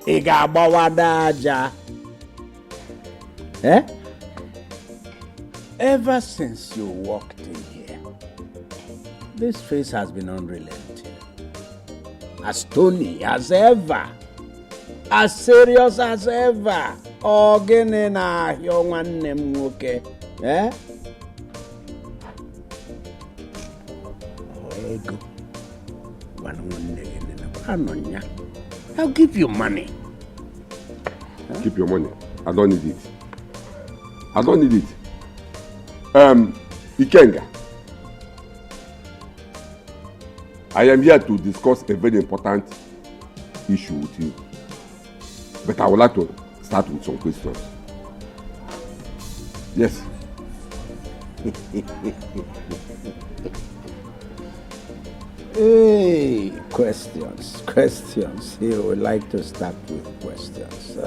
Iga bawadaja. Eh? Ever since you walked in here, this face has been unrelenting. As stony as ever. As serious as ever. Ogene na nwanne m nwoke. Eh? Ego. I'll give you money. Huh? Keep your money. I don't need it. I don't need it. Ikenga. I am here to discuss a very important issue with you. But I would like to start with some questions. Yes. Hey, questions. He would like to start with questions.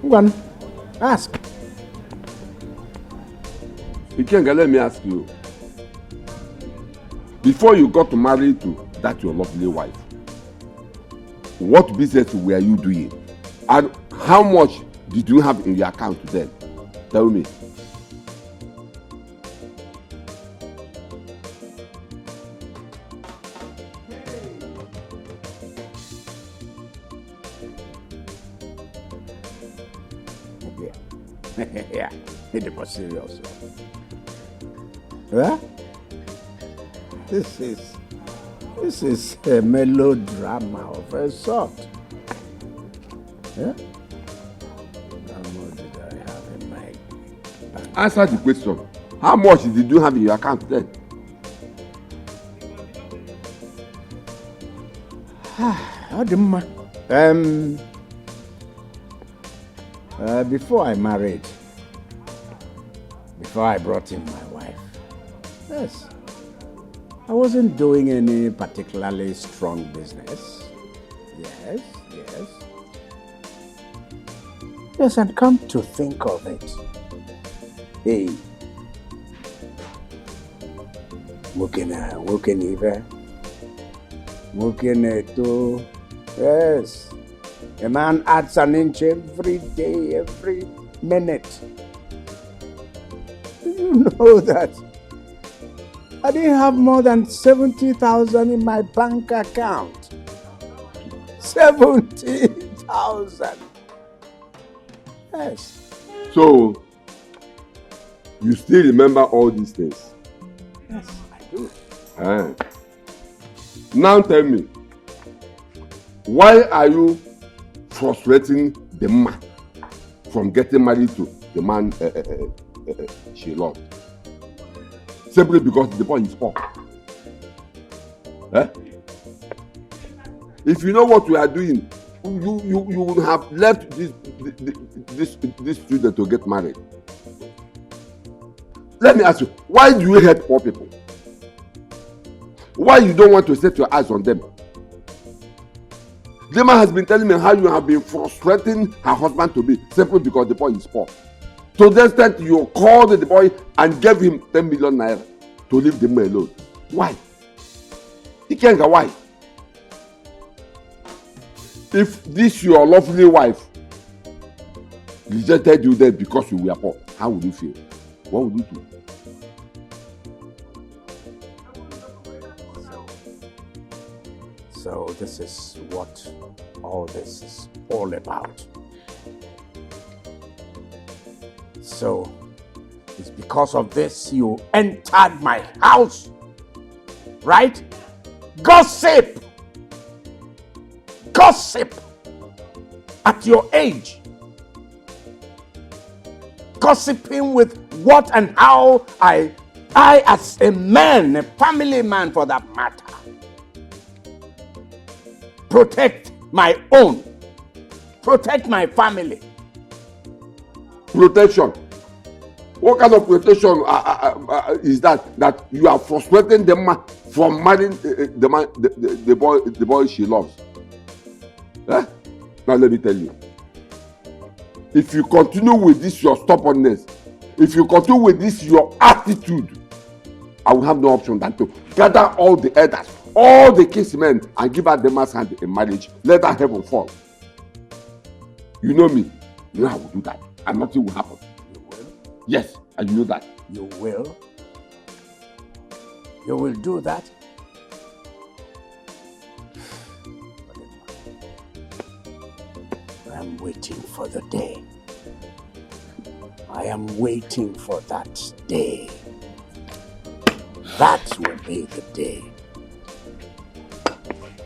One, ask. Ikenga, let me ask you. Before you got married to that your lovely wife, what business were you doing? And how much did you have in your account then? Tell me. Yeah, it was serious. Huh? This is a melodrama of a sort. Yeah? How much did I have in my bank? Answer the question. How much did you have in your account then? Before I married, before I brought in my wife, yes, I wasn't doing any particularly strong business. Yes, and come to think of it, hey, yes, a man adds an inch every day, every minute. Do you know that I didn't have more than 70,000 in my bank account? 70,000. Yes. So, you still remember all these things? Yes, I do. Now tell me, why are you frustrating the man from getting married to the man she loved? Simply because the boy is poor. Eh? If you know what we are doing, you would have left this student to get married. Let me ask you, why do you hate poor people? Why you don't want to set your eyes on them? The man has been telling me how you have been frustrating her husband to be simply because the boy is poor. To the extent you called the boy and gave him 10 million naira to leave the man alone. Why? Ikenga, why? If this your lovely wife rejected you there because you were poor, how would you feel? What would you do? So this is what all this is all about. So it's because of this you entered my house, right? Gossip at your age. Gossiping with what and how I as a man, a family man for that matter, protect my own, protect my family. Protection. What kind of protection is that? That you are frustrating the man from marrying the boy she loves. Eh? Now let me tell you. If you continue with this your stubbornness, if you continue with this your attitude, I will have no option than to gather all the elders all the king's men and give her the man's hand in marriage, let that heaven fall. You know me. You know I will do that. And nothing will happen. You will? Yes, and you know that. You will? You will do that? I'm waiting for the day. I am waiting for that day. That will be the day.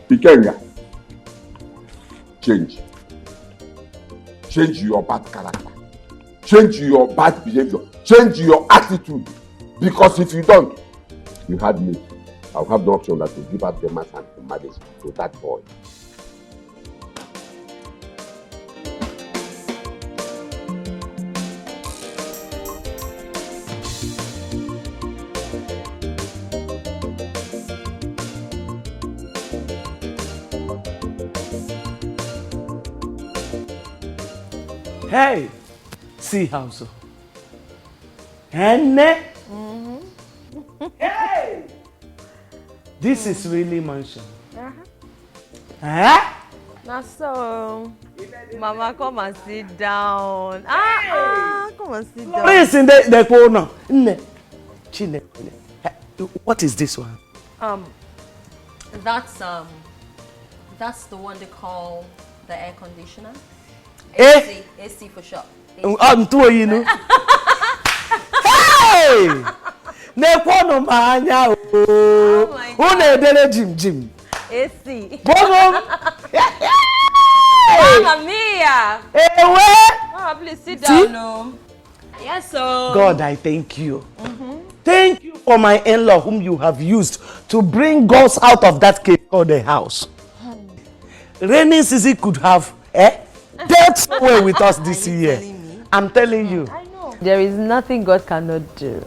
Ikenga, change. Change your bad character. Change your bad behavior. Change your attitude. Because if you don't, you had me. I'll have no option that to give up the man's hand in marriage to that boy. Hey, see how so? Hey, this is really mansion. Huh? Now so, Mama, come and sit down. Come and sit down. Please in the corner. What is this one? That's the one they call the air conditioner. Eh? AC for short. I'm too, you know. Hey! Nepono manya o. Who na dele Jim? AC. Bono. Mamma mia. Ewe. Oh, please sit down. No. Yes, so. God, I thank you. Thank you for my in-law whom you have used to bring us out of that cave called the house. Rainy season could have, dealt well with us this year. I'm telling you. I know. There is nothing God cannot do.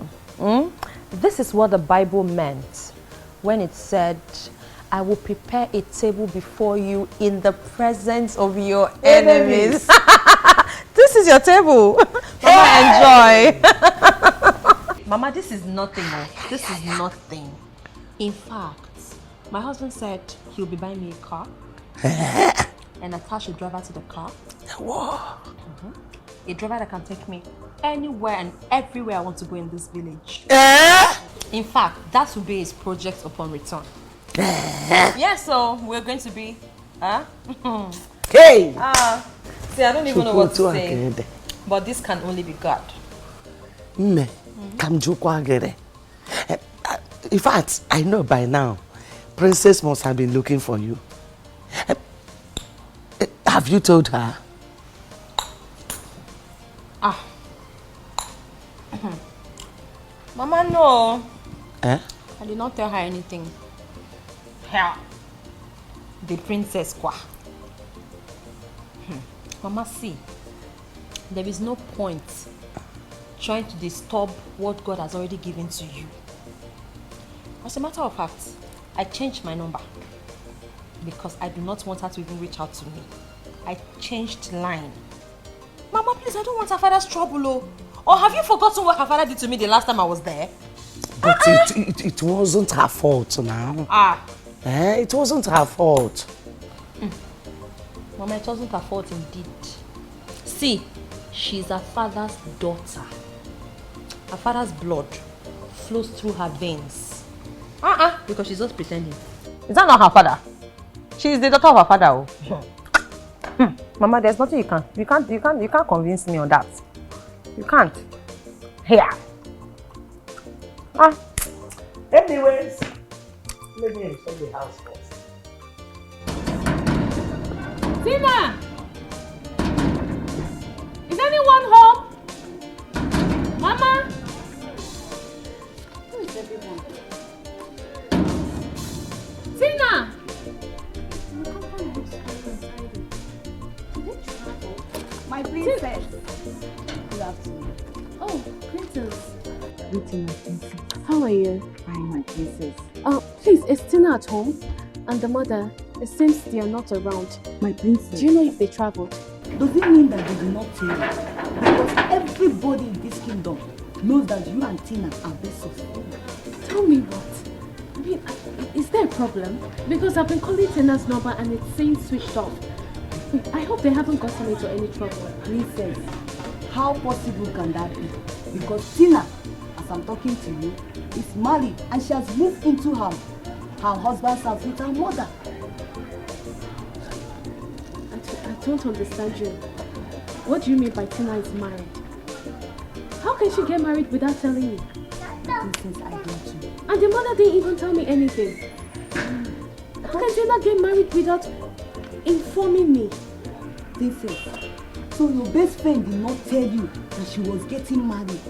This is what the Bible meant when it said, I will prepare a table before you in the presence of your enemies. This is your table. Mama, enjoy. Mama, this is nothing. This is nothing. In fact, my husband said he'll be buying me a car. And attach a driver to the car. Wow. A driver that can take me anywhere and everywhere I want to go in this village. In fact, that will be his project upon return. Yeah, so we're going to be, Hey! See, I don't even know what to say. But this can only be God. In fact, I know by now, Princess must have been looking for you. Have you told her? Mama, no. I did not tell her anything. Her. The princess, kwa. Mama, see. There is no point trying to disturb what God has already given to you. As a matter of fact, I changed my number because I do not want her to even reach out to me. I changed line. Mama, please, I don't want her father's trouble. Or have you forgotten what her father did to me the last time I was there? But it wasn't her fault now. It wasn't her fault. Mama, it wasn't her fault indeed. See, she's her father's daughter. Her father's blood flows through her veins. Because she's just pretending. Is that not her father? She is the daughter of her father. Mama, there's nothing you can't convince me on that. You can't. Here. Anyways, let me ensure the house first. Tina! Is anyone home? Mama? Who is everyone? Tina! My princess. Good afternoon. Oh, princess. Greeting, my princess. How are you? Fine, my princess. Please, is Tina at home? And the mother, it seems they are not around. My princess. Do you know if they traveled? Does it mean that they did not tell you? Because everybody in this kingdom knows that you and Tina are best of friends. Tell me what? I mean, Is there a problem? Because I've been calling Tina's number and it's saying switched off. Wait, I hope they haven't gotten into any trouble. Princess, how possible can that be? Because Tina, as I'm talking to you, is married and she has moved into her husband's house with her mother. I don't understand you. What do you mean by Tina is married? How can she get married without telling me? Princess, I don't know. And the mother didn't even tell me anything. How can Tina get married without informing me? Princess, so your best friend did not tell you that she was getting married.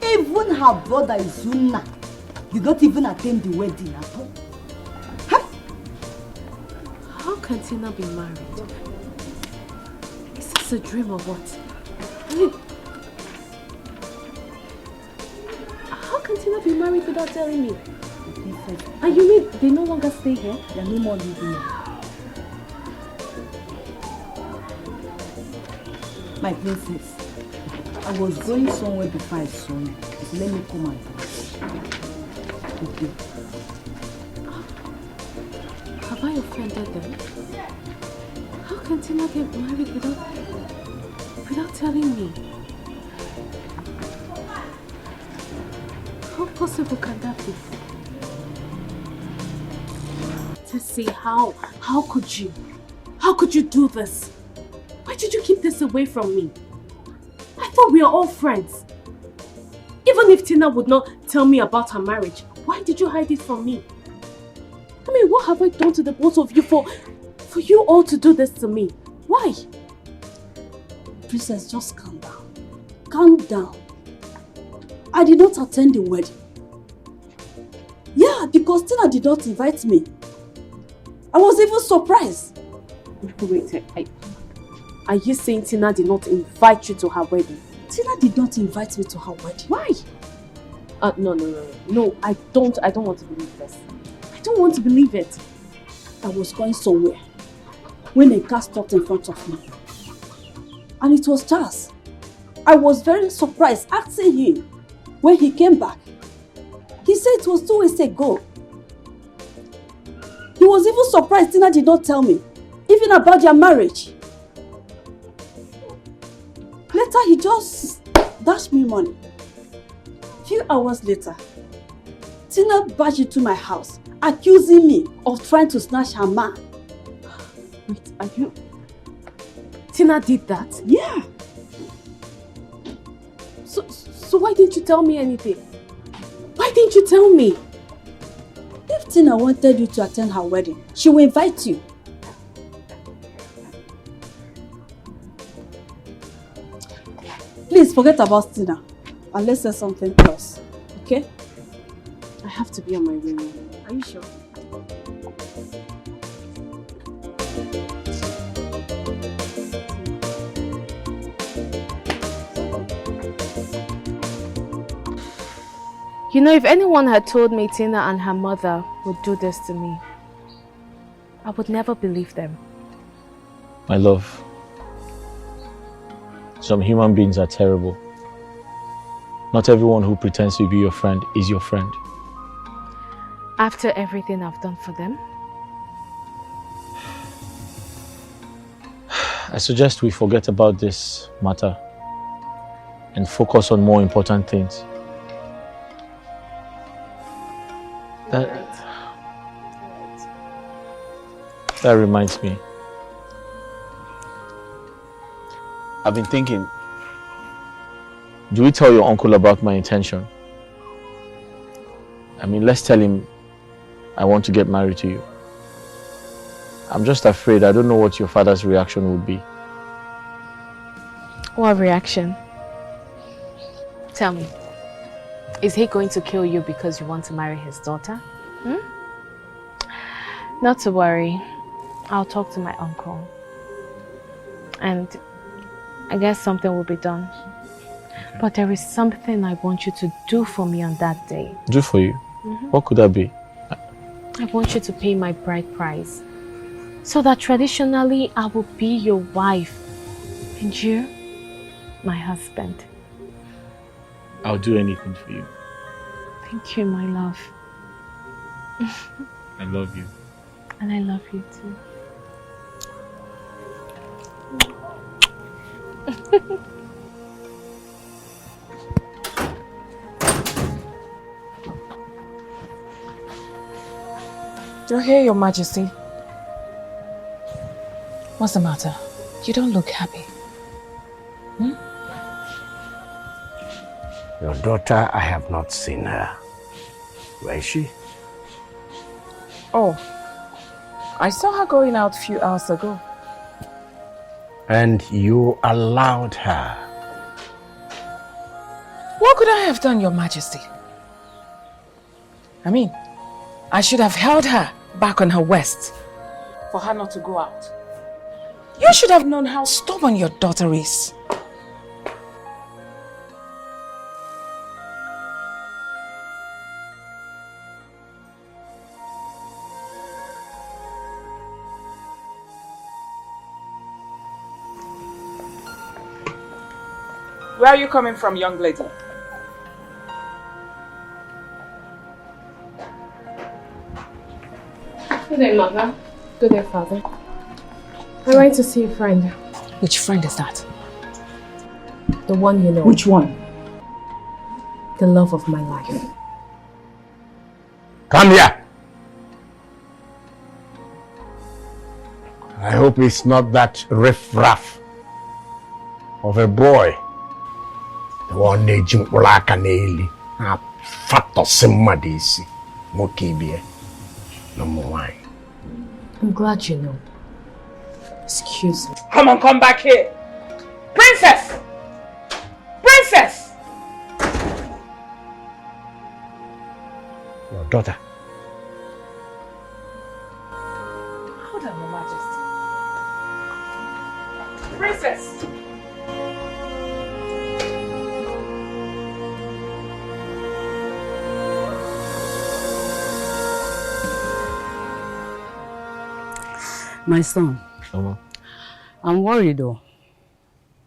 Even her brother Izuna did not even attend the wedding at all. Huh? How can Tina be married? Is this a dream or what? I mean, how can Tina be married without telling me? Princess, And you mean they no longer stay here? they are no more living here. My princess, I was going somewhere before I saw you. So let me come and okay. Have I offended them? How can Tina get married without telling me? How possible can that be? To see how could you? How could you do this? Why did you keep this away from me? I thought we are all friends. Even if Tina would not tell me about her marriage, why did you hide it from me? I mean, what have I done to the both of you for you all to do this to me? Why? Princess, just calm down. Calm down. I did not attend the wedding. Yeah, because Tina did not invite me. I was even surprised. Wait, are you saying Tina did not invite you to her wedding? Tina did not invite me to her wedding. Why? No, I don't want to believe this. I don't want to believe it. I was going somewhere when a car stopped in front of me. And it was Charles. I was very surprised asking him when he came back. He said it was 2 weeks ago. He was even surprised Tina did not tell me, even about their marriage. Later, he just dashed me money. A few hours later, Tina barged into my house, accusing me of trying to snatch her man. Wait, are you... Tina did that? Yeah. So why didn't you tell me anything? Why didn't you tell me? If Tina wanted you to attend her wedding, she will invite you. Please forget about Tina and let's say something else, okay? I have to be on my way now. Are you sure? You know, if anyone had told me Tina and her mother would do this to me, I would never believe them. My love, some human beings are terrible. Not everyone who pretends to be your friend is your friend. After everything I've done for them? I suggest we forget about this matter and focus on more important things. That reminds me. I've been thinking, do we tell your uncle about my intention? I mean, let's tell him I want to get married to you. I'm just afraid. I don't know what your father's reaction would be. What reaction? Tell me. Is he going to kill you because you want to marry his daughter? Not to worry. I'll talk to my uncle. And I guess something will be done. Okay. But there is something I want you to do for me on that day. Do for you? What could that be? I want you to pay my bride price. So that traditionally I will be your wife. And you, my husband. I'll do anything for you. Thank you, my love. I love you. And I love you too. You're here, Your Majesty. What's the matter? You don't look happy. Your daughter, I have not seen her. Where is she? Oh, I saw her going out a few hours ago. And you allowed her? What could I have done, Your Majesty? I mean, I should have held her back on her waist for her not to go out. You should have known how stubborn your daughter is. Where are you coming from, young lady? Good day, Mother. Good day, Father. I went to see a friend. Which friend is that? The one you know. Which one? The love of my life. Come here! I hope it's not that riff-raff of a boy. The one aging Ulaka Naili. A fat or simmadisi. Mokibie. Number one. I'm glad you know. Excuse me. Come on, come back here. Princess! Princess! Your daughter. Hold on, Your Majesty. Princess! My son, Mama, I'm worried though.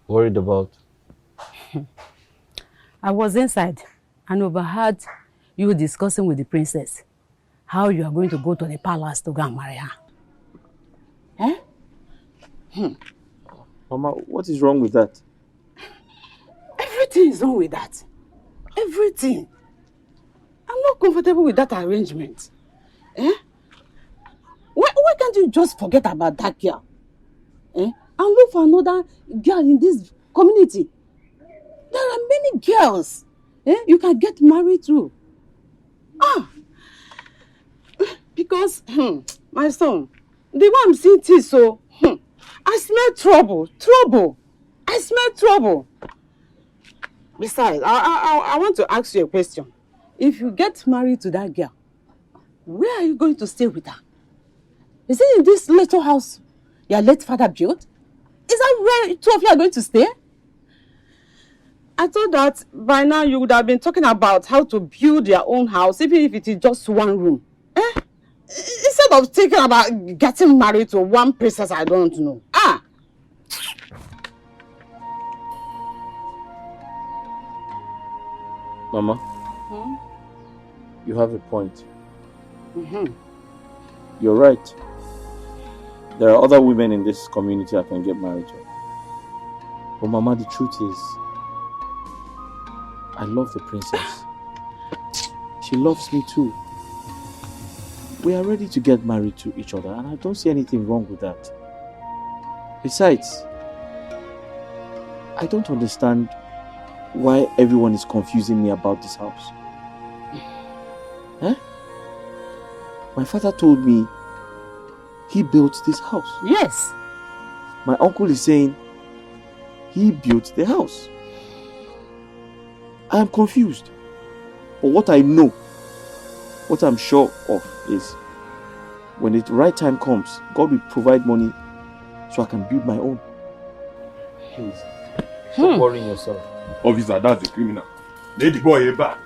worried about? I was inside and overheard you discussing with the princess how you are going to go to the palace to go and marry her. Mama, what is wrong with that? Everything is wrong with that. Everything. I'm not comfortable with that arrangement. Why can't you just forget about that girl? And look for another girl in this community? There are many girls you can get married to. Because, my son, the one I'm seeing is so, I smell trouble. I smell trouble. Besides, I want to ask you a question. If you get married to that girl, where are you going to stay with her? Is it in this little house your late father built? Is that where two of you are going to stay? I thought that by now you would have been talking about how to build your own house, even if it is just one room. Instead of thinking about getting married to one princess I don't know. Mama, you have a point. You're right. There are other women in this community I can get married to. But Mama, the truth is, I love the princess. She loves me too. We are ready to get married to each other, and I don't see anything wrong with that. Besides, I don't understand why everyone is confusing me about this house. My father told me he built this house. Yes. My uncle is saying he built the house. I am confused. But what I know, what I'm sure of is when the right time comes, God will provide money so I can build my own. Please, stop worrying yourself. Officer, that's the criminal. Lady boy, back.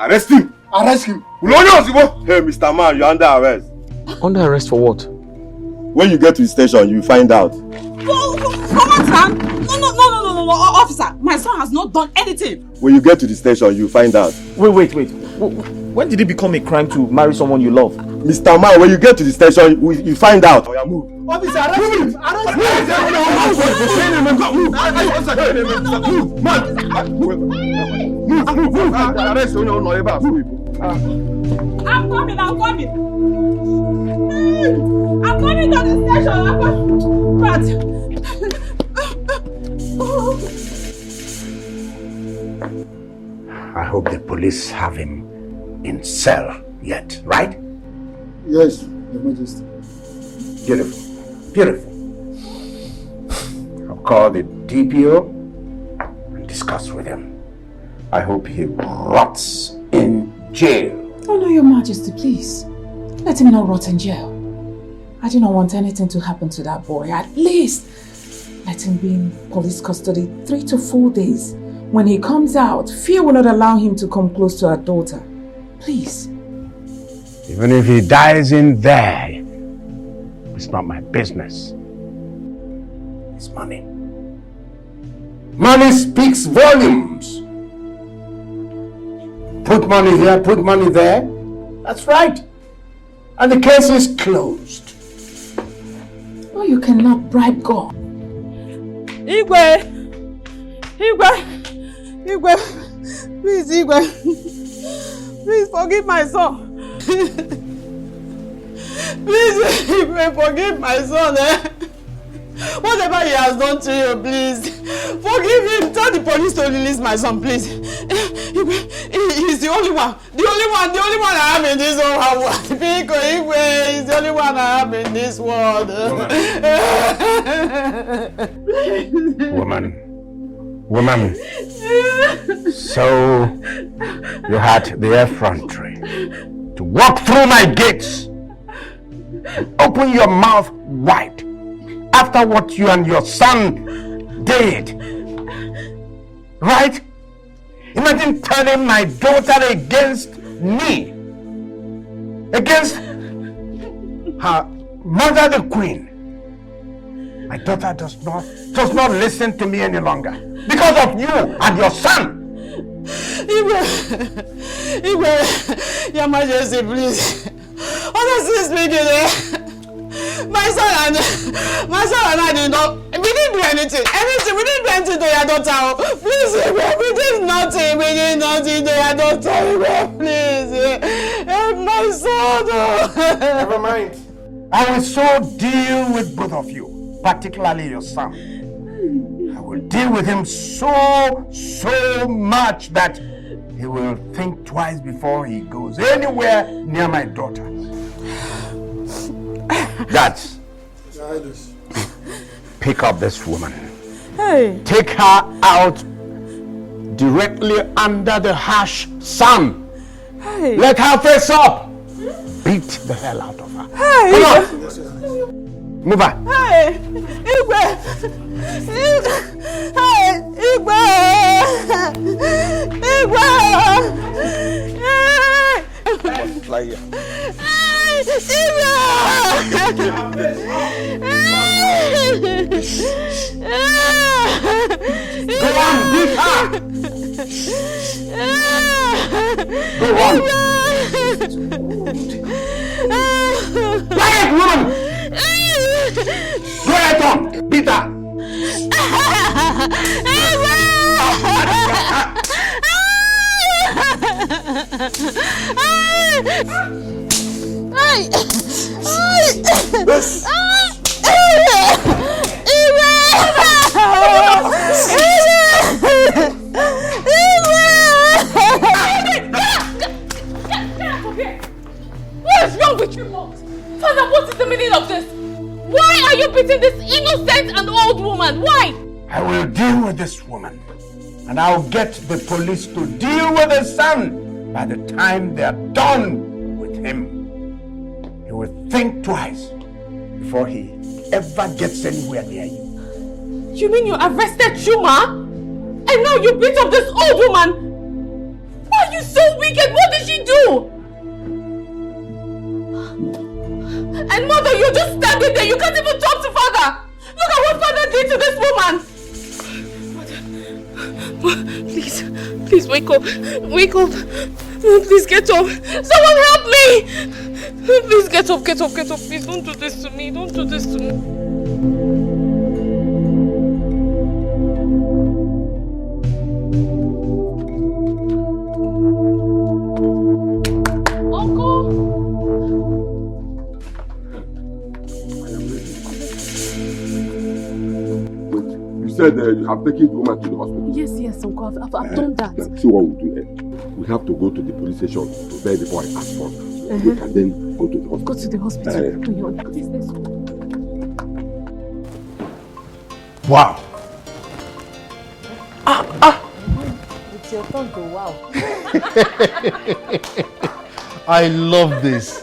Arrest him! Arrest him! Hey, Mr. Man, you're under arrest. Under arrest for what? When you get to the station, you find out. Come on, son. No, officer. My son has not done anything. When you get to the station, you find out. Wait. When did it become a crime to marry someone you love? Mr. Man, when you get to the station, you find out. Oh, yeah, move. Officer, arrest him! Arrest him! I'm coming! I'm coming to the station! I hope the police have him in cell yet, right? Yes, Your Majesty. Beautiful. Beautiful. I'll call the DPO and discuss with him. I hope he rots in jail. Oh no, Your Majesty, please. Let him not rot in jail. I do not want anything to happen to that boy. At least let him be in police custody 3 to 4 days. When he comes out, fear will not allow him to come close to our daughter. Please. Even if he dies in there, it's not my business. It's money. Money speaks volumes. Put money here, put money there. That's right. And the case is closed. Oh, you cannot bribe God. Igwe! Please, Igwe. Please forgive my son. Please, Igwe, forgive my son. Whatever he has done to you, please. Forgive him. Tell the police to release my son, please. He's the only one. The only one I have in this whole world. Igwe, he's the only one I have in this world. Woman. So you had the effrontery to walk through my gates and open your mouth wide after what you and your son did. Right? Imagine turning my daughter against me, against her mother, the queen. My daughter does not listen to me any longer because of you and your son. Igwe, Your Majesty, please. Honestly speaking, my son and I did not. We didn't do anything. We didn't do anything to your daughter. Please, Igwe, we did nothing. We did nothing to your daughter. Igwe, please, help my son. Never mind. I will so deal with both of you, particularly your son. I will deal with him so much that he will think twice before he goes anywhere near my daughter. Guards, pick up this woman. Hey. Take her out directly under the harsh sun. Hey. Let her face up. Beat the hell out of her. Hey. Come on. Move her. Hey, Igwe. Hey, Igwe. Igwe. Like here. Go on, beat her. Go on. Quiet, woman. Go right on, beat her. What's wrong with you, Lord? Father, what is the meaning of this? Why are you beating this innocent and old woman? Why? I will deal with this woman, and I'll get the police to deal with the son. By the time they are done with him, he will think twice before he ever gets anywhere near you. You mean you arrested Chuma? And now you beat up this old woman? Why are you so wicked? What did she do? And mother, you're just standing there. You can't even talk to father. Look at what father did to this woman. Please wake up. Wake up. Please get up. Someone help me. Please get up. Please don't do this to me. Don't do this to me. Uncle! You said you have taken the woman to the hospital. Yes, Uncle. I've done that. See what we do. We have to go to the police station to bear the boy as first. We can then go to the hospital. Go to the hospital. Please, let's go. Wow. It's your turn to wow. I love this.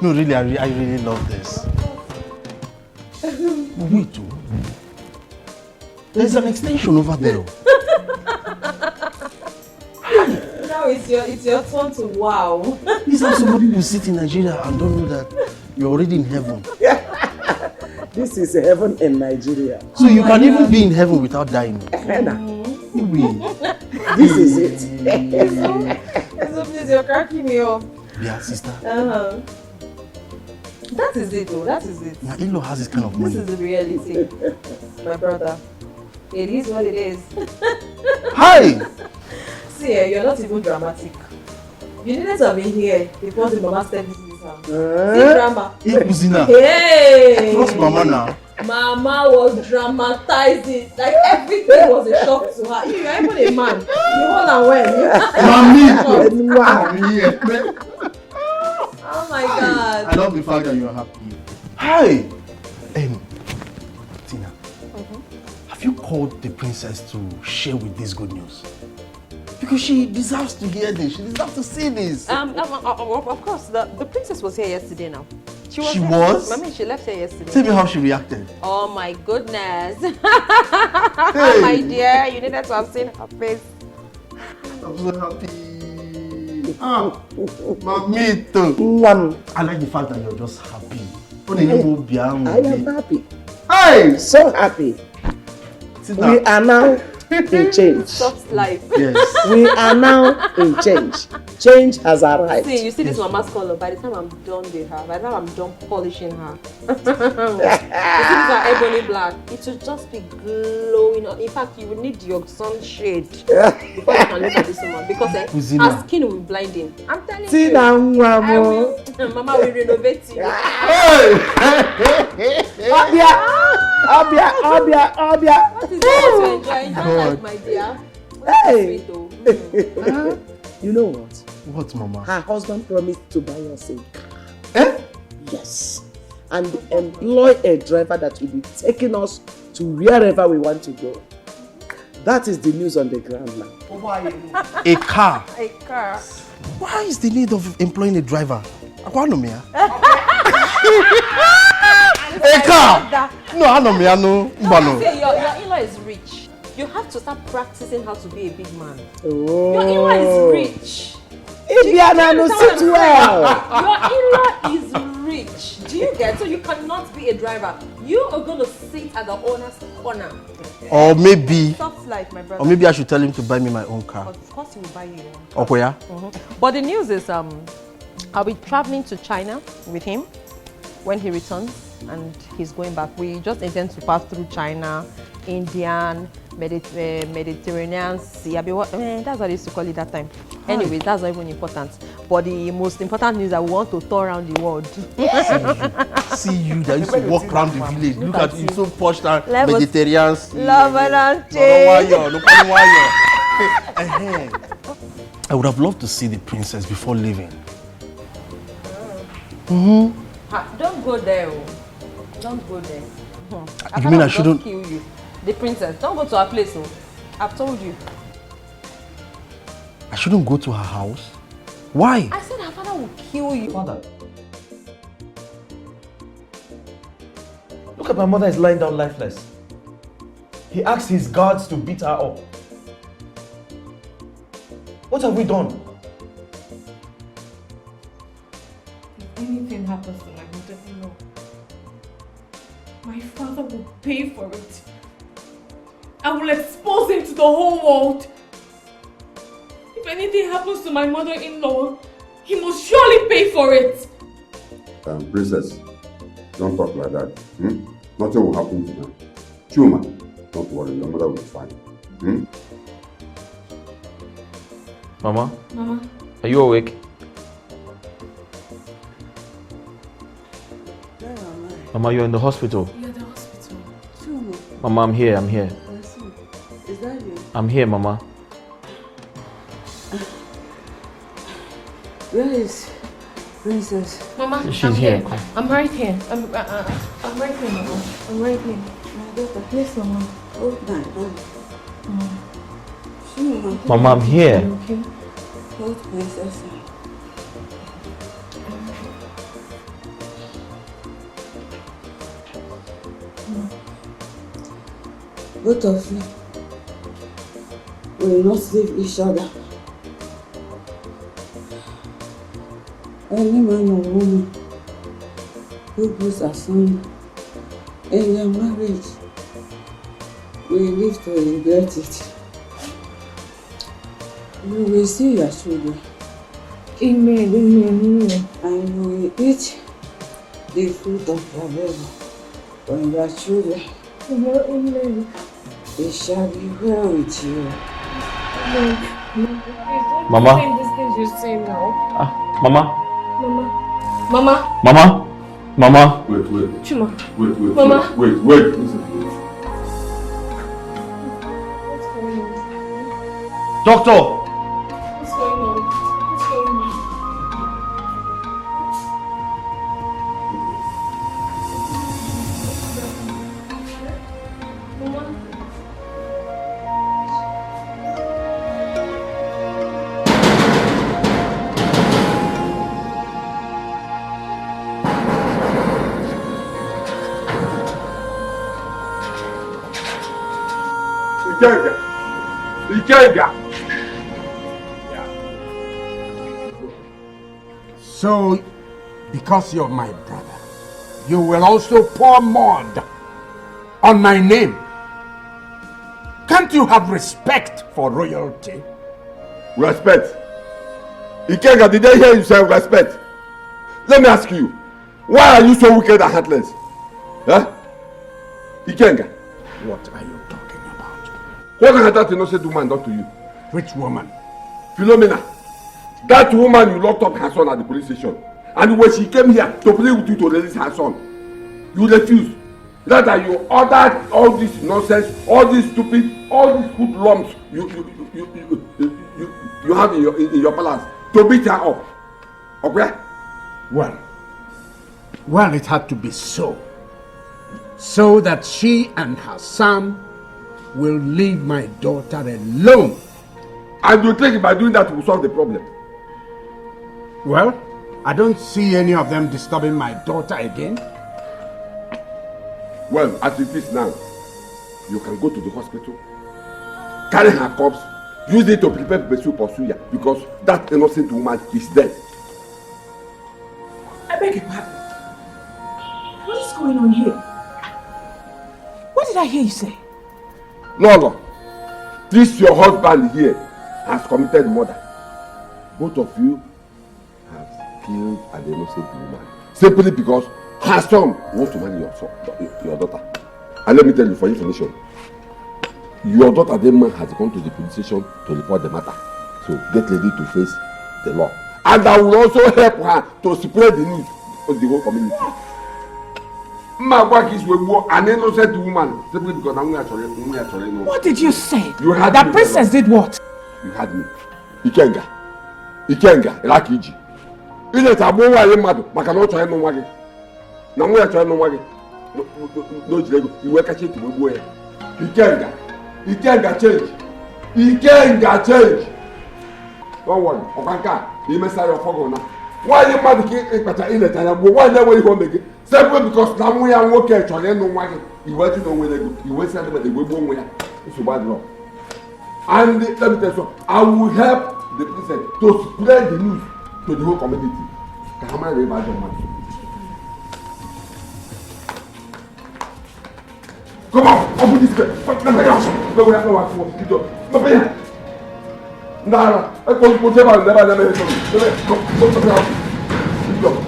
No, really, I really love this. Wait, there's an extension over there. Now it's your turn to wow. Is that somebody who sit in Nigeria and don't know that you're already in heaven? This is heaven in Nigeria. So you can even be in heaven without dying. This is it. So please, you're cracking me up. Yeah, sister. That is it, though. That is it. My in-law has this kind of money. This is the reality, my brother. It is what it is. Hi! See, you're not even dramatic. You needed to have been here before the mama stepped into this house. See drama. Hey! Trust mama now. Mama was dramatizing. Like everything was a shock to her. You're even a man. You hold and when. Oh my God. I love the fact that you're happy. Hi! Tina, have you called the princess to share with this good news? Because she deserves to hear this. She deserves to see this. Of course, the princess was here yesterday now. She She was? I mean, she left here yesterday. Tell me how she reacted. Oh my goodness. My dear, you needed to have seen her face. I'm so happy. Mamito. I like the fact that you're just happy. I am happy. Hey! So happy. We are now in change. Soft life. Yes. We are now in change. Change has arrived. See, you see this mama's color. By the time I'm done with her, by the time I'm done polishing her, you see this her ebony black. It will just be glowing. In fact, you will need your sunshade before you can look at this woman because her skin will be blinding. I'm telling you. Mama will renovate you. Obia. What is it to enjoy? Enjoy life, my dear. Hey. You know what? What, Mama? Her husband promised to buy us a car. Yes. And employ a driver that will be taking us to wherever we want to go. That is the news on the ground now. A car? A car. Why is the need of employing a driver? A car? No, your in-law is rich. You have to start practicing how to be a big man. Oh. Your in-law is rich. Your in-law is rich. Do you get? So you cannot be a driver. You are going to sit at the owner's corner. Or maybe. Soft life, my brother. Or maybe I should tell him to buy me my own car. Of course he will buy you. Okay, yeah? But the news is I'll be traveling to China with him when he returns and he's going back. We just intend to pass through China, Indian, Mediterranean Sea. That's what they used to call it that time. Anyways, that's not even important. But the most important news is that we want to tour around the world. See you that used to walk around the village. Look at you, so posh and Mediterranean Sea. I would have loved to see the princess before leaving. Don't go there. Don't go there. You mean I shouldn't? Kill you. The princess. Don't go to her place. I've told you. I shouldn't go to her house? Why? I said her father will kill you. Father. Look at my mother is lying down lifeless. He asked his guards to beat her up. What have we done? If anything happens to my mother-in-law, my father will pay for it. I will expose him to the whole world. If anything happens to my mother-in-law, He must surely pay for it. Princess, don't talk like that. Nothing will happen to her. Chuma, don't worry, your mother will be fine. Mama? Mama? Are you awake? Mama, you're in the hospital. You're at the hospital. Chuma. Mama, I'm here. Is that you? I'm here, Mama. Where is Princess? Mama, She's I'm here. I'm right here. I'm right here, Mama. I'm right here. My daughter. Yes, Mama. Hold my hand. Chuma. Mama, I'm here. Okay. Hold Princess. Both of you will not leave each other. Any man or woman who puts a son in their marriage will live to regret it. You will see your children. Amen, amen. And you will eat the fruit of your labor. When your children, Amen. it shall be well with you. Mama? Saying these things you're saying now. Mama? Mama? Mama? Wait. Chuma. Wait. Mama? Wait. Listen. What's going on? Doctor! What's going on? Mama? Ikenga. So, because you're my brother, you will also pour mud on my name. Can't you have respect for royalty? Respect. Ikenga, did they hear you say respect? Let me ask you, why are you so wicked and heartless? Huh? Ikenga. What are you talking about? What has that innocent woman done to you? Which woman? Philomena. That woman you locked up her son at the police station. And when she came here to play with you to release her son, you refused. Rather, you ordered all this nonsense, all this stupid, all these hoodlums you have in your palace to beat her up. Okay? Well, it had to be so. So that she and her son will leave my daughter alone. And you think by doing that will solve the problem? Well, I don't see any of them disturbing my daughter again. Well, as it is now, you can go to the hospital, carry her corpse, use it to prepare pepper soup for suya, because that innocent woman is dead. I beg your pardon. What is going on here? What did I hear you say? No. This your husband here has committed murder. Both of you have killed an innocent woman simply because her son wants to marry your daughter. And let me tell you for information, your daughter Demon has gone to the police station to report the matter. So get ready to face the law. And I will also help her to spread the news on the whole community. An innocent woman simply because I'm actually no. What did you say? You had that me, princess did what? You had me. Ikenga, Rakiji. Ile tabo wa ye madu, maka no choye no wage. Na mo ya choye no wage. No jilego, iwe ka che ti gbogbo e. Ikenga change. Ikenga change. Don't worry, okanka, you mess your fogo na. Why you madu ki ipata ile tanya gbo, why na we ho mege? Simply because na mo ya nwoke choye no wage. Iwe ti no we lego, iwe se na de gbogbo nwe ya. So bad law. And let me tell you something, I will help the princess to spread the news to the whole community. Come on, open this gate. Nah, I go put them on never. Go.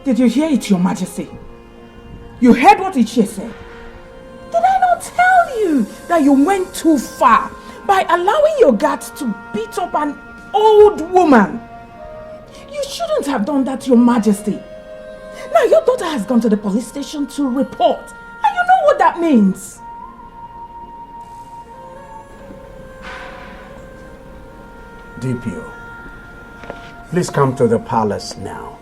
Did you hear it, Your Majesty? You heard what Ichie said? Did I not tell you that you went too far by allowing your guards to beat up an old woman? You shouldn't have done that, Your Majesty. Now your daughter has gone to the police station to report. And you know what that means. DPO, please come to the palace now.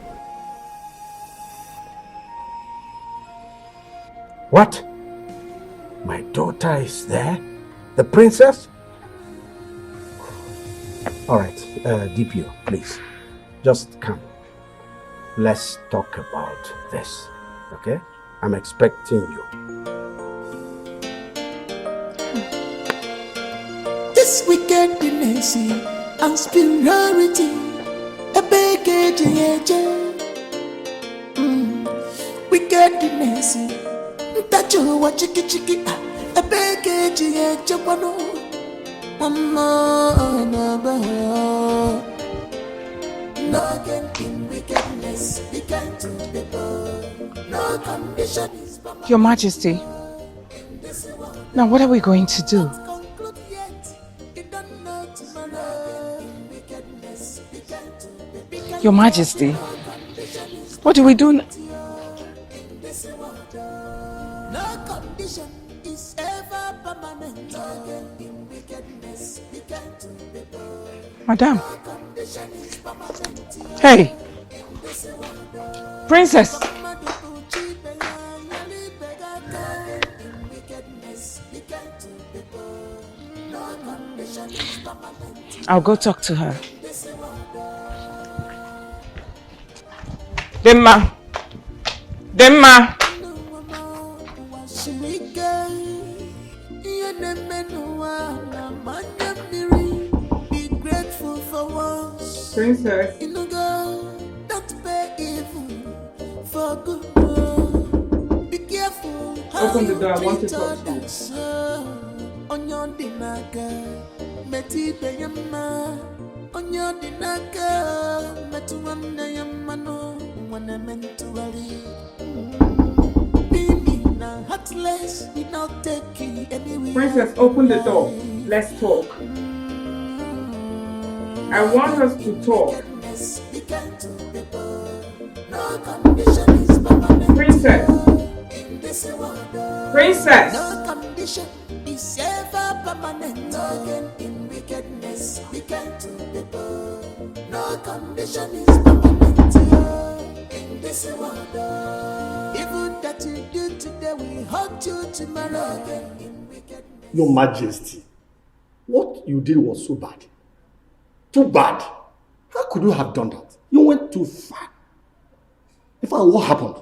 What? My daughter is there? The princess? All right, DPO, please, just come. Let's talk about this, okay? I'm expecting you. This wickedness and superiority, a big wickedness. That you watch chicky, a big chapano. No again in wickedness, began to people. No condition is Your Majesty, now what are we going to do? Your Majesty, what do we do now? No condition is ever permanent. In wickedness, began to people. Madam. Hey! Princess! I'll go talk to her. Demma! Demma! Be grateful for once. Princess. Don't pay evil for good. Be careful. Open the door, I want to talk to you. On your dinaka, Betty Bayama. On your dinaka, Metuanda Yamano, when I meant to heartless, we not take you anywhere. Princess, open the door. Let's talk. I want us to talk. Princess! Princess! No condition is ever permanent. Again in wickedness, we can't do people. No condition is permanent in this world. Even that you do today, we hurt you tomorrow. Again in wickedness. Your Majesty, what you did was so bad. Too bad. How could you have done that? You went too far. In fact, what happened?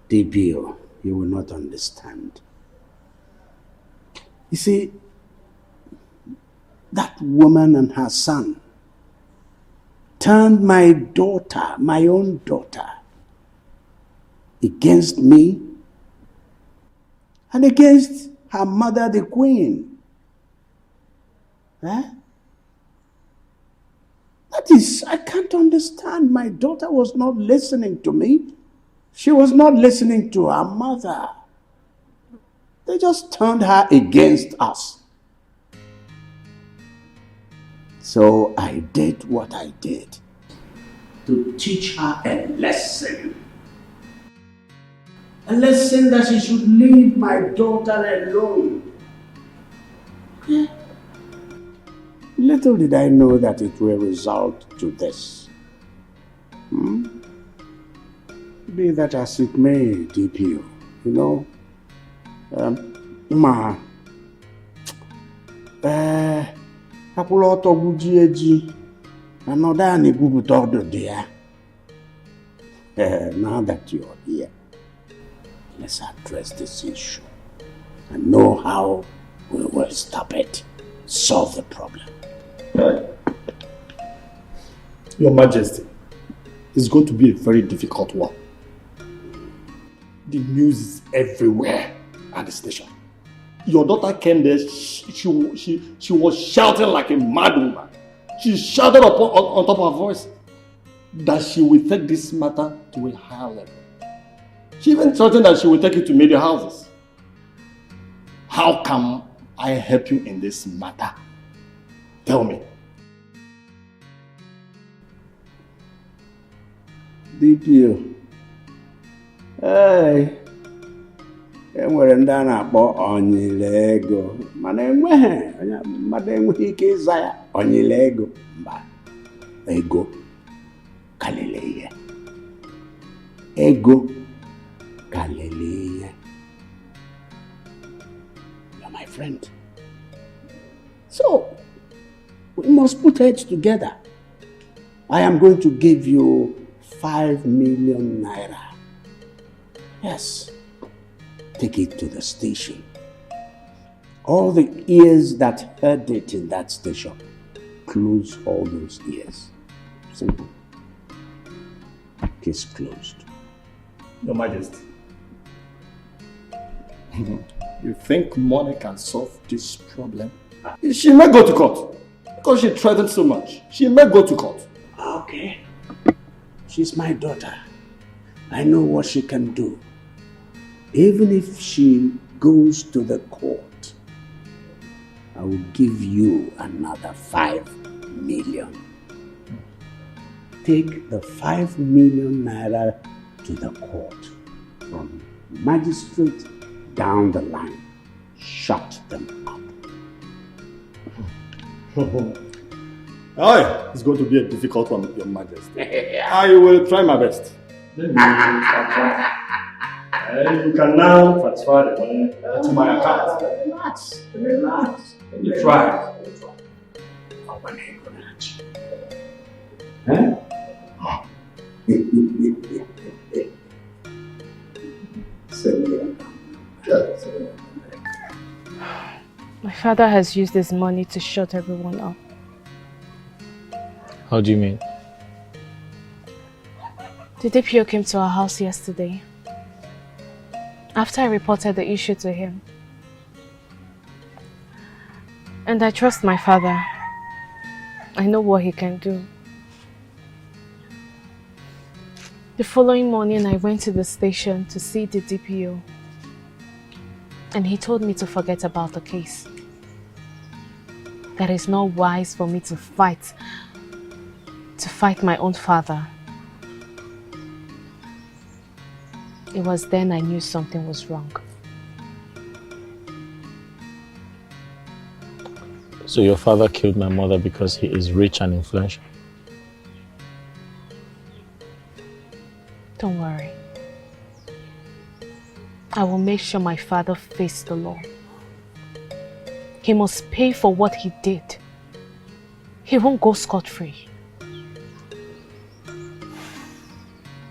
DPO, you will not understand. You see, that woman and her son turned my daughter, my own daughter, against me and against her mother, the queen. That is, I can't understand. My daughter was not listening to me. She was not listening to her mother. They just turned her against us. So I did what I did to teach her a lesson. A lesson that she should leave my daughter alone. Little did I know that it will result to this. Be that as it may, DPO, you know, Apuloto Bujieji, another Nigubuto dear. Now that you're here, let's address this issue and know how we will stop it, solve the problem. Your Majesty, it's going to be a very difficult one. The news is everywhere at the station. Your daughter came there, she was shouting like a mad woman. She shouted on top of her voice that she will take this matter to a higher level. She even threatened that she will take it to media houses. How can I help you in this matter? Tell me. DPO. Hey. Enwere ndị a na-akpọ onyile ego mana enweghị ike ịza ya onyile ego mba ego kalele ihe ego kalele ihe. You're my friend, so we must put heads together. I am going to give you 5 million naira. Yes. Take it to the station. All the ears that heard it in that station, close all those ears. Simple. Case closed. Your Majesty, you think money can solve this problem? She may go to court because she threatened so much. She may go to court. Okay. She's my daughter. I know what she can do. Even if she goes to the court, I will give you another 5 million. Take the 5 million naira to the court. From magistrate down the line. Shut them up. Oh, it's going to be a difficult one, Your Majesty. I will try my best. Let me try. You can now transfer the money to my account. Relax. Let me try. My father has used this money to shut everyone up. How do you mean? The DPO came to our house yesterday. After I reported the issue to him. And I trust my father. I know what he can do. The following morning, I went to the station to see the DPO. And he told me to forget about the case. That it's not wise for me to fight my own father. It was then I knew something was wrong. So your father killed my mother because he is rich and influential? Don't worry. I will make sure my father faces the law. He must pay for what he did. He won't go scot-free.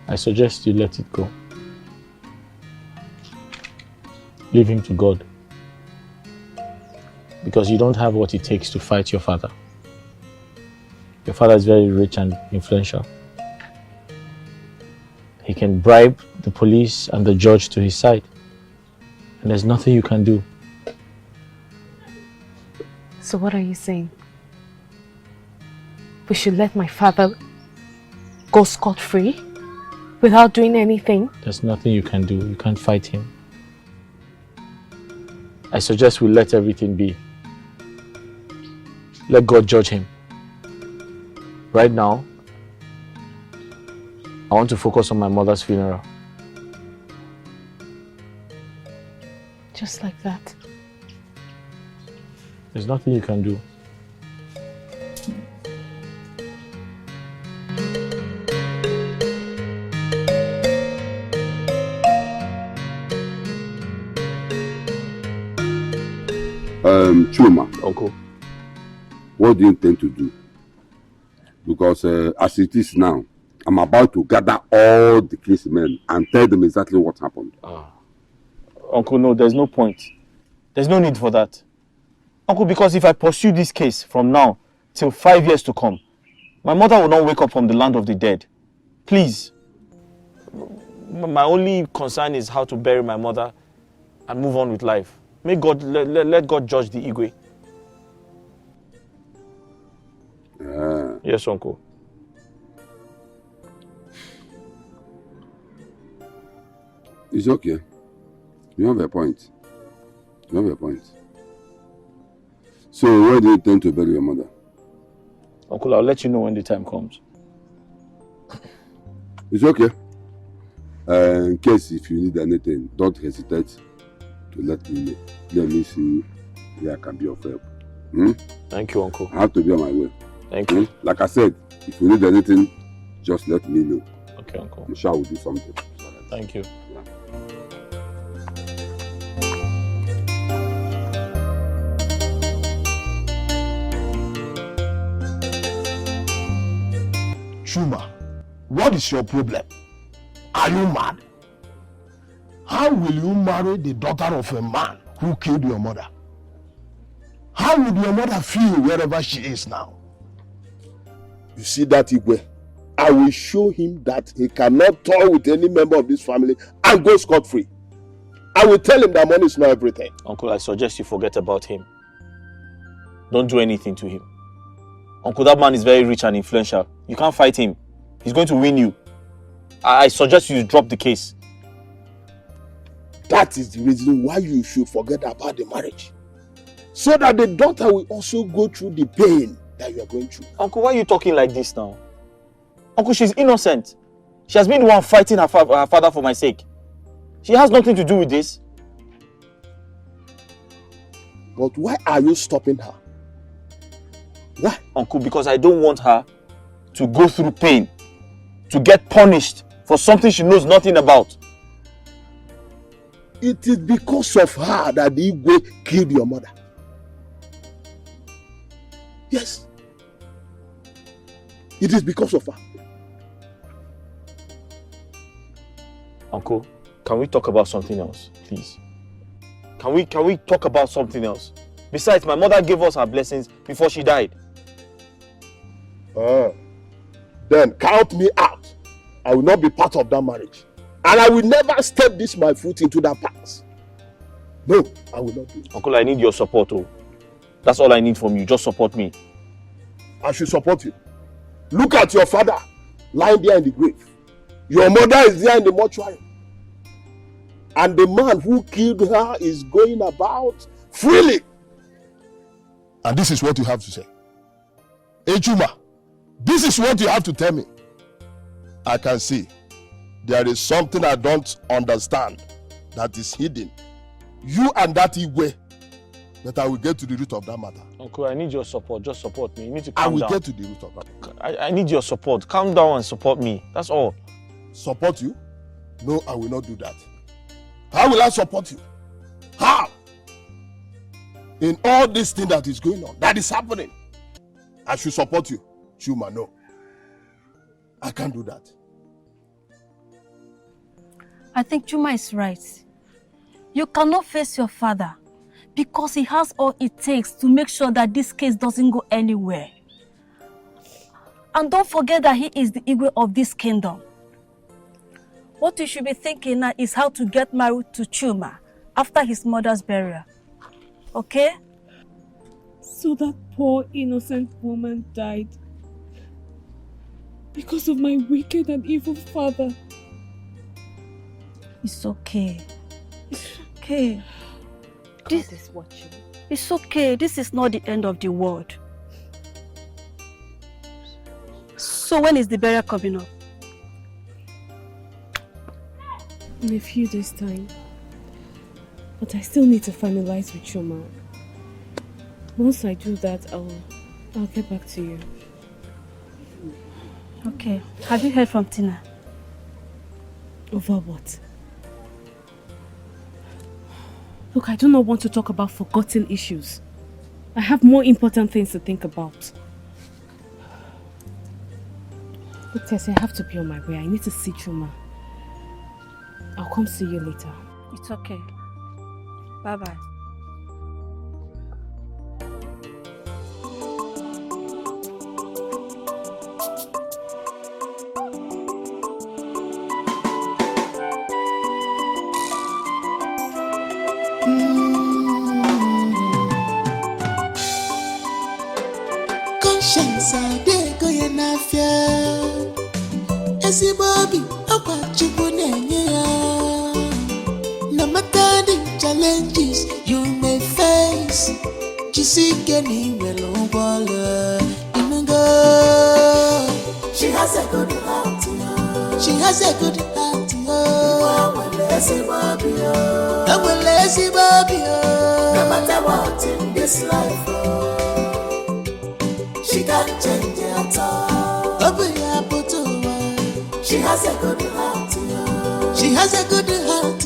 I suggest you let it go. Leave him to God. Because you don't have what it takes to fight your father. Your father is very rich and influential. He can bribe the police and the judge to his side. And there's nothing you can do. So what are you saying? We should let my father go scot-free without doing anything? There's nothing you can do. You can't fight him. I suggest we let everything be. Let God judge him. Right now, I want to focus on my mother's funeral. Just like that. There's nothing you can do. Chuma. Uncle. What do you intend to do? Because as it is now, I'm about to gather all the case men and tell them exactly what happened. Uncle, no, there's no point. There's no need for that. Uncle, because if I pursue this case from now till 5 years to come, My mother will not wake up from the land of the dead. Please. My only concern is how to bury my mother and move on with life. May God, let God judge the Igwe. Yes, Uncle. It's okay. You have a point. You have a point. So, where do you intend to bury your mother? Uncle, I'll let you know when the time comes. It's okay. In case if you need anything, don't hesitate to let me know. Let me see where I can be of help. Thank you, Uncle. I have to be on my way. Thank you. Like I said, if you need anything, just let me know. Okay, Uncle. I'm sure I will do something. Thank you. Chuma, what is your problem? Are you mad? How will you marry the daughter of a man who killed your mother? How would your mother feel wherever she is now? You see that Igwe? I will show him that he cannot toy with any member of this family and go scot-free. I will tell him that money is not everything. Uncle, I suggest you forget about him. Don't do anything to him. Uncle, that man is very rich and influential. You can't fight him. He's going to win you. I suggest you drop the case. That is the reason why you should forget about the marriage. So that the daughter will also go through the pain that you are going through. Uncle, why are you talking like this now? Uncle, she's innocent. She has been the one fighting her father for my sake. She has nothing to do with this. But why are you stopping her? Why? Uncle, because I don't want her to go through pain, to get punished for something she knows nothing about. It is because of her that the Igwe killed your mother. Yes. It is because of her. Uncle, can we talk about something else, please? Can we talk about something else? Besides, my mother gave us her blessings before she died. Then count me out. I will not be part of that marriage. And I will never step my foot into that path. No, I will not do it. Uncle, I need your support. Oh. That's all I need from you. Just support me. I should support you. Look at your father lying there in the grave. Your mother is there in the mortuary. And the man who killed her is going about freely. And this is what you have to say. Chuma, this is what you have to tell me. I can see there is something I don't understand that is hidden. You and that Igwe, that I will get to the root of that matter. Uncle, I need your support. Just support me. You need to calm down. I will get to the root of that. I need your support. Calm down and support me. That's all. Support you? No, I will not do that. How will I support you? How? In all this thing that is going on, that is happening, I should support you. Chuma, no. I can't do that. I think Chuma is right. You cannot face your father because he has all it takes to make sure that this case doesn't go anywhere. And don't forget that he is the Igwe of this kingdom. What you should be thinking now is how to get married to Chuma after his mother's burial. Okay? So that poor innocent woman died because of my wicked and evil father. It's okay. It's okay. This is watching. It's okay. This is not the end of the world. So when is the burial coming up? In a few days' time. But I still need to finalize with Chuma. Once I do that, I'll get back to you. Okay. Have you heard from Tina? Over what? Look, I do not want to talk about forgotten issues. I have more important things to think about. Look, Tessie, I have to be on my way. I need to see Chuma. I'll come see you later. It's okay. Bye-bye. patience adego ya n'afịa ezigbo obi ọkwa Chukwu na-enye ya. No matter the challenges you may face, jisike n'iwere ụgbọala inugo. She has a good heart, she has a good heart, no matter what in this life, she can't change it at all. She has a good heart, she has a good heart,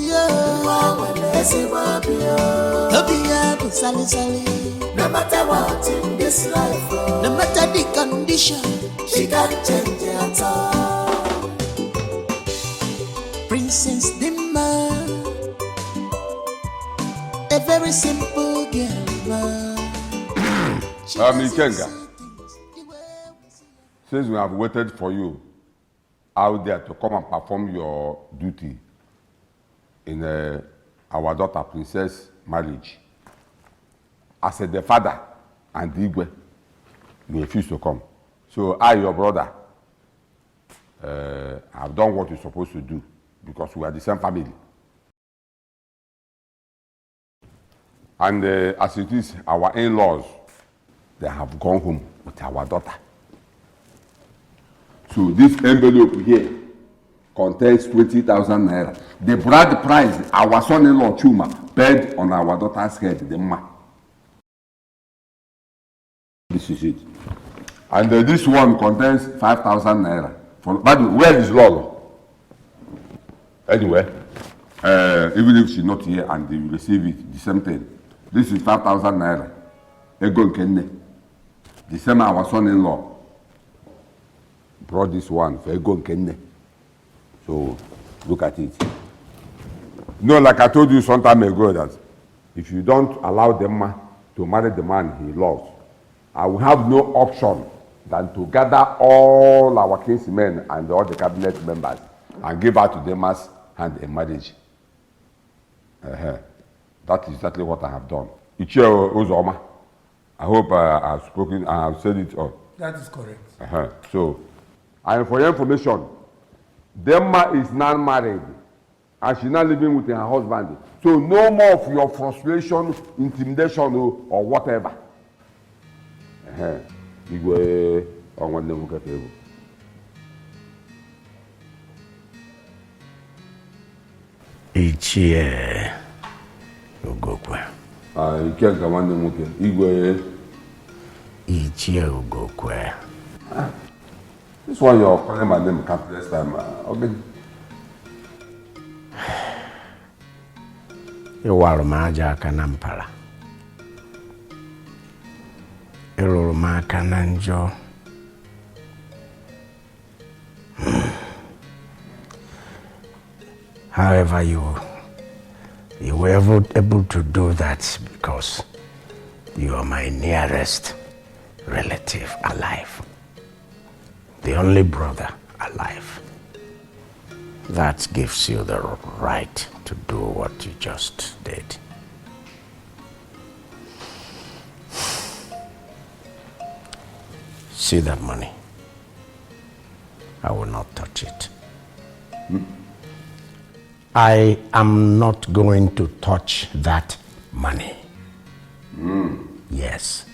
no matter what in this life, no matter the condition, she can't change it at all. Princess Dimma, a very simple girl. Ikenga, since we have waited for you out there to come and perform your duty in our daughter Princess marriage, as the father and the Igwe, you refuse to come. So I, your brother, have done what you're supposed to do because we are the same family. And as it is, our in-laws, they have gone home with our daughter. So this envelope here contains 20,000 naira. The bride price our son-in-law Chuma paid on our daughter's head, the ma. This is it. And this one contains 5,000 naira. But where is Lolo? Anyway, even if she's not here and they will receive it, the same thing. This is 5,000 naira. Ego Kenne. The same our son-in-law brought this one for Ego Kenne. So look at it. No, like I told you some time ago that if you don't allow them to marry the man he loves, I will have no option than to gather all our kinsmen and all the cabinet members and give out to them as hand in marriage. That is exactly what I have done. Ichio Uzoma, I hope I have spoken, I have said it all. That is correct. So, and for your information, Demma is now married and she's now living with her husband. So no more of your frustration, intimidation or whatever. Igwe onwanne nwoke ka ebu. Ichie Ugokwe. Ikenga nwanne nwoke. Igwe Ichie Ugokwe. This one you're calling my name countless time. Okay. Ịwarụ m aja aka na mpala. Ịrụrụ m aka na njọ. However, you were able to do that because you are my nearest relative alive. The only brother alive. That gives you the right to do what you just did. See that money? I will not touch it. I am not going to touch that money. Yes.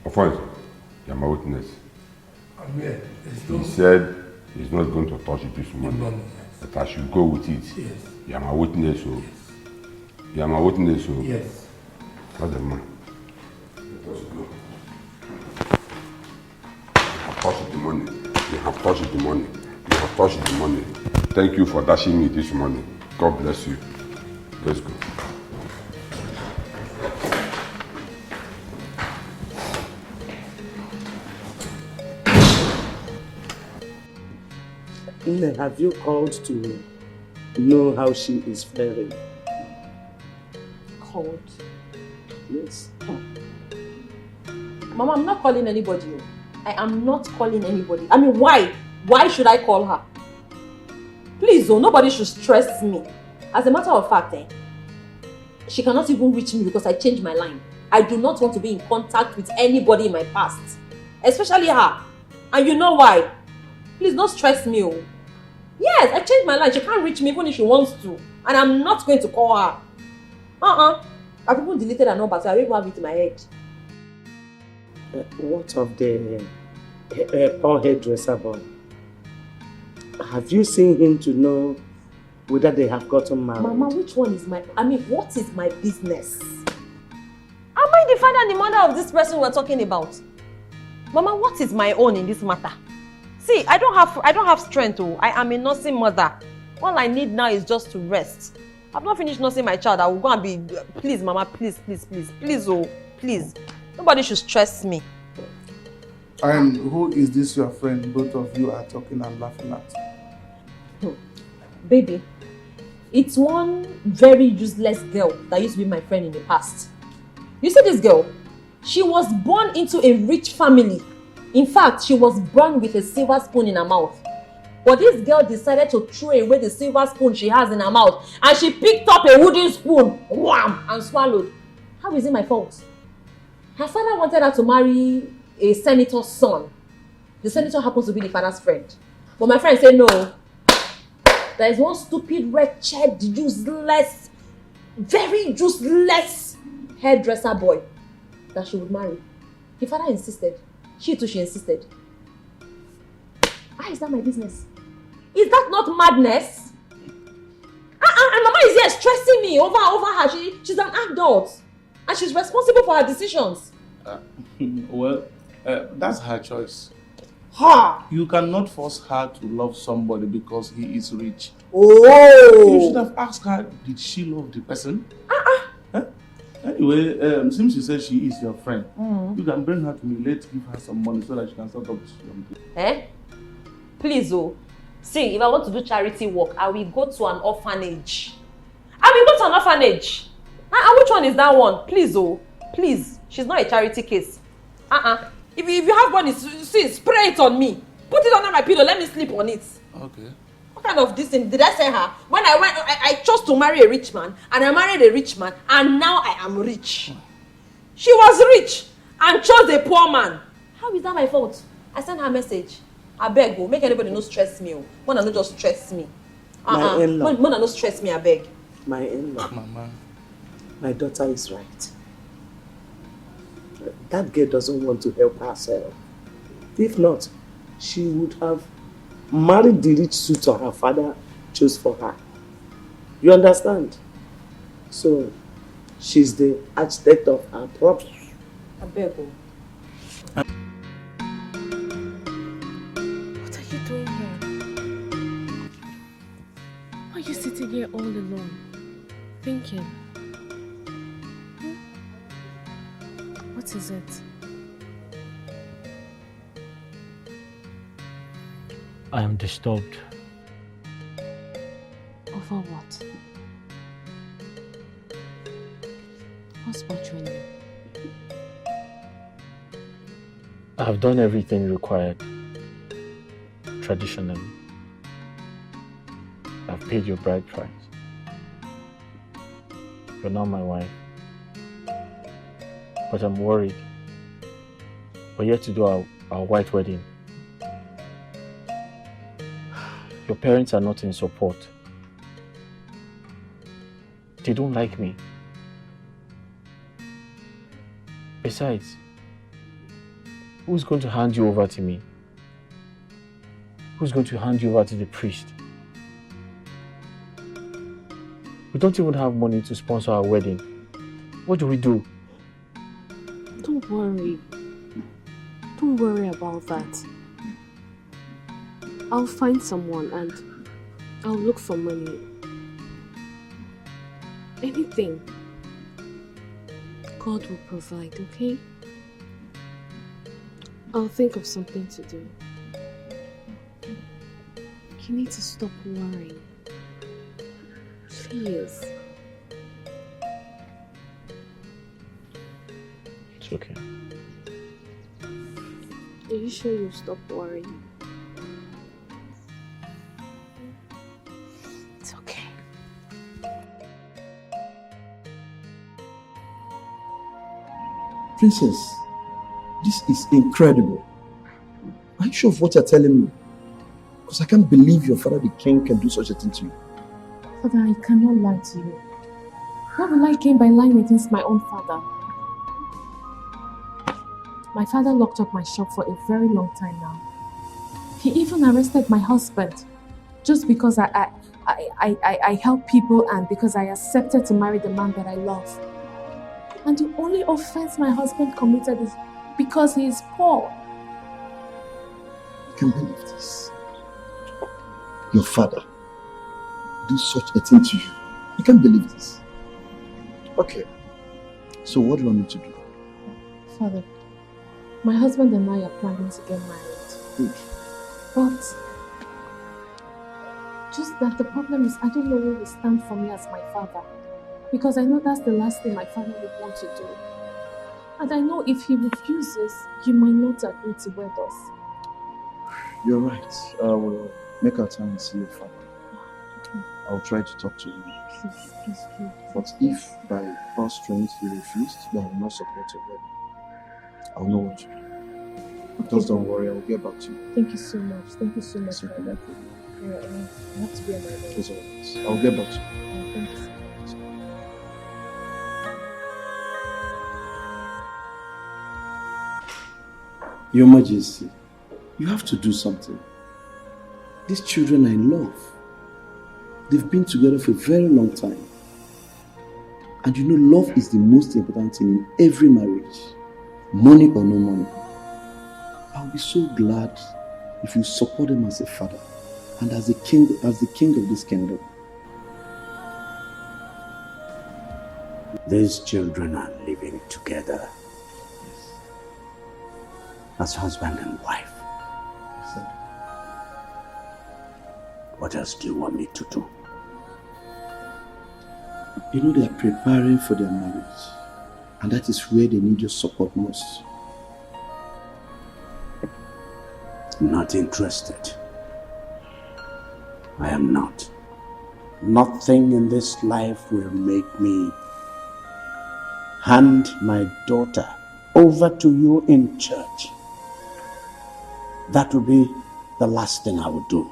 Of course, you're my witness. I'm here. He said he's not going to touch it this morning. That I should go with it. Yes. You're my witness. So. Yes. You're my witness. So. Yes. Not the man. Let us go. You have touched the money. You have touched the money. You have touched the money. Thank you for dashing me this morning. God bless you. Let's go. Have you called to know how she is faring? Called? Yes. Oh. Mama, I'm not calling anybody. I am not calling anybody. I mean, why? Why should I call her? Please, though, nobody should stress me. As a matter of fact, she cannot even reach me because I changed my line. I do not want to be in contact with anybody in my past. Especially her. And you know why? Please don't stress me. Oh. Yes, I changed my life. She can't reach me even if she wants to. And I'm not going to call her. I've even deleted her number, so I don't have it in my head. What of the poor hairdresser boy? Have you seen him to know whether they have gotten married? Mama, which one is what is my business? Am I the father and the mother of this person we're talking about? Mama, what is my own in this matter? See, I don't have strength. Oh. I am a nursing mother. All I need now is just to rest. I've not finished nursing my child. I will go and be... Please, Mama, please. Please, oh, please. Nobody should stress me. And who is this your friend both of you are talking and laughing at? Baby, it's one very useless girl that used to be my friend in the past. You see this girl? She was born into a rich family. In fact, she was born with a silver spoon in her mouth. But this girl decided to throw away the silver spoon she has in her mouth and she picked up a wooden spoon, wham, and swallowed. How is it my fault? Her father wanted her to marry a senator's son. The senator happens to be the father's friend. But my friend said no. There is one stupid, wretched, useless, very useless hairdresser boy that she would marry. The father insisted. She insisted. How is that my business? Is that not madness? And Mama is here stressing me over her. She's an adult. And she's responsible for her decisions. That's her choice. Ha! You cannot force her to love somebody because he is rich. Oh! You should have asked her, did she love the person? Anyway, since you said she is your friend, you can bring her to me. Let's give her some money so that she can start up something. Please, oh. See, if I want to do charity work, I will go to an orphanage. Which one is that one? Please, oh. Please. She's not a charity case. If you have money, see, spray it on me. Put it under my pillow. Let me sleep on it. Okay. What kind of this thing did I say her? When I chose to marry a rich man, and I married a rich man, and now I am rich. She was rich and chose a poor man. How is that my fault? I sent her a message. I beg, make anybody no stress me. Mona no just stress me. My in-law. Mona no stress me, I beg. My in-law. Mama. My daughter is right. That girl doesn't want to help herself. If not, she would have married the rich suitor her father chose for her. You understand? So, she's the architect of her problem. I beg. What are you doing here? Why are you sitting here all alone? Thinking? What is it? I am disturbed. Over what? What's bothering you? I have done everything required. Traditionally. I've paid your bride price. You're not my wife. But I'm worried. We're yet to do our white wedding. Your parents are not in support. They don't like me. Besides, who's going to hand you over to me? Who's going to hand you over to the priest? We don't even have money to sponsor our wedding. What do we do? Don't worry. Don't worry about that. I'll find someone and I'll look for money. Anything. God will provide, okay? I'll think of something to do. You need to stop worrying. Please. It's okay. Are you sure you'll stop worrying? It's okay. Princess, this is incredible. Are you sure of what you're telling me? Because I can't believe your father, the king, can do such a thing to you. Father, I cannot lie to you. Why will I gain by lying against my own father? My father locked up my shop for a very long time now. He even arrested my husband just because I help people and because I accepted to marry the man that I love. And the only offense my husband committed is because he is poor. I can't believe this. Your father do such a thing to you. I can't believe this. Okay. So what do you want me to do? Father, my husband and I are planning to get married. Good. But just that the problem is I don't know where will stand for me as my father. Because I know that's the last thing my father would want to do. And I know if he refuses, you might not agree to wed us. You're right. I will make our time and see your father. I'll try to talk to him. Please. But if by all strength he refused, then I will not support your wedding. I'll know what to do. Okay, Just don't worry, I'll get back to you. Thank you so much. Thank you so much for that. I have to be on my way. It's alright. I'll get back to you. Thank you so much. Your Majesty, you have to do something. These children I love. They've been together for a very long time. And you know, love is the most important thing in every marriage. Money or no money. I'll be so glad if you support them as a father and as the king of this kingdom. These children are living together as husband and wife. What else do you want me to do? You know, they are preparing for their marriage, and that is where they need your support most. Not interested. I am not. Nothing in this life will make me hand my daughter over to you in church. That will be the last thing I would do.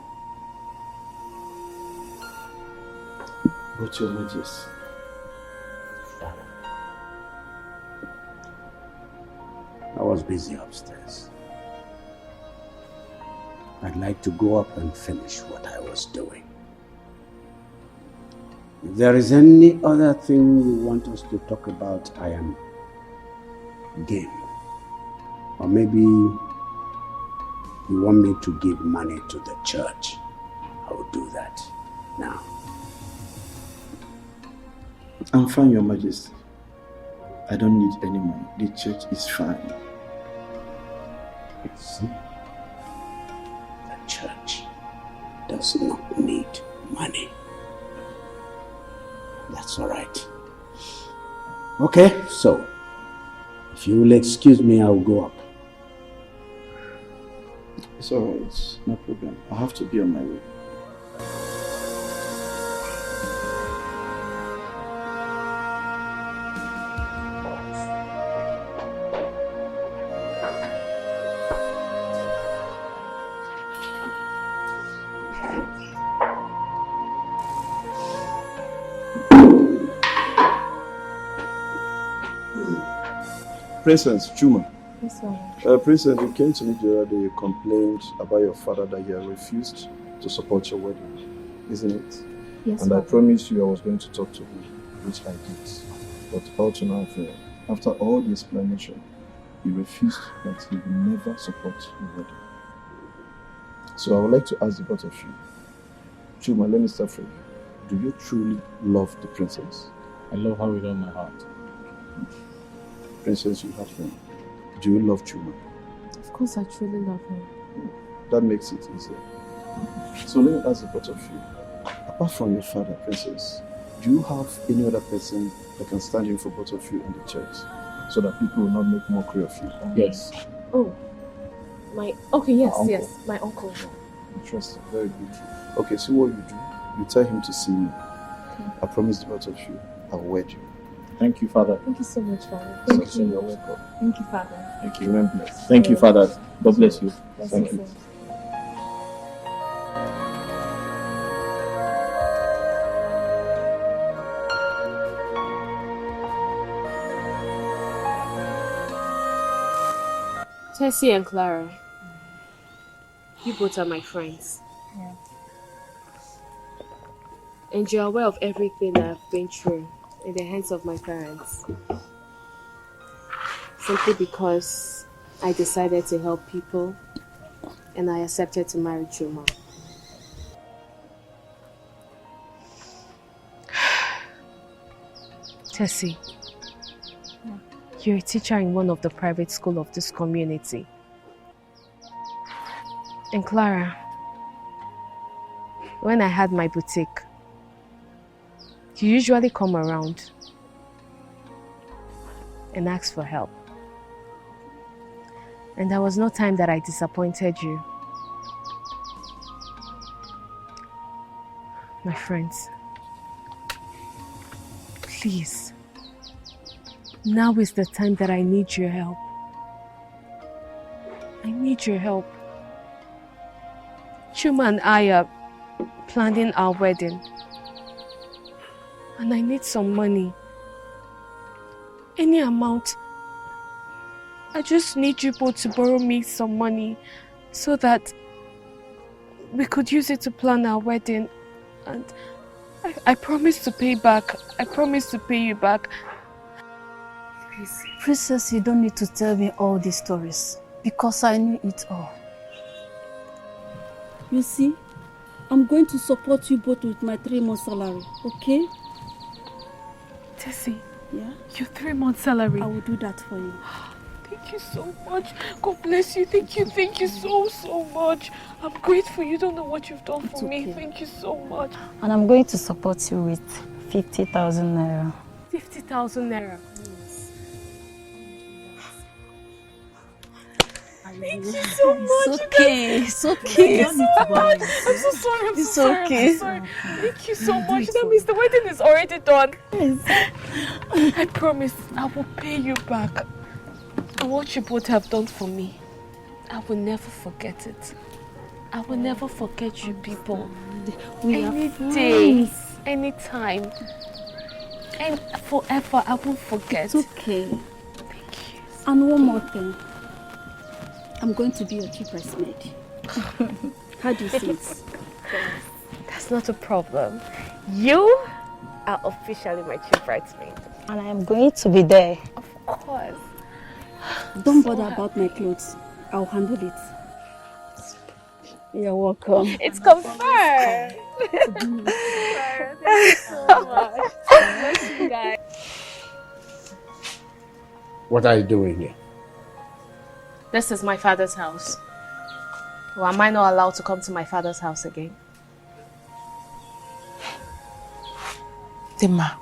But Your Majesty, I was busy upstairs. I'd like to go up and finish what I was doing. If there is any other thing you want us to talk about, I am game. Or maybe you want me to give money to the church. I will do that now. I'm fine, Your Majesty. I don't need any money. The church is fine. See? The church does not need money. That's all right. Okay, so if you will excuse me, I'll go up. It's alright, no problem. I have to be on my way. Princess Chuma. Yes, sir. Princess, you came to me the other day, you complained about your father that he had refused to support your wedding, isn't it? Yes, and sir. I promised you I was going to talk to him, which I did. But all to no avail. After all the explanation, he refused that he would never support your wedding. So I would like to ask the both of you, Chuma, let me start from you. Do you truly love the princess? I love her with all my heart. Princess, you have him. Do you love Chuma? Of course, I truly love him. That makes it easier. So let me ask the both of you. Apart from your father, Princess, do you have any other person that can stand in for both of you in the church so that people will not make mockery of you? Yes. Oh, yes, uncle. yes, my uncle. Interesting, very good. Okay, so what you do, you tell him to see me. I promise the both of you, I'll wed you. Thank you, Father. Thank you so much, Father. Thank Thank you. you. You're welcome. Thank you, Father. Thank you. Amen. Thank you, Father. God bless you. Bless Thank you, you. sir. Tessie and Clara, you both are my friends. Yeah. And you're aware of everything I've been through in the hands of my parents. Simply because I decided to help people and I accepted to marry Chuma. Tessie, you're a teacher in one of the private schools of this community. And Clara, when I had my boutique, you usually come around and ask for help. And there was no time that I disappointed you. My friends, please, now is the time that I need your help. I need your help. Chuma and I are planning our wedding. And I need some money. Any amount. I just need you both to borrow me some money so that we could use it to plan our wedding. And I promise to pay back. I promise to pay you back. Please. Princess, you don't need to tell me all these stories because I knew it all. You see, I'm going to support you both with my 3-month salary, okay? Tessie, yeah? Your 3-month salary. I will do that for you. Thank you so much. God bless you. Thank you so much. I'm grateful. You don't know what you've done for me. Thank you so much. And I'm going to support you with 50,000 naira. 50,000 naira. Thank you so much. It's okay. It's okay. I'm so sorry. I'm It's so sorry. okay. I'm sorry. Thank you so much. That means the wedding is already done. I promise I will pay you back. And what you both have done for me, I will never forget it. I will never forget you people. Any day, any time, and forever I won't forget. It's okay. Thank you. And one more thing. I'm going to be your chief bridesmaid. How do you see it? That's not a problem. You are officially my chief bridesmaid. And I am going to be there. Of course. Don't bother about my clothes. I'll handle it. You're welcome. It's confirmed. Thank you so much. Bless you guys. What are you doing here? This is my father's house. Well, am I not allowed to come to my father's house again? Dima,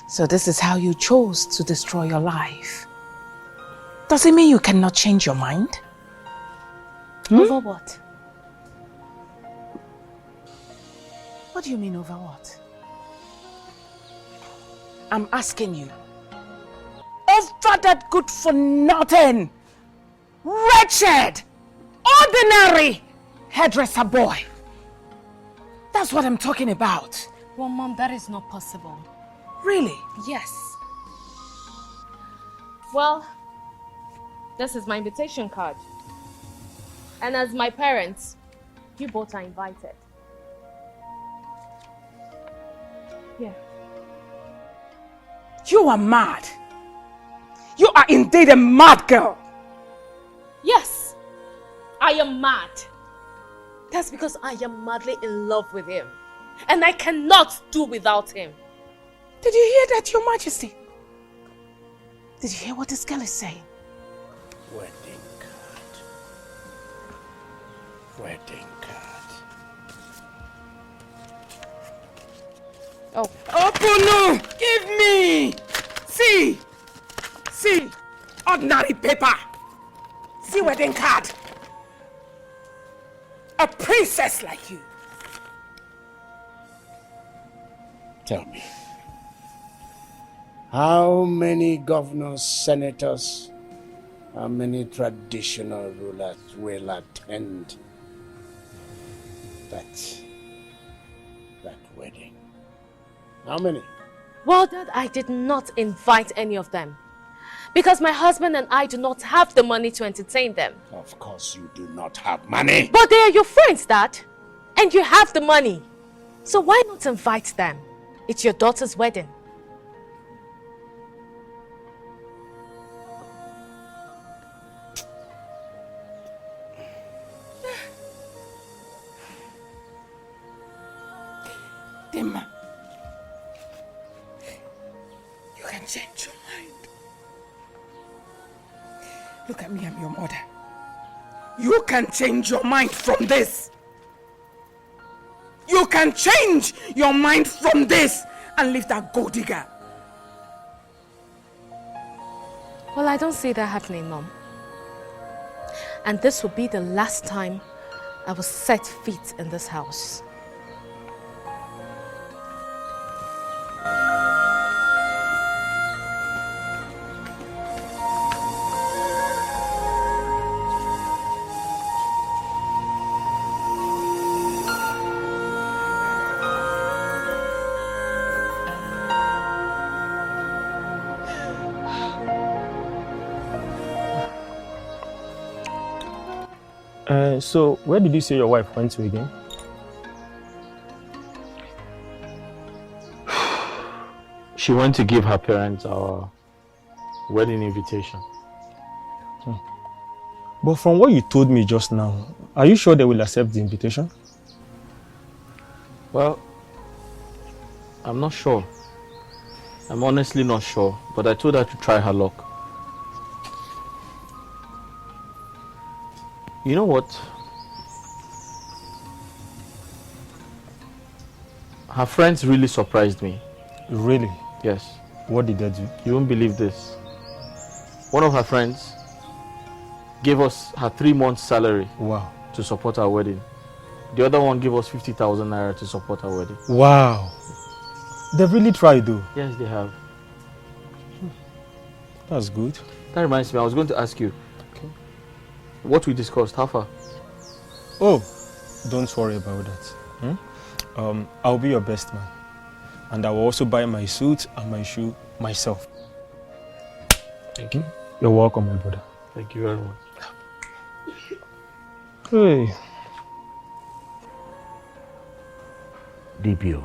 so this is how you chose to destroy your life. Does it mean you cannot change your mind? Over what? What do you mean over what? I'm asking you. Over that good for nothing, wretched, ordinary hairdresser boy. That's what I'm talking about. Well, Mom, that is not possible. Really? Yes. Well, this is my invitation card. And as my parents, you both are invited. Yeah. You are mad. You are indeed a mad girl. Yes, I am mad. That's because I am madly in love with him. And I cannot do without him. Did you hear that, Your Majesty? Did you hear what this girl is saying? Wedding card. Wedding card. Oh. Opunu! Give me! See! See! Ordinary paper! See wedding card! A princess like you! Tell me, How many governors, senators, how many traditional rulers will attend that wedding? How many? Well, Dad, I did not invite any of them. Because my husband and I do not have the money to entertain them. Of course you do not have money. But they are your friends, Dad. And you have the money. So why not invite them? It's your daughter's wedding. Dimma, you can change your mind. Look at me, I'm your mother. You can change your mind from this. You can change your mind from this and leave that gold digger. Well, I don't see that happening, Mom. And this will be the last time I will set feet in this house. So, where did you say your wife went to again? She went to give her parents our wedding invitation. But from what you told me just now, are you sure they will accept the invitation? Well, I'm not sure. I'm honestly not sure, but I told her to try her luck. You know what? Her friends really surprised me. Really? Yes. What did they do? You won't believe this. One of her friends gave us her 3 months salary. Wow. To support our wedding. The other one gave us 50,000 naira to support our wedding. Wow. They've really tried though. Yes, they have. That's good. That reminds me, I was going to ask you. Okay. What we discussed, how far? Oh, don't worry about that. I'll be your best man. And I will also buy my suit and my shoe myself. Thank you. You're welcome, my brother. Thank you very much. Hey. DPO,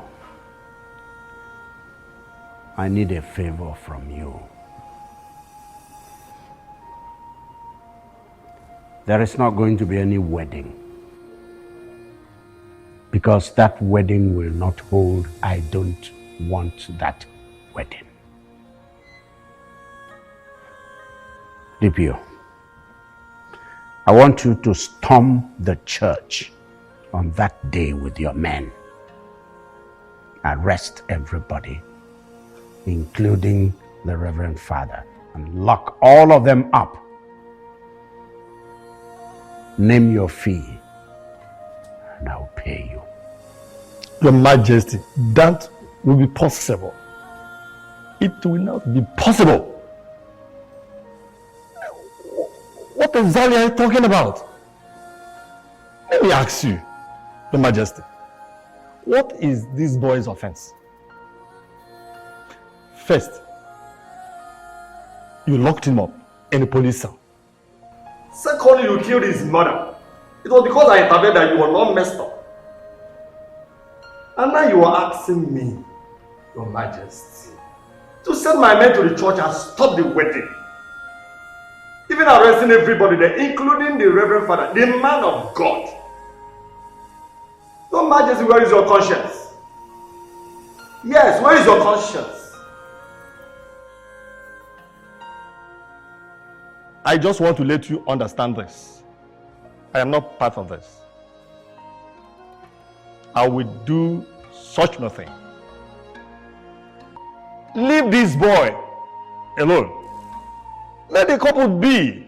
I need a favor from you. There is not going to be any wedding. Because that wedding will not hold. I don't want that wedding. DPO, I want you to storm the church on that day with your men. Arrest everybody, including the Reverend Father, and lock all of them up. Name your fee, and I'll pay you. Your Majesty, that will be possible. It will not be possible. What exactly are you talking about? Let me ask you, Your Majesty, what is this boy's offense? First, you locked him up in a police cell. Secondly, you killed his mother. It was because I intervened that you were not messed up. And now you are asking me, Your Majesty, to send my men to the church and stop the wedding. Even arresting everybody there, including the Reverend Father, the man of God. Your Majesty, where is your conscience? Yes, where is your conscience? I just want to let you understand this. I am not part of this. I will do such nothing. Leave this boy alone. Let the couple be.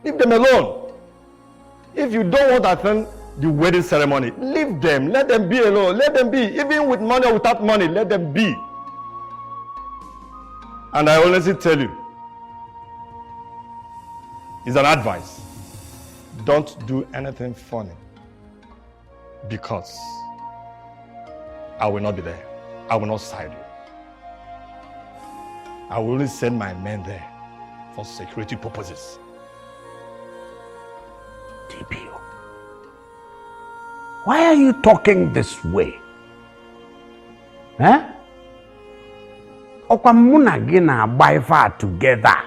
Leave them alone. If you don't want to attend the wedding ceremony, leave them. Let them be alone. Let them be. Even with money or without money, let them be. And I honestly tell you, it's an advice. Don't do anything funny. Because I will not be there. I will not side you. I will only send my men there for security purposes. DPO, why are you talking this way? Huh? Okwamuna buy far together.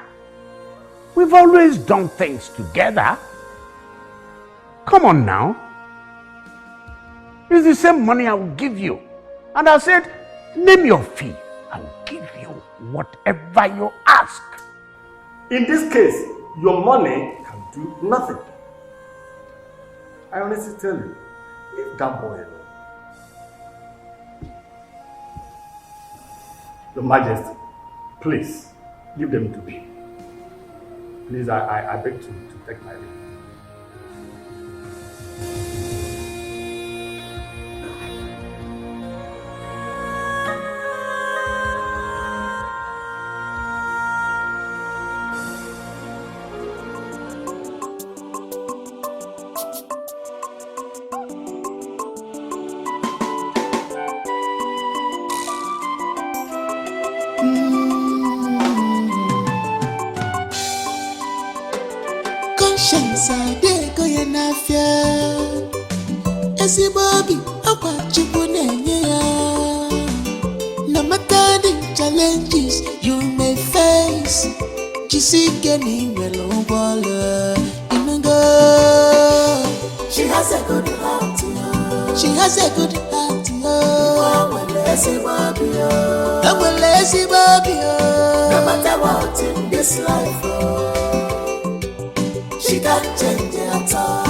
We've always done things together. Come on now. It's the same money I will give you. And I said, name your fee. I will give you whatever you ask. In this case, your money can do nothing. I honestly tell you, leave that boy alone. Your Majesty, please, leave them to be. Please, I beg to take my leave. Conscience adego ya n'afia ezigbo obi akwa Chukwu na-enye ya. No matter the challenges you may face, jisike na inwere ụgbọala inugo. She has a good heart, she has a good heart. Nwele ezigbo obi. No matter what in this life, she can't change it at all.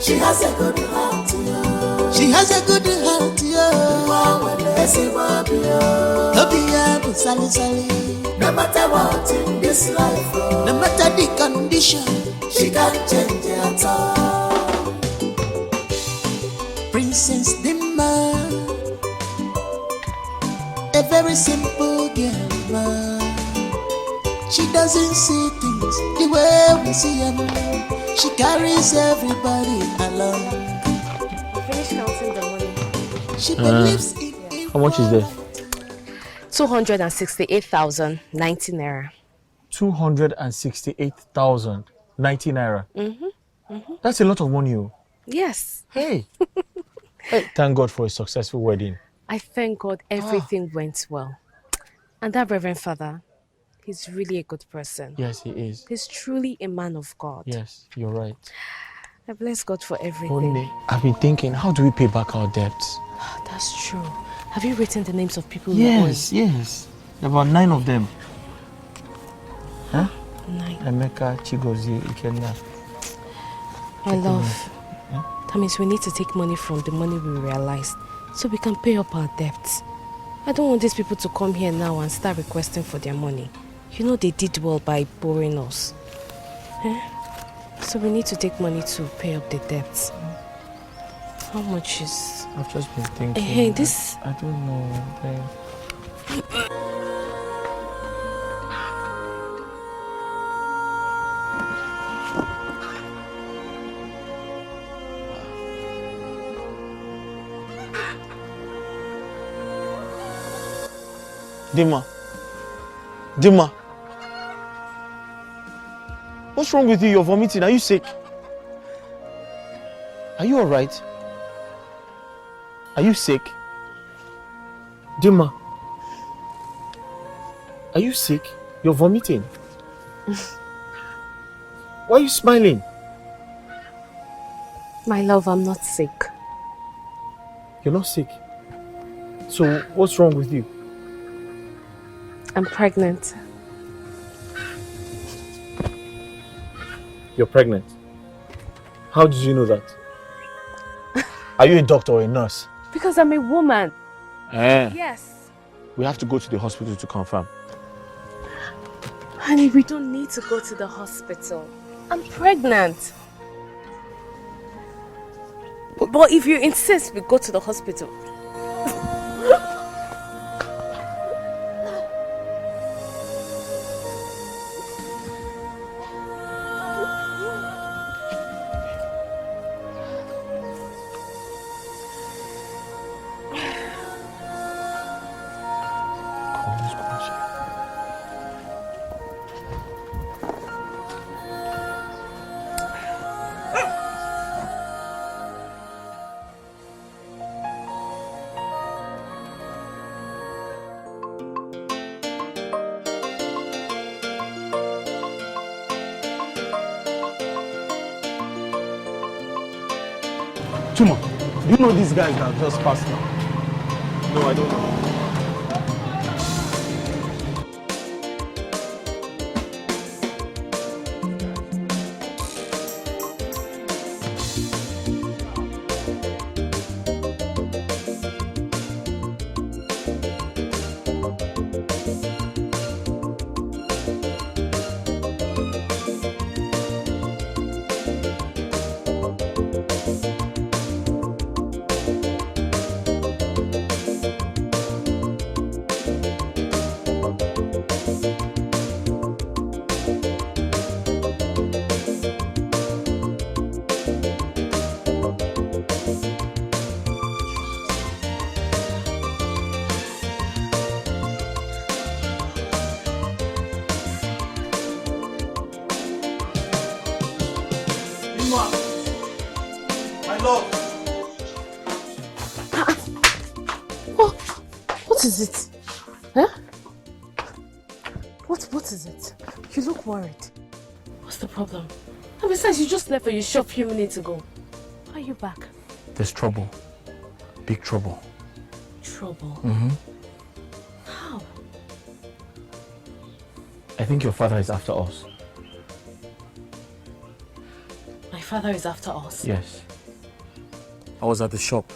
She has a good heart, she has a good heart, no matter what in this life, no matter the condition, she can't change it at all. Princess Dimma, a very simple girl. She doesn't see things the way we see them. She carries everybody along. Finish counting the money. She believes in How much is there? 268,090 naira. 268,090 naira. That's a lot of money. Yes. Hey. Thank God for a successful wedding. I thank God everything went well. And that Reverend Father, he's really a good person. Yes, he is. He's truly a man of God. Yes, you're right. I bless God for everything. Only, I've been thinking, how do we pay back our debts? That's true. Have you written the names of people Yes, yes. There were 9 of them. Huh? 9. Emeka, Chigozie, Ikenna. My love, that means we need to take money from the money we realized so we can pay up our debts. I don't want these people to come here now and start requesting for their money. You know they did well by borrowing us. So we need to take money to pay up the debts. How much is... I've just been thinking. Hey, this... I don't know, babe. Dimma. What's wrong with you? You're vomiting. Are you sick? Are you alright? Are you sick? Dimma. Are you sick? You're vomiting. Why are you smiling? My love, I'm not sick. You're not sick? So what's wrong with you? I'm pregnant. You're pregnant? How did you know that? Are you a doctor or a nurse? Because I'm a woman. Yes. We have to go to the hospital to confirm. Honey, we don't need to go to the hospital. I'm pregnant. But if you insist we go to the hospital. Chuma, do you know these guys that just passed now? No, I don't know. What is it? Huh? What is it? You look worried. What's the problem? And besides, you just left for your shop a few minutes ago. Why are you back? There's trouble. Big trouble. Trouble? Mm-hmm. How? I think your father is after us. My father is after us? Yes. I was at the shop.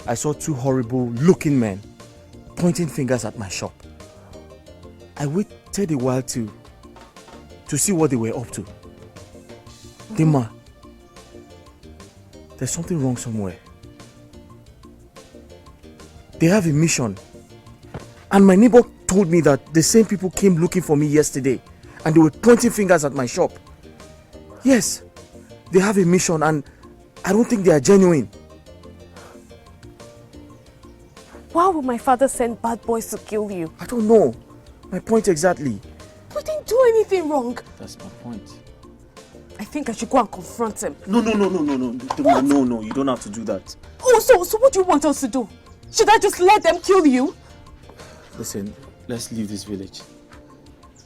I saw two horrible looking men pointing fingers at my shop. I waited a while to see what they were up to. Dima, there's something wrong somewhere. They have a mission. And my neighbor told me that the same people came looking for me yesterday and they were pointing fingers at my shop. Yes, they have a mission and I don't think they are genuine. Why would my father send bad boys to kill you? I don't know. My point exactly. We didn't do anything wrong. That's my point. I think I should go and confront him. No, you don't have to do that. Oh, so what do you want us to do? Should I just let them kill you? Listen, let's leave this village.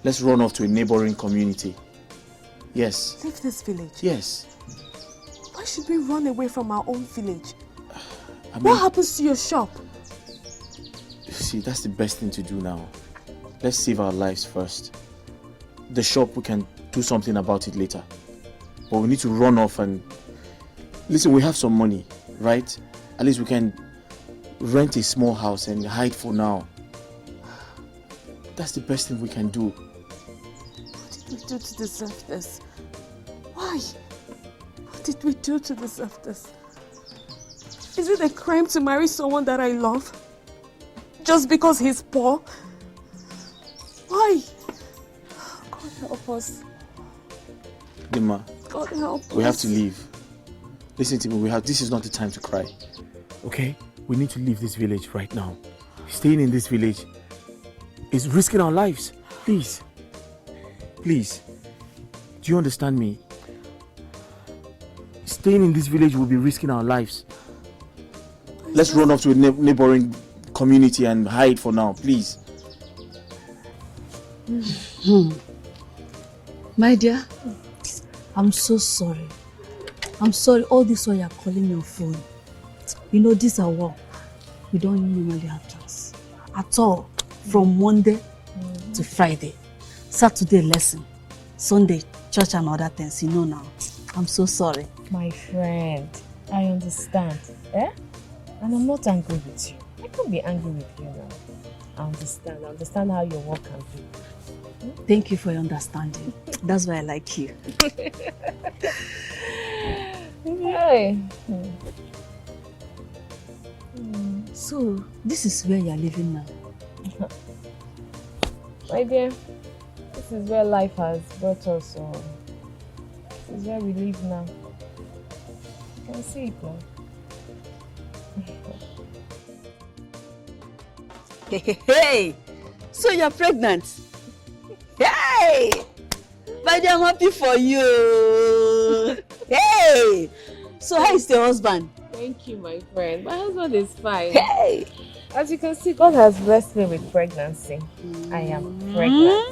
Let's run off to a neighboring community. Yes. Leave this village? Yes. Why should we run away from our own village? I mean, what happens to your shop? See, that's the best thing to do now. Let's save our lives first. The shop, we can do something about it later. But we need to run off and... Listen, we have some money, right? At least we can rent a small house and hide for now. That's the best thing we can do. What did we do to deserve this? Why? What did we do to deserve this? Is it a crime to marry someone that I love? Just because he's poor? Why? God help us. Dima, God help us. we have to leave. Listen to me, this is not the time to cry. Okay? We need to leave this village right now. Staying in this village is risking our lives. Please. Please. Do you understand me? Staying in this village will be risking our lives. Let's run off to a neighboring community and hide for now, please. My dear, I'm so sorry. I'm sorry all this while you're calling your phone. You know, this are work. We don't normally have chance. At all. From Monday to Friday. Saturday lesson. Sunday church and other things. You know now. I'm so sorry. My friend, I understand. Eh? And I'm not angry with you. I can't be angry with you now. I understand how your work can be. Thank you for your understanding. That's why I like you. Hey. So, this is where you're living now? My dear, this is where life has brought us. So this is where we live now. You can see it now. Hey! So you're pregnant? Hey! But I'm happy for you. Hey! So how is your husband? Thank you, my friend. My husband is fine. Hey! As you can see, God has blessed me with pregnancy. I am pregnant.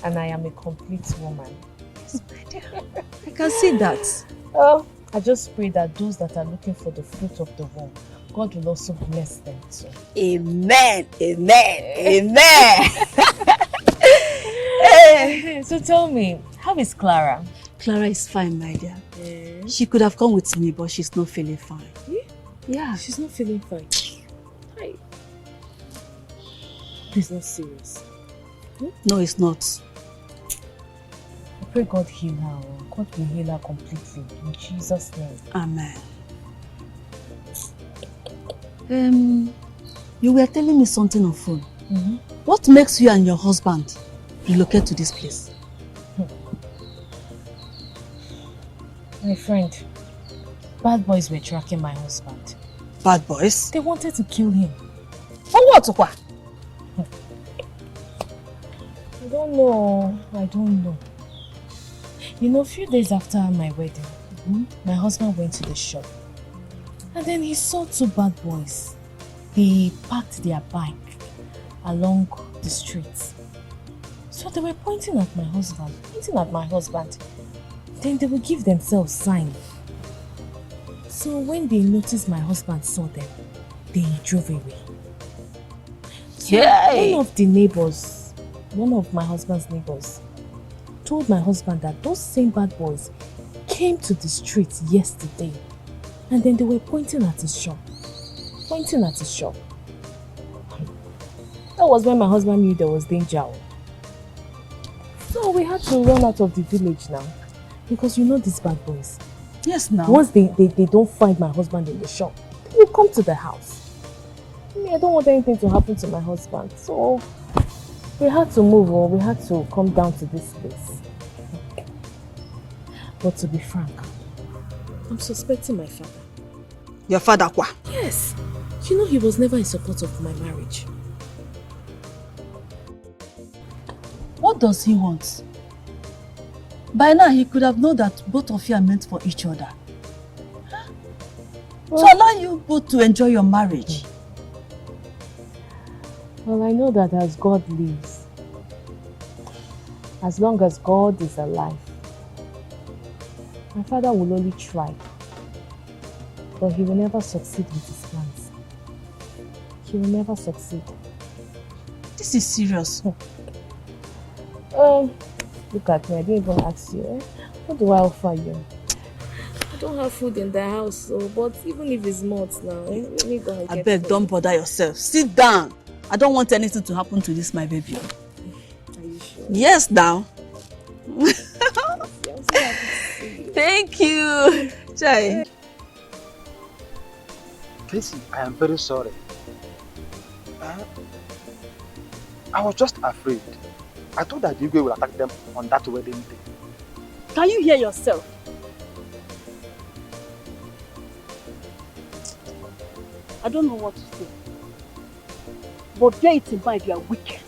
And I am a complete woman. I can see that. Oh, I just pray that those that are looking for the fruit of the womb, God will also bless them too. Amen. Amen. Amen. So tell me, how is Clara? Clara is fine, my dear. She could have come with me, but she's not feeling fine. Yeah. She's not feeling fine. Hi. It's not serious. No, it's not. I pray God heal her. God will heal her completely. In Jesus' name. Amen. You were telling me something on phone. What makes you and your husband relocate to this place? My friend, bad boys were tracking my husband. Bad boys? They wanted to kill him. For what? I don't know. You know, a few days after my wedding, my husband went to the shop. And then he saw two bad boys. They parked their bike along the street. So they were pointing at my husband. Then they would give themselves sign. So when they noticed my husband saw them, they drove away. So one of my husband's neighbors, told my husband that those same bad boys came to the street yesterday, and then they were pointing at his shop. That was when my husband knew there was danger. So we had to run out of the village now, because you know these bad boys. Yes, now. Once they don't find my husband in the shop, they will come to the house. I don't want anything to happen to my husband, so we had to move on. We had to come down to this place. But to be frank, I'm suspecting my father. Your father, kwa? Yes. You know, he was never in support of my marriage. What does he want? By now, he could have known that both of you are meant for each other. To allow you both to enjoy your marriage. Well, I know that as God lives, as long as God is alive, my father will only try, but he will never succeed with his plans. He will never succeed. This is serious. Look at me, I didn't even ask you. What do I offer you? I don't have food in the house, so, but even if it's not now, we gonna get I beg, don't bother yourself. Sit down. I don't want anything to happen to this, my baby. Are you sure? Yes, now. Thank you. Chai. Casey, I am very sorry. I was just afraid. I thought that Igwe would attack them on that wedding day. Can you hear yourself? I don't know what to say. But bear it in mind, you are wicked.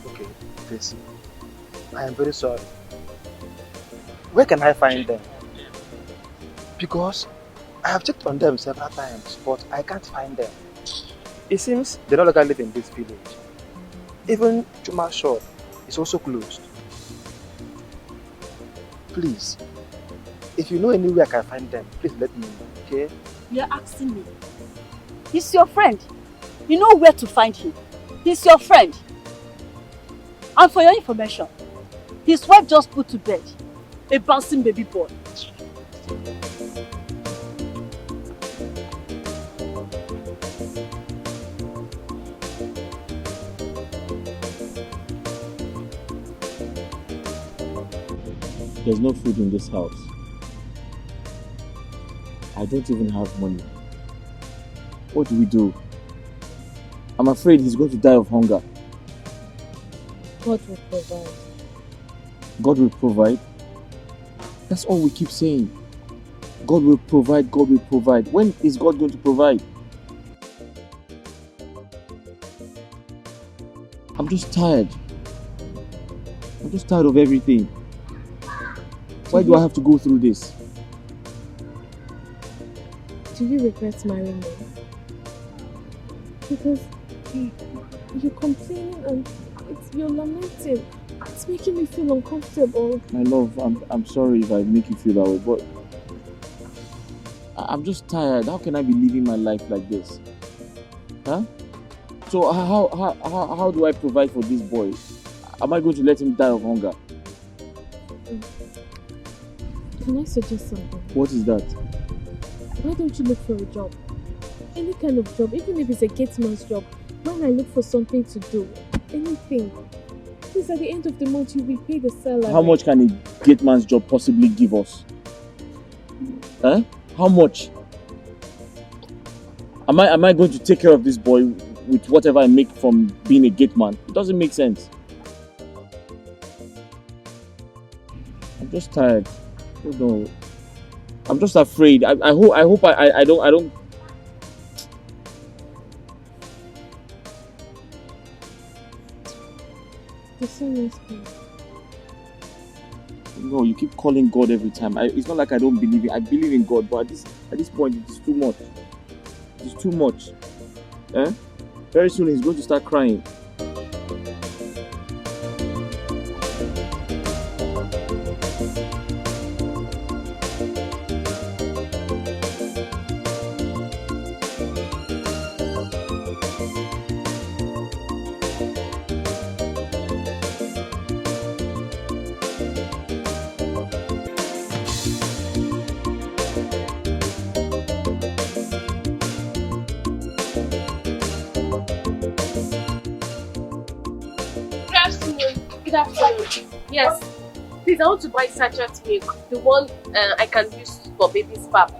Okay, Casey. I am very sorry. Where can I find them? Because I have checked on them several times, but I can't find them. It seems they no longer live in this village. Even Chuma's shop is also closed. Please, if you know anywhere I can find them, please let me know, okay? You're asking me. He's your friend. You know where to find him. He's your friend. And for your information, his wife just put to bed a bouncing baby boy. There's no food in this house. I don't even have money. What do we do? I'm afraid he's going to die of hunger. God will provide. God will provide? That's all we keep saying. God will provide, God will provide. When is God going to provide? I'm just tired. I'm just tired of everything. Why do I have to go through this? Do you regret marrying me? Because you're complaining and you're lamenting. It's making me feel uncomfortable. My love, I'm sorry if I make you feel that way, but I'm just tired. How can I be living my life like this? Huh? So how do I provide for this boy? Am I going to let him die of hunger? Can I suggest something? What is that? Why don't you look for a job? Any kind of job, even if it's a gateman's job. When I look for something to do, anything. Because at the end of the month, you will pay the salary. How much can a gateman's job possibly give us? Huh? How much? Am I going to take care of this boy with whatever I make from being a gateman? It doesn't make sense. I'm just tired. I don't know. I'm just afraid. I hope I don't. The sun is good. No, you keep calling God every time. It's not like I don't believe it. I believe in God, but at this point, it is too much. It is too much. Eh? Very soon, he's going to start crying. Yes. Please, I want to buy sachet milk. The one I can use for baby's pap.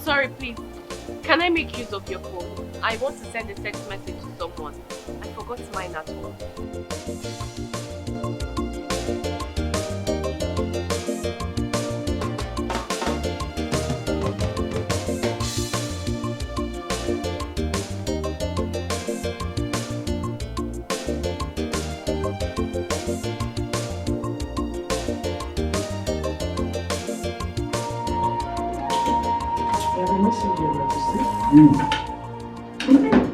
Sorry, please. Can I make use of your phone? I want to send a text message to someone. I forgot mine at home.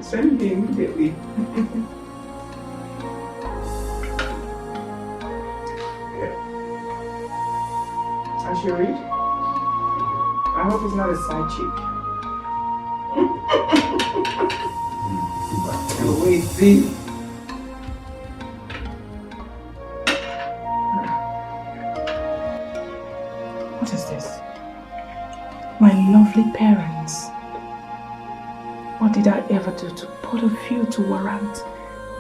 Send me immediately. And she read? I hope it's not a side chick. Wait, see. What is this? My lovely parents. What did I ever do to put a few to warrant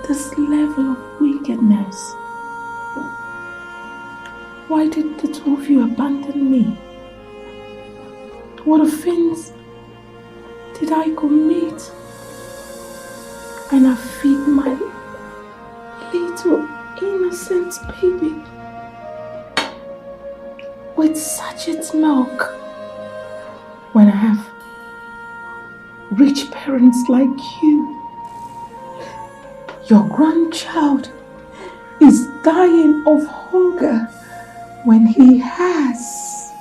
this level of wickedness? Why did the two of you abandon me? What offense did I commit? And I feed my little innocent baby with sachet milk when I have rich parents like you. Your grandchild is dying of hunger when he has,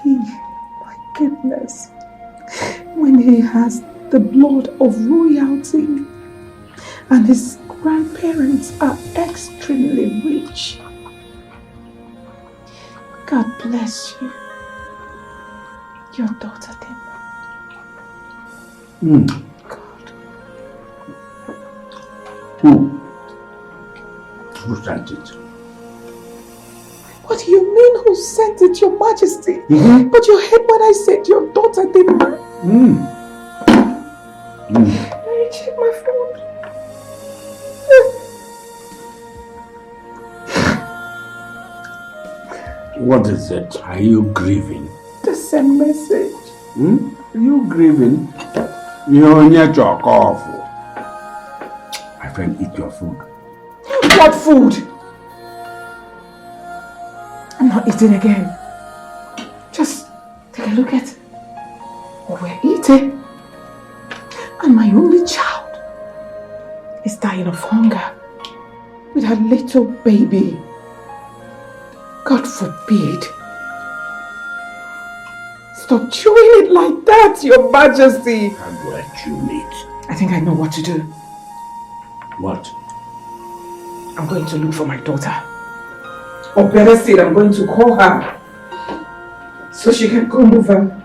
my goodness, when he has the blood of royalty and his grandparents are extremely rich. God bless you, your daughter Dem. Who sent it? What do you mean who sent it, Your Majesty? Mm-hmm. But you heard what I said, your daughter did not. Let me check my phone. What is it? Are you grieving? The same message. Are you grieving? You're near your cough. My friend, eat your food. What food? I'm not eating again. Just take a look at what we're eating. And my only child is dying of hunger with her little baby. God forbid. Stop chewing it like that, Your Majesty. How do I chew meat? I think I know what to do. What? I'm going to look for my daughter. Or better still, I'm going to call her so she can come over.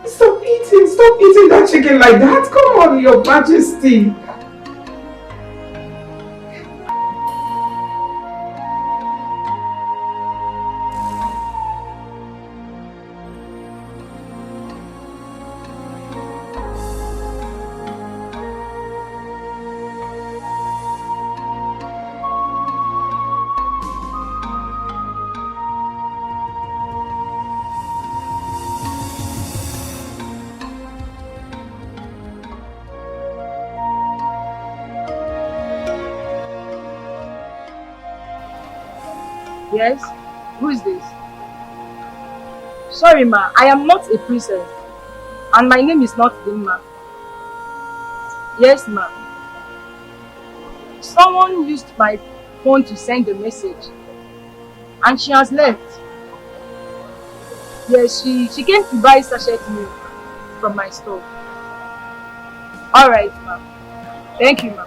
Stop eating that chicken like that. Come on, Your Majesty. Yes? Who is this? Sorry ma, I am not a princess. And my name is not Dimma. Yes ma. Someone used my phone to send a message. And she has left. Yes, she came to buy sachet milk from my store. Alright ma. Thank you ma.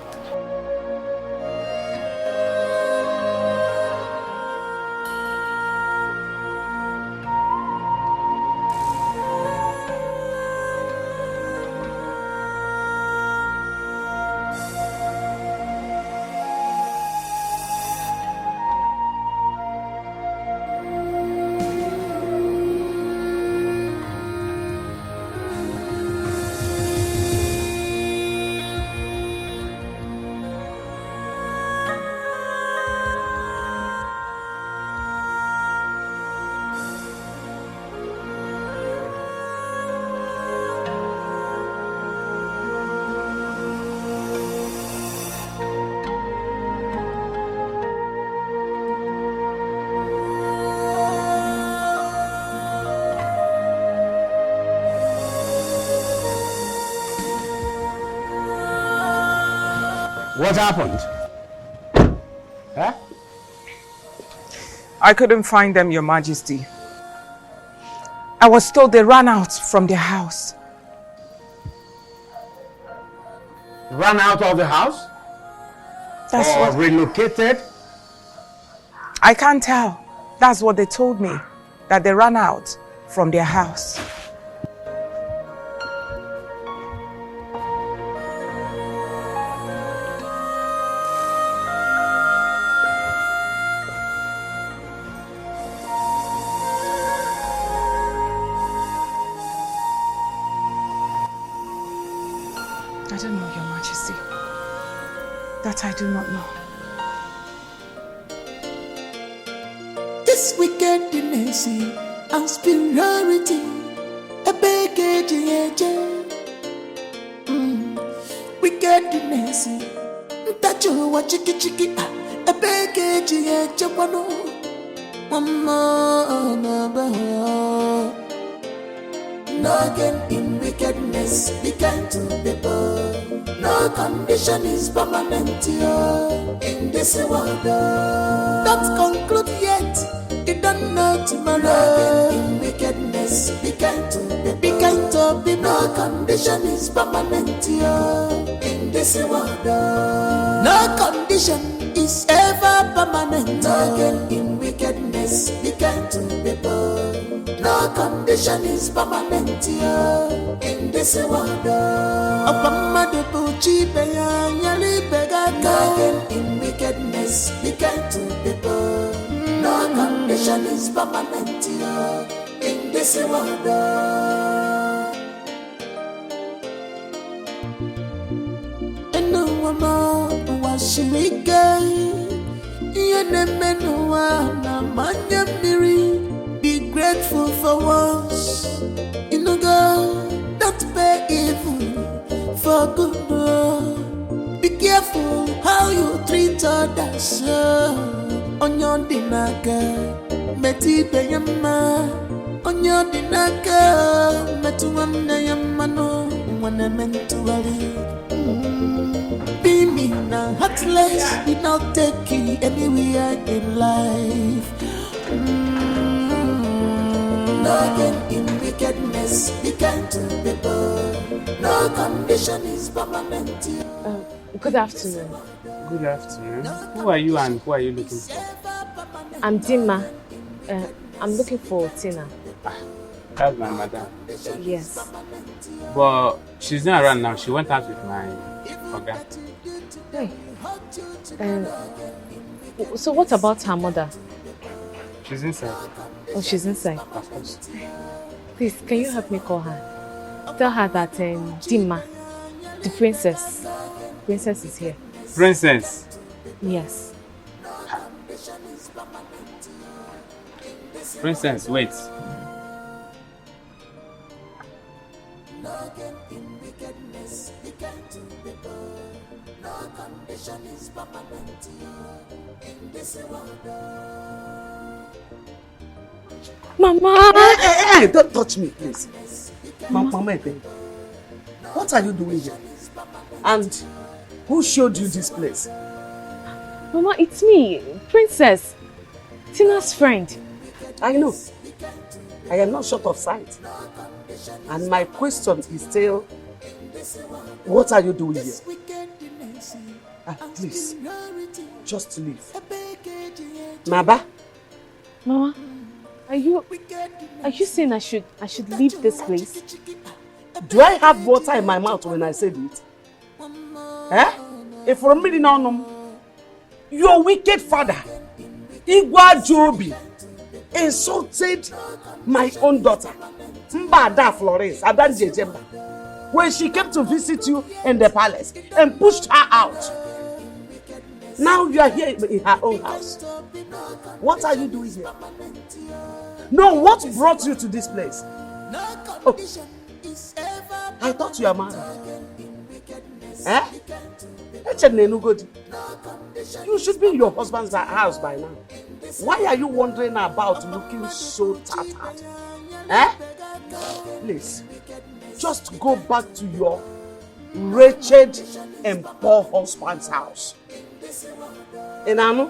What happened? Huh? I couldn't find them, Your Majesty. I was told they ran out from their house. Ran out of the house? That's or what... relocated? I can't tell. That's what they told me. That they ran out from their house. I don't know, Your Majesty. That I do not know. This wickedness and superiority, a baggage, wickedness, that you watch chicky, a baggage, no gain in wickedness, be kind to people. No condition is permanent here in this world. Not conclude yet, you don't know tomorrow. No gain in wickedness, be kind to people. Be kind to people. No condition is permanent here in this world. No condition is ever permanent. No gain in wickedness, be kind to people. No condition is permanent here in this world. Again in wickedness, be kind to people. No condition is permanent here in this world. And no one was shiriga. Be grateful for once. In a girl, don't pay evil for good. Be careful how you treat others. On your dinaka, Betty Bayama. On your dinaka, Metuana Yamano, when I meant to be me now, heartless, it not take you anywhere in life. No again in wickedness, be kind to people. No condition is permanent. Good afternoon. Good afternoon. Who are you and who are you looking for? I'm Dima. I'm looking for Tina. That's my madam. Yes. But she's not around now. She went out with my Oga. Hey. So what about her mother? She's inside. Oh, she's inside. Of course. Please, can you help me call her? Tell her that Dima, the princess is here. Princess? Yes. Princess, wait. Mama! Hey, don't touch me, please. Mama, what are you doing here? And who showed you this place? Mama, it's me, Princess. Tina's friend. I know. I am not short of sight. And my question is still, what are you doing here? Please, just leave. Maba? Mama, are you saying I should leave this place? Do I have water in my mouth when I said it? If for a minute now, your wicked father, Igwa Jobi, insulted my own daughter, Mbada Flores, Adan Jemba, when she came to visit you in the palace and pushed her out. Now you are here in her own house. What are you doing here? No, what brought you to this place? Oh, I thought you are married. You should be in your husband's house by now. Why are you wandering about looking so tattered? Please, just go back to your wretched and poor husband's house. Enano,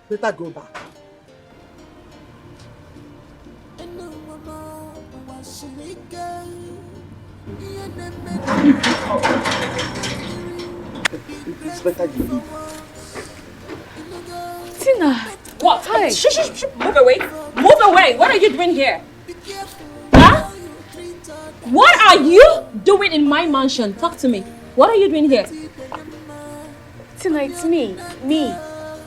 better go back. It's better you leave. Tina! What? Hi. Shh. Move away. Move away. What are you doing here? Huh? What are you doing in my mansion? Talk to me. What are you doing here? Tina, it's me,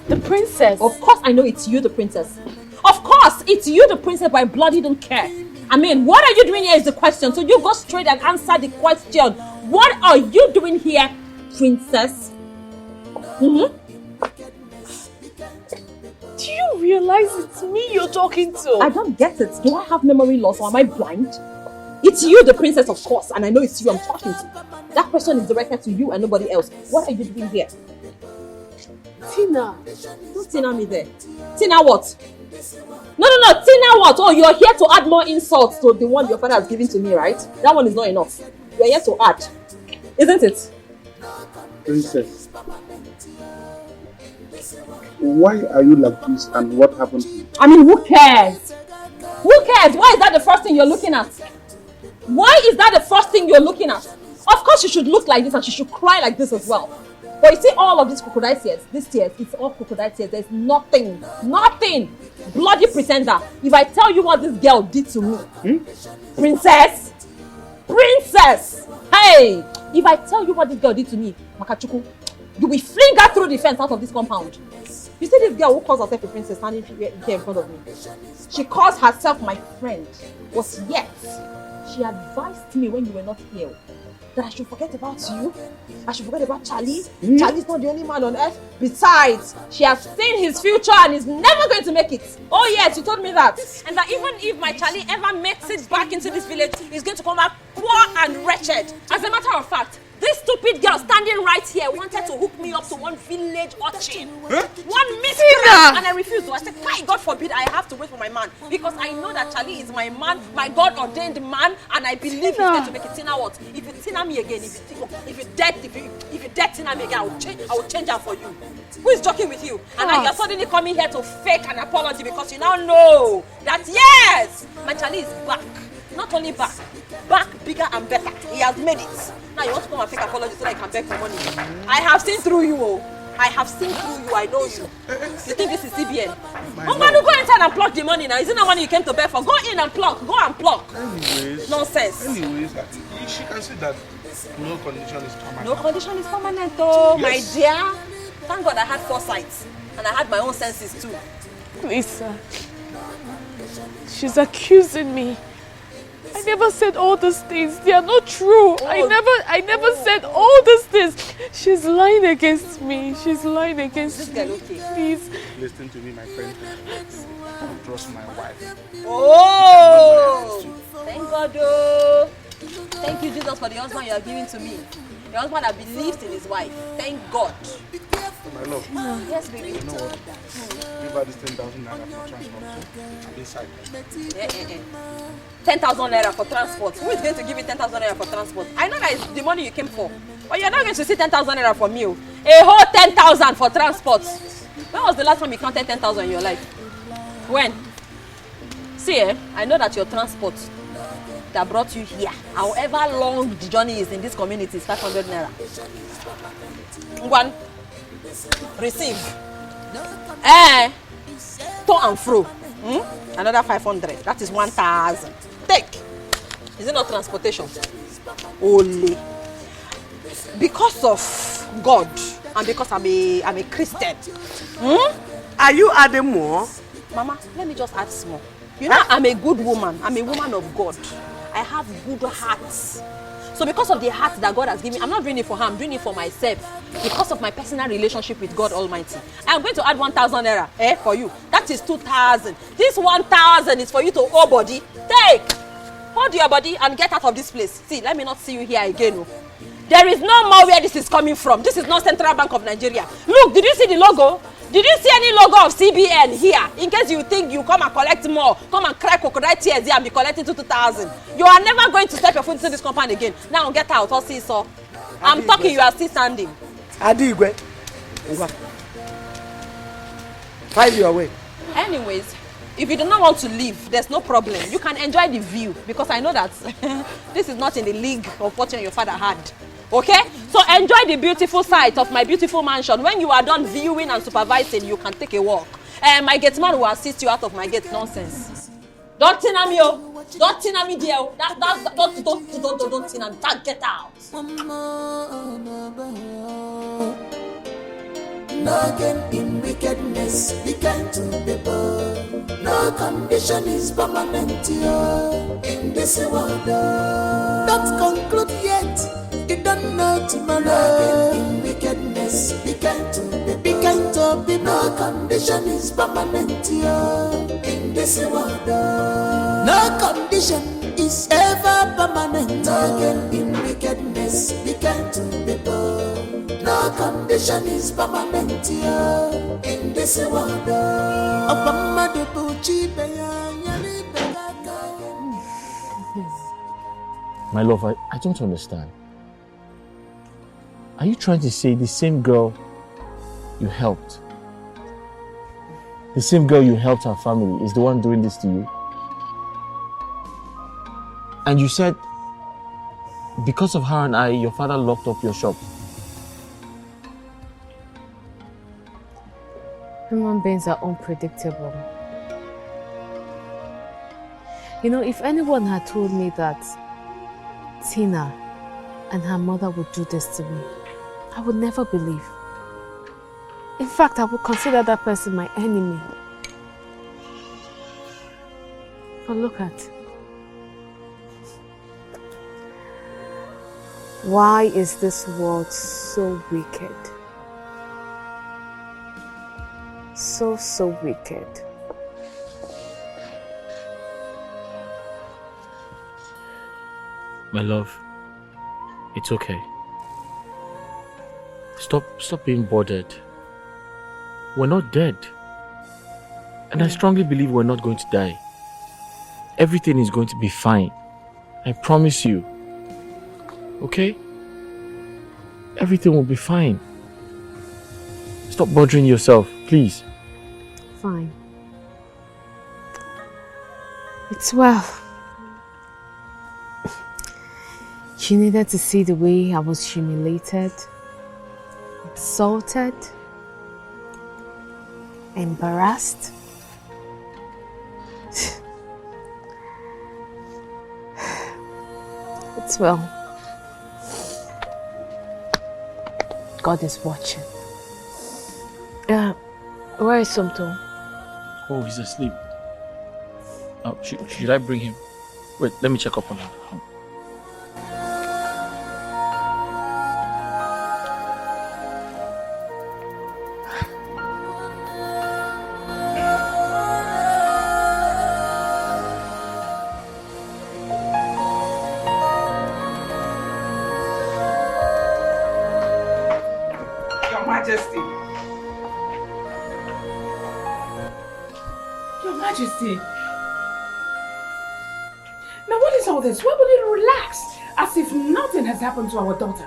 the princess. Of course I know it's you, the princess. Of course it's you, the princess, but I bloody don't care. I mean, what are you doing here is the question. So you go straight and answer the question. What are you doing here, princess? Do you realize it's me you're talking to? I don't get it. Do I have memory loss or am I blind? It's you, the princess, of course, and I know it's you I'm talking to. That question is directed to you and nobody else. What are you doing here? Tina. Don't Tina me there. Tina what? No, Tina what? Oh, you're here to add more insults to the one your father has given to me, right? That one is not enough. You're here to add. Isn't it? Princess, why are you like this and what happened to you? I mean, who cares? Who cares? Why is that the first thing you're looking at? Why is that the first thing you're looking at? Of course she should look like this and she should cry like this as well. But you see all of these crocodile tears, it's all crocodile tears. There's nothing bloody pretender. If I tell you what this girl did to me, princess, hey, if I tell you what this girl did to me, Makachuku, you will fling her through the fence out of this compound. You see this girl who calls herself a princess standing here in front of me? She calls herself my friend, but yet she advised me when you were not here that I should forget about you. I should forget about Charlie. Charlie's not the only man on earth. Besides, she has seen his future and is never going to make it. Oh yes, you told me that. And that even if my Charlie ever makes it back into this village, he's going to come back poor and wretched. As a matter of fact, this stupid girl standing right here wanted to hook me up to one village urchin. One miscreant. And I refused. I said, my God forbid I have to wait for my man. Because I know that Charlie is my man, my God-ordained man, and I believe he's going to make it. Tina what? If you Tina me again, if you dead Tina me again, I will change her for you. Who is joking with you? And now you're suddenly coming here to fake an apology because you now know that yes, my Charlie is back. Not only back, bigger and better. He has made it. Now you want to come and fake apology so that I can beg for money. I have seen through you, I have seen through you, I know you. You think this is CBN? Oh man, go inside and pluck the money now. Isn't that money you came to beg for? Go in and pluck. Go and pluck. Anyways. Nonsense. Anyways, she can see that no condition is permanent. No condition is permanent, oh, yes. My dear. Thank God I had foresight. And I had my own senses too. Please, sir. She's accusing me. I never said all these things. They are not true. I never said all these things. She's lying against me. She's lying against this me. Girl, okay. Please. Listen to me, my friend. I trust my wife. Oh! Thank God, oh! Thank you, Jesus, for the husband you are giving to me. The husband that believes in his wife. Thank God. My love. Yes, baby. You know what? Give her this 10,000 naira for transport. I'm inside. 10,000 naira for transport. Who is going to give you 10,000 naira for transport? I know that it's the money you came for. But you're not going to see 10,000 naira for me. A whole 10,000 for transport. When was the last time you counted 10,000 in your life? When? See, I know that your transport that brought you here, however long the journey is in this community, is 500 naira. One. Receive. To and fro. Another 500. That is 1,000. Take. Is it not transportation? Only. Because of God and because I'm a Christian. Are you adding more? Mama, let me just add small. You know, I'm a good woman. I'm a woman of God. I have good hearts. So because of the heart that God has given me, I'm not doing it for her, I'm doing it for myself. Because of my personal relationship with God Almighty. I'm going to add 1,000 naira for you. That is 2,000. This 1,000 is for you to owe body. Take! Hold your body and get out of this place. See, let me not see you here again. There is no more where this is coming from. This is not Central Bank of Nigeria. Look, did you see the logo? Did you see any logo of CBN here? In case you think you come and collect more, come and cry crocodile tears here and be collecting 2,000. You are never going to step your foot into this compound again. Now get out, I'll see so. I'm talking, you are still standing. Adigwe. Find your way. Anyways, if you do not want to leave, there's no problem. You can enjoy the view because I know that this is not in the league of what your father had. Okay? So enjoy the beautiful sight of my beautiful mansion. When you are done viewing and supervising, you can take a walk. My gate man will assist you out of my gate. Nonsense. Don't tinna me, oh. Don't tinna me, dear. Don't tinna me. Get out. No gain in wickedness, be kind to people. No condition is permanent here in this world. Don't conclude yet. You don't know tomorrow. No gain in wickedness, be kind to people. Be kind to people. No condition is permanent here in this world. No condition is ever permanent. No gain in wickedness, be kind to people. No condition is permanent here in this world. My love, I don't understand. Are you trying to say the same girl you helped, the same girl you helped her family is the one doing this to you? And you said because of her and I, your father locked up your shop. Human beings are unpredictable. You know, if anyone had told me that Tina and her mother would do this to me, I would never believe. In fact, I would consider that person my enemy. But look at. Why is this world so wicked? So wicked. My love, it's okay. Stop being bothered. We're not dead. And I strongly believe we're not going to die. Everything is going to be fine. I promise you. Okay? Everything will be fine. Stop bothering yourself, please. Fine. It's well. You needed to see the way I was humiliated, insulted, embarrassed. It's well. God is watching. Where is Somto? Oh, he's asleep. Should I bring him? Wait, let me check up on him. Your Majesty. Your Majesty. Now what is all this? Why would you relax as if nothing has happened to our daughter?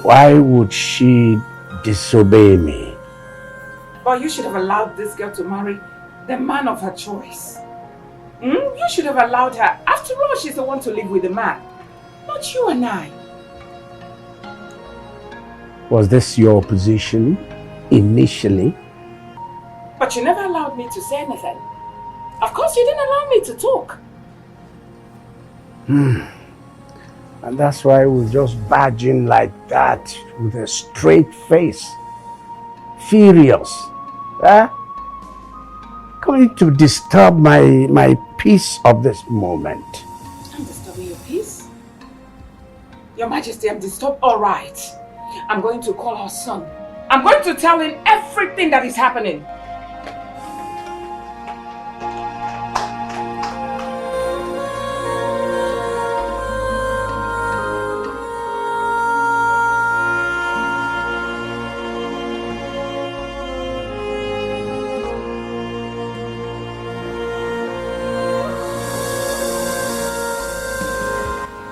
Why would she disobey me? But you should have allowed this girl to marry the man of her choice. You should have allowed her. After all, she's the one to live with the man. Not you and I. Was this your position initially? But you never allowed me to say anything. Of course, you didn't allow me to talk. And that's why we just barge in like that with a straight face. Furious. Huh? Coming to disturb my peace of this moment. I'm disturbing your peace. Your Majesty, I'm disturbed. All right. I'm going to call her son. I'm going to tell him everything that is happening.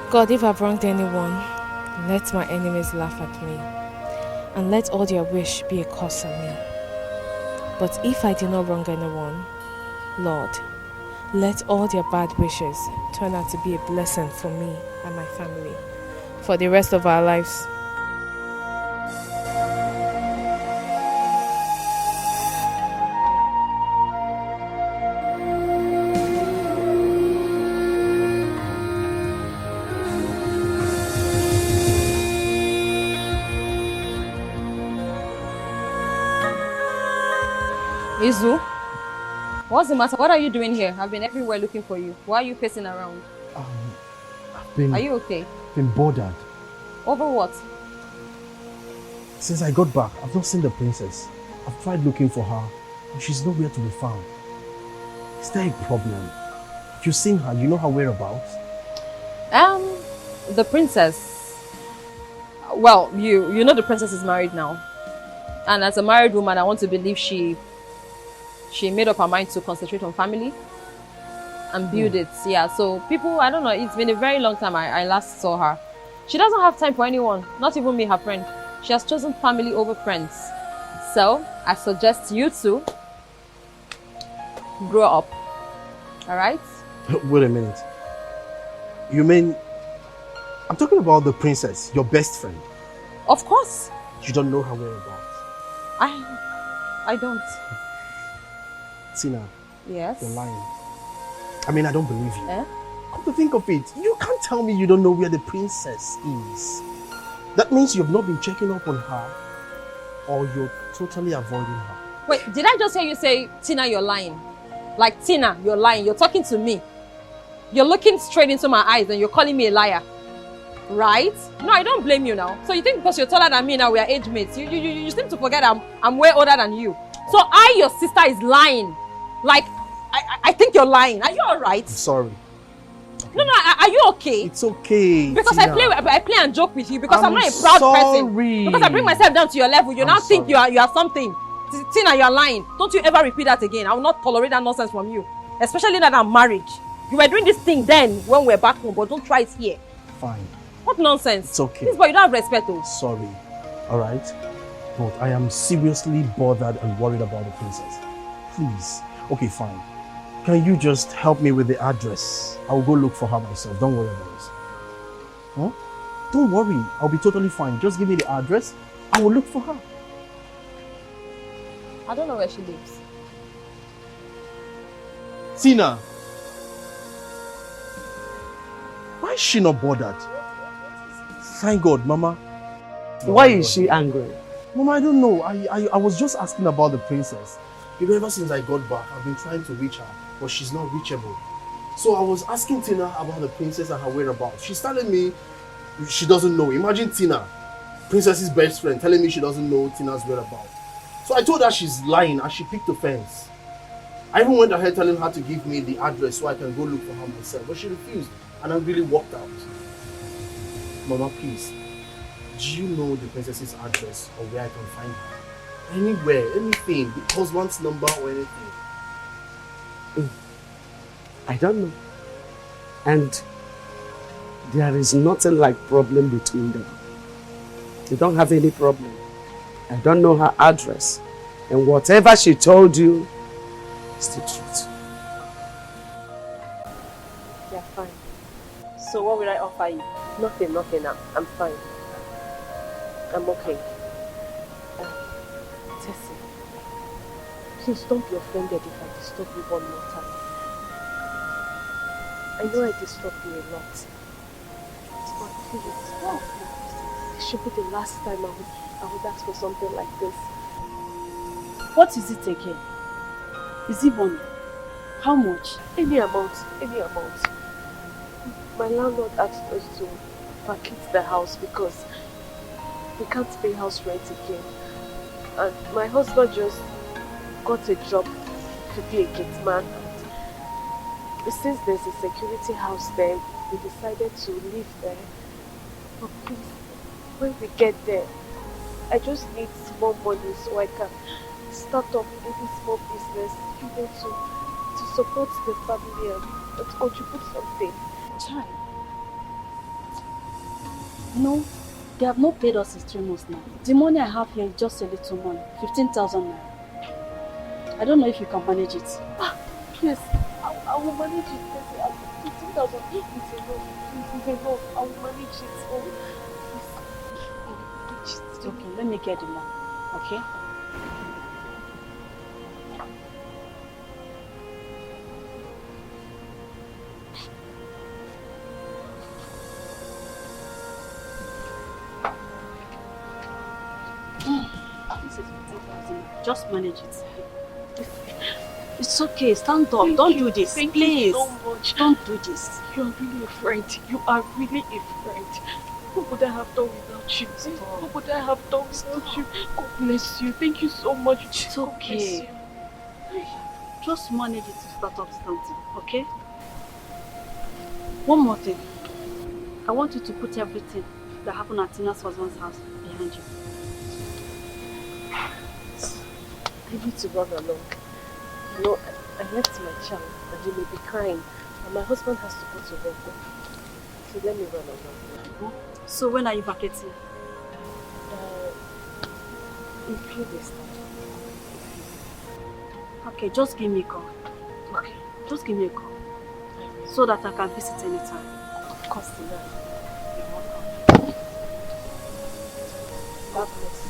God, if I've wronged anyone, let my enemies laugh at me, and let all their wish be a curse on me. But if I did not wrong anyone, Lord, let all their bad wishes turn out to be a blessing for me and my family for the rest of our lives. Izu, what's the matter? What are you doing here? I've been everywhere looking for you. Why are you pacing around? Are you okay? Been bothered. Over what? Since I got back, I've not seen the princess. I've tried looking for her, but she's nowhere to be found. Is there a problem? If you've seen her, you know her whereabouts? The princess. Well, you know the princess is married now. And as a married woman, I want to believe she made up her mind to concentrate on family and build it. Yeah, so people, I don't know, it's been a very long time I last saw her. She doesn't have time for anyone, not even me, her friend. She has chosen family over friends. So, I suggest you two grow up. Alright? Wait a minute. You mean... I'm talking about the princess, your best friend. Of course. You don't know her whereabouts? I don't. Tina. Yes? You're lying. I mean, I don't believe you. Eh? Come to think of it, you can't tell me you don't know where the princess is. That means you've not been checking up on her, or you're totally avoiding her. Wait, did I just hear you say, Tina, you're lying? Like, Tina, you're lying. You're talking to me. You're looking straight into my eyes and you're calling me a liar. Right? No, I don't blame you now. So you think because you're taller than me now, we are age mates. You seem to forget I'm way older than you. So your sister, is lying. Like, I think you're lying. Are you alright? I'm sorry. No, are you okay? It's okay. Because Tina. I play and joke with you because I'm not a sorry. proud person. Because I bring myself down to your level. You now think you are something. Tina, you're lying. Don't you ever repeat that again. I will not tolerate that nonsense from you. Especially that I'm married. You were doing this thing then when we're back home, but don't try it here. Fine. What nonsense? It's okay. This boy, you don't have respect though. Sorry. Alright? But I am seriously bothered and worried about the princess. Please. Okay, fine. Can you just help me with the address? I will go look for her myself. Don't worry about this. Huh? Don't worry. I'll be totally fine. Just give me the address. I will look for her. I don't know where she lives. Tina! Why is she not bothered? Thank God, Mama. Why is she angry? Mama, I don't know. I was just asking about the princess. You know, ever since I got back, I've been trying to reach her, but she's not reachable. So I was asking Tina about the princess and her whereabouts. She's telling me she doesn't know. Imagine Tina, princess's best friend, telling me she doesn't know Tina's whereabouts. So I told her she's lying and she picked the fence. I even went ahead telling her to give me the address so I can go look for her myself, but she refused and I really walked out. Mama, please, do you know the princess's address or where I can find her? Anywhere, anything, the husband's number or anything. I don't know. And there is nothing like problem between them. They don't have any problem. I don't know her address. And whatever she told you is the truth. Yeah, fine. So what will I offer you? Nothing. I'm fine. I'm okay. Tessie, please don't be offended if I disturb you one more time. I know I disturb you a lot. But please, this should be the last time I would ask for something like this. What is it again? Is it money? How much? Any amount. My landlord asked us to vacate the house because we can't pay house rent again. And my husband just got a job to be a gate man. And since there's a security house there, we decided to live there. But please, when we get there, I just need small money so I can start up any small business, to support the family and to contribute something. Child. No, they have not paid us in 3 months now. The money I have here is just a little money, 15,000 naira. I don't know if you can manage it. Yes, I will manage it. 15,000 is enough. I will manage it. Okay, let me get the money, okay? This is 15,000. Just manage it. It's okay. Stand up. Don't do this. Thank Please. you so much. Don't do this. You are really a friend. You are really a friend. What would I have done without you? What would I have done without you? God bless you. Thank you so much. It's okay. Just manage it to start up something, okay? One more thing. I want you to put everything that happened at Tina's husband's house behind you. I need to run along. You know, I left my child and he may be crying. And my husband has to go to work. So let me run along. So when are you vacating? In 3 days time. Okay, just give me a call. Okay, just give me a call. So that I can visit anytime. Of course, Tina. God bless.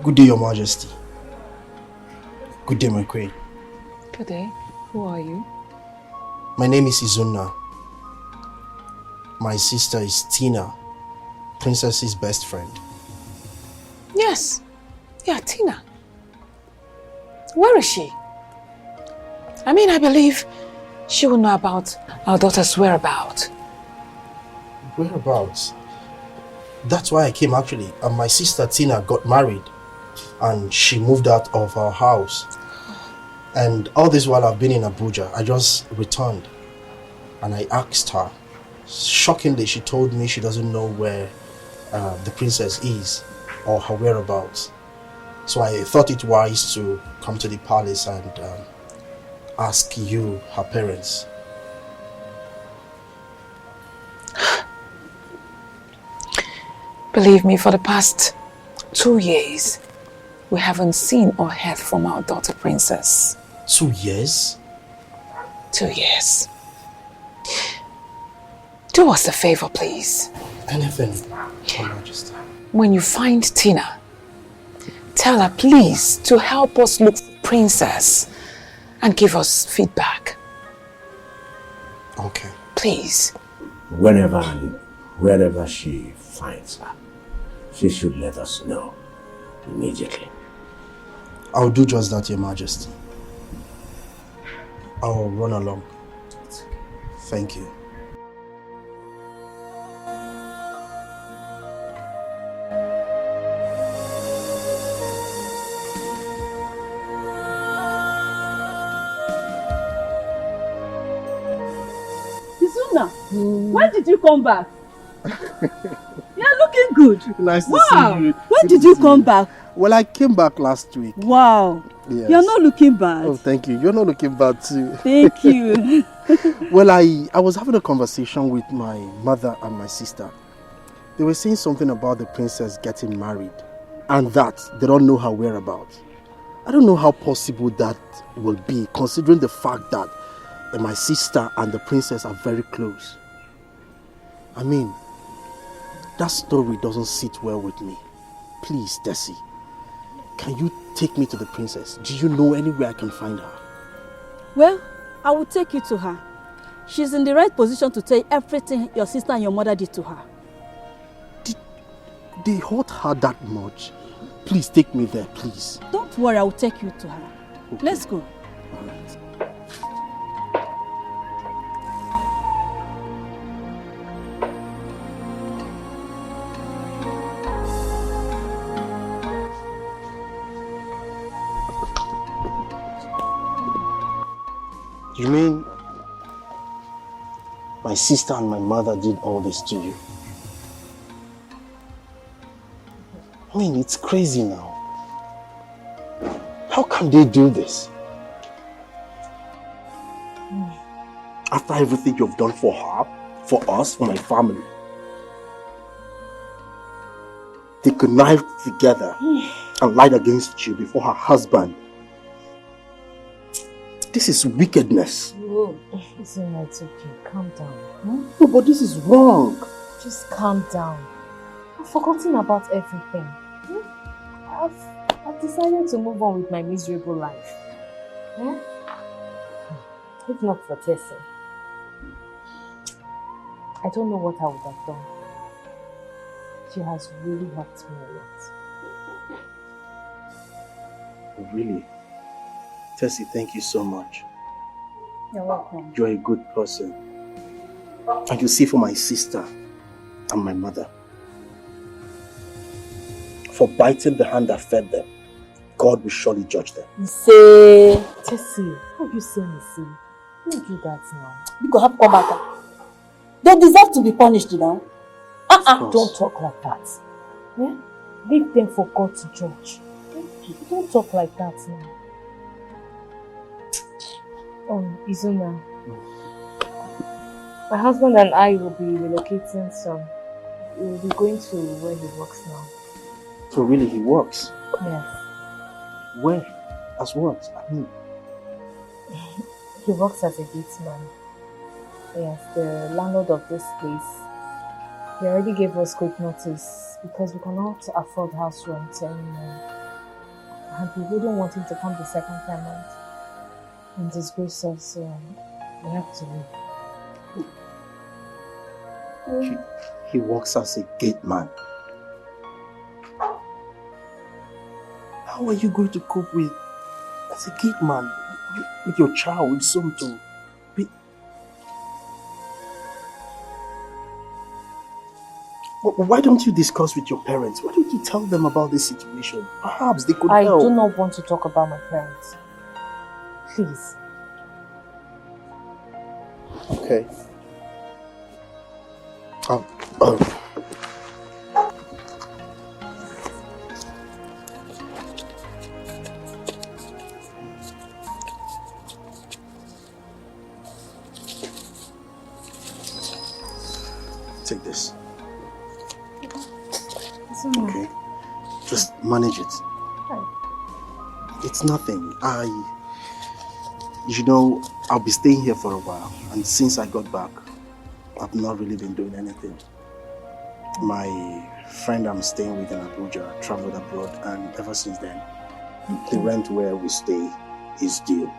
Good day, Your Majesty. Good day, my queen. Good day. Who are you? My name is Izuna. My sister is Tina, Princess's best friend. Yes. Yeah, Tina. Where is she? I mean, I believe she will know about our daughter's whereabouts. Whereabouts? That's why I came actually. And my sister Tina got married and she moved out of our house. And all this while I've been in Abuja, I just returned and I asked her. Shockingly, she told me she doesn't know where the princess is or her whereabouts. So I thought it wise to come to the palace and ask you, her parents. Believe me, for the past 2 years, we haven't seen or heard from our daughter princess. 2 years? 2 years. Do us a favor, please. Anything, Your Majesty. When you find Tina, tell her please to help us look for princess and give us feedback. Okay. Please. Whenever and wherever she finds her, she should let us know immediately. I'll do just that, Your Majesty. I'll run along. Thank you. Izuna, when did you come back? You're looking good. Nice to wow. see you. When did you come back? Well, I came back last week. Wow. Yes. You're not looking bad. Oh, thank you. You're not looking bad too. Thank you. Well, I was having a conversation with my mother and my sister. They were saying something about the princess getting married and that they don't know her whereabouts. I don't know how possible that will be, considering the fact that my sister and the princess are very close. I mean, that story doesn't sit well with me. Please, Desi, can you take me to the princess? Do you know anywhere I can find her? Well, I will take you to her. She's in the right position to tell you everything your sister and your mother did to her. Did they hurt her that much? Please take me there, please. Don't worry, I will take you to her. Okay. Let's go. All right. You mean my sister and my mother did all this to you? I mean, it's crazy now. How can they do this? After everything you've done for her, for us, for my family. They connived together and lied against you before her husband. This is wickedness. Whoa, it's okay. Calm down. Hmm? No, but this is wrong. Just calm down. I've forgotten about everything. I've decided to move on with my miserable life. Eh? If not for Tessie, I don't know what I would have done. She has really helped me a lot. Really? Tessie, thank you so much. You're welcome. You're a good person. And you see, for my sister and my mother, for biting the hand that fed them, God will surely judge them. You say, Tessie, how you say me say? Don't do that now. You could have come back. They deserve to be punished now. Don't talk like that. Yeah? Leave them for God to judge. Don't talk like that now. Izuna, my husband and I will be relocating soon. We'll be going to where he works now. So really, he works? Yes. Where? As what? I mean... He works as a gateman. Yes, the landlord of this place. He already gave us quick notice because we cannot afford house rent anymore. And we wouldn't want him to come the second time and disgrace us, so we have to leave. He works as a gateman. How are you going to cope with, as a gateman, with your child, with some to be... Why don't you discuss with your parents? Why don't you tell them about this situation? Perhaps they could help. I do not want to talk about my parents. Please. Okay. Take this. Okay. Just manage it. It's nothing. You know, I'll be staying here for a while. And since I got back, I've not really been doing anything. My friend I'm staying with in Abuja traveled abroad, and ever since then, the rent where we stay is due.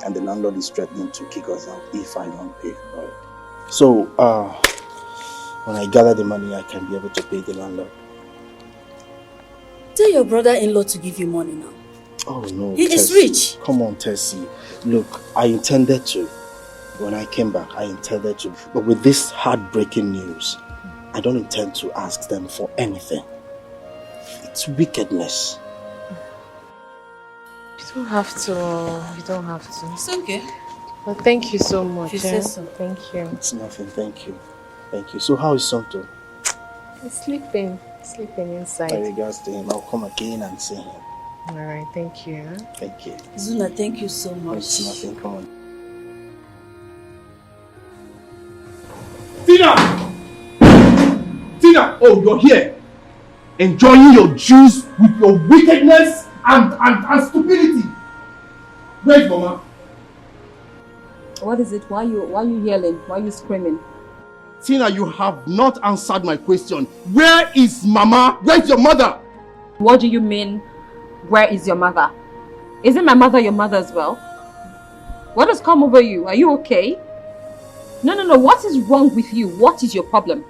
And the landlord is threatening to kick us out if I don't pay. So, when I gather the money, I can be able to pay the landlord. Tell your brother-in-law to give you money now. Oh no, He is rich. Come on, Tessie. Look, I intended to. When I came back, I intended to. But with this heartbreaking news, I don't intend to ask them for anything. It's wickedness. You don't have to. You don't have to. It's okay. Well, thank you so much. You said so. Thank you. It's nothing, thank you. Thank you. So how is Santo? He's sleeping. Sleeping inside. My regards to him. I'll come again and see him. Alright, thank you. Thank you. Zuna, thank you so much. It's nothing, come on. Tina! Tina! Oh, you're here. Enjoying your juice with your wickedness and stupidity. Where's Mama? What is it? Why you yelling? Why you screaming? Tina, you have not answered my question. Where is Mama? Where's your mother? What do you mean, where is your mother? Isn't my mother your mother as well? What has come over you? Are you okay? No. What is wrong with you? What is your problem?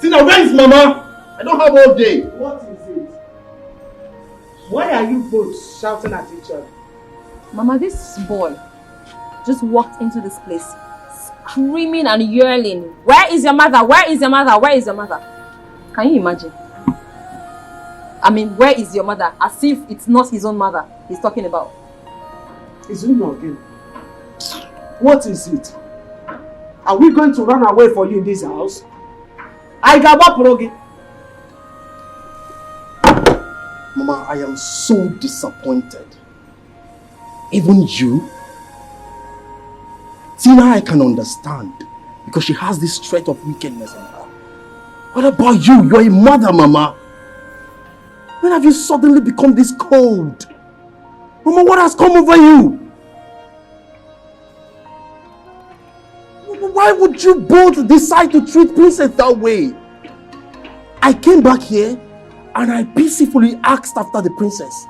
Tina, where is Mama? I don't have all day. What is it? Why are you both shouting at each other? Mama, this boy just walked into this place screaming and yelling. Where is your mother? Where is your mother? Where is your mother? Can you imagine? I mean, where is your mother? As if it's not his own mother he's talking about. It's you again. What is it? Are we going to run away for you in this house? I got what, Progi? Mama, I am so disappointed. Even you? Tina, I can understand. Because she has this trait of wickedness in her. What about you? You're a mother, Mama. When have you suddenly become this cold? Mama, what has come over you? Why would you both decide to treat Princess that way? I came back here And I peacefully asked after the princess.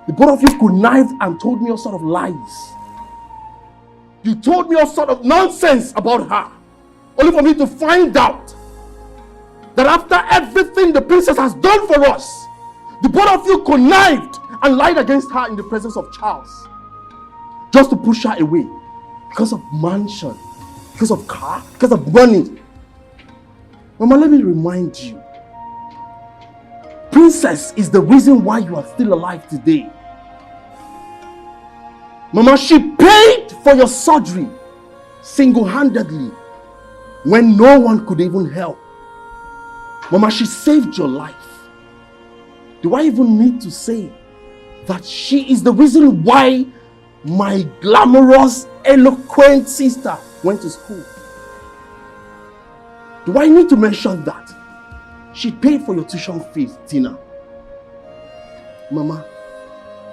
The both of you connived and told me all sort of lies. You told me all sort of nonsense about her. Only for me to find out that after everything the princess has done for us, the both of you connived and lied against her in the presence of Charles. Just to push her away. Because of mansion. Because of car. Because of money. Mama, let me remind you. Princess is the reason why you are still alive today. Mama, she paid for your surgery single-handedly when no one could even help. Mama, she saved your life. Do I even need to say that she is the reason why my glamorous, eloquent sister went to school? Do I need to mention that? She paid for your tuition fees, Tina. Mama,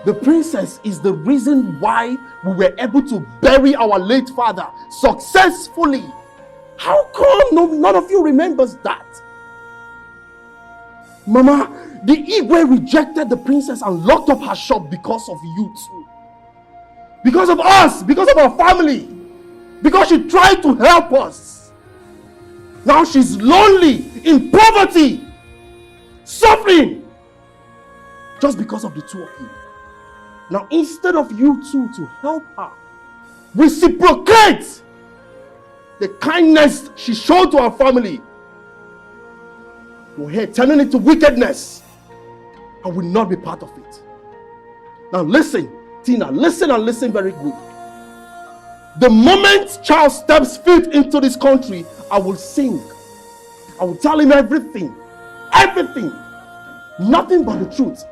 the princess is the reason why we were able to bury our late father successfully. How come none of you remembers that? Mama, the Igwe rejected the princess and locked up her shop because of you too. Because of us, because of our family. Because she tried to help us. Now she's lonely, in poverty, suffering. Just because of the two of you. Now instead of you two to help her, reciprocate the kindness she showed to our family. You're here turning it to wickedness. I will not be part of it. Now listen, Tina, listen and listen very good. The moment Charles steps foot into this country, I will sing. I will tell him everything. Everything. Nothing but the truth.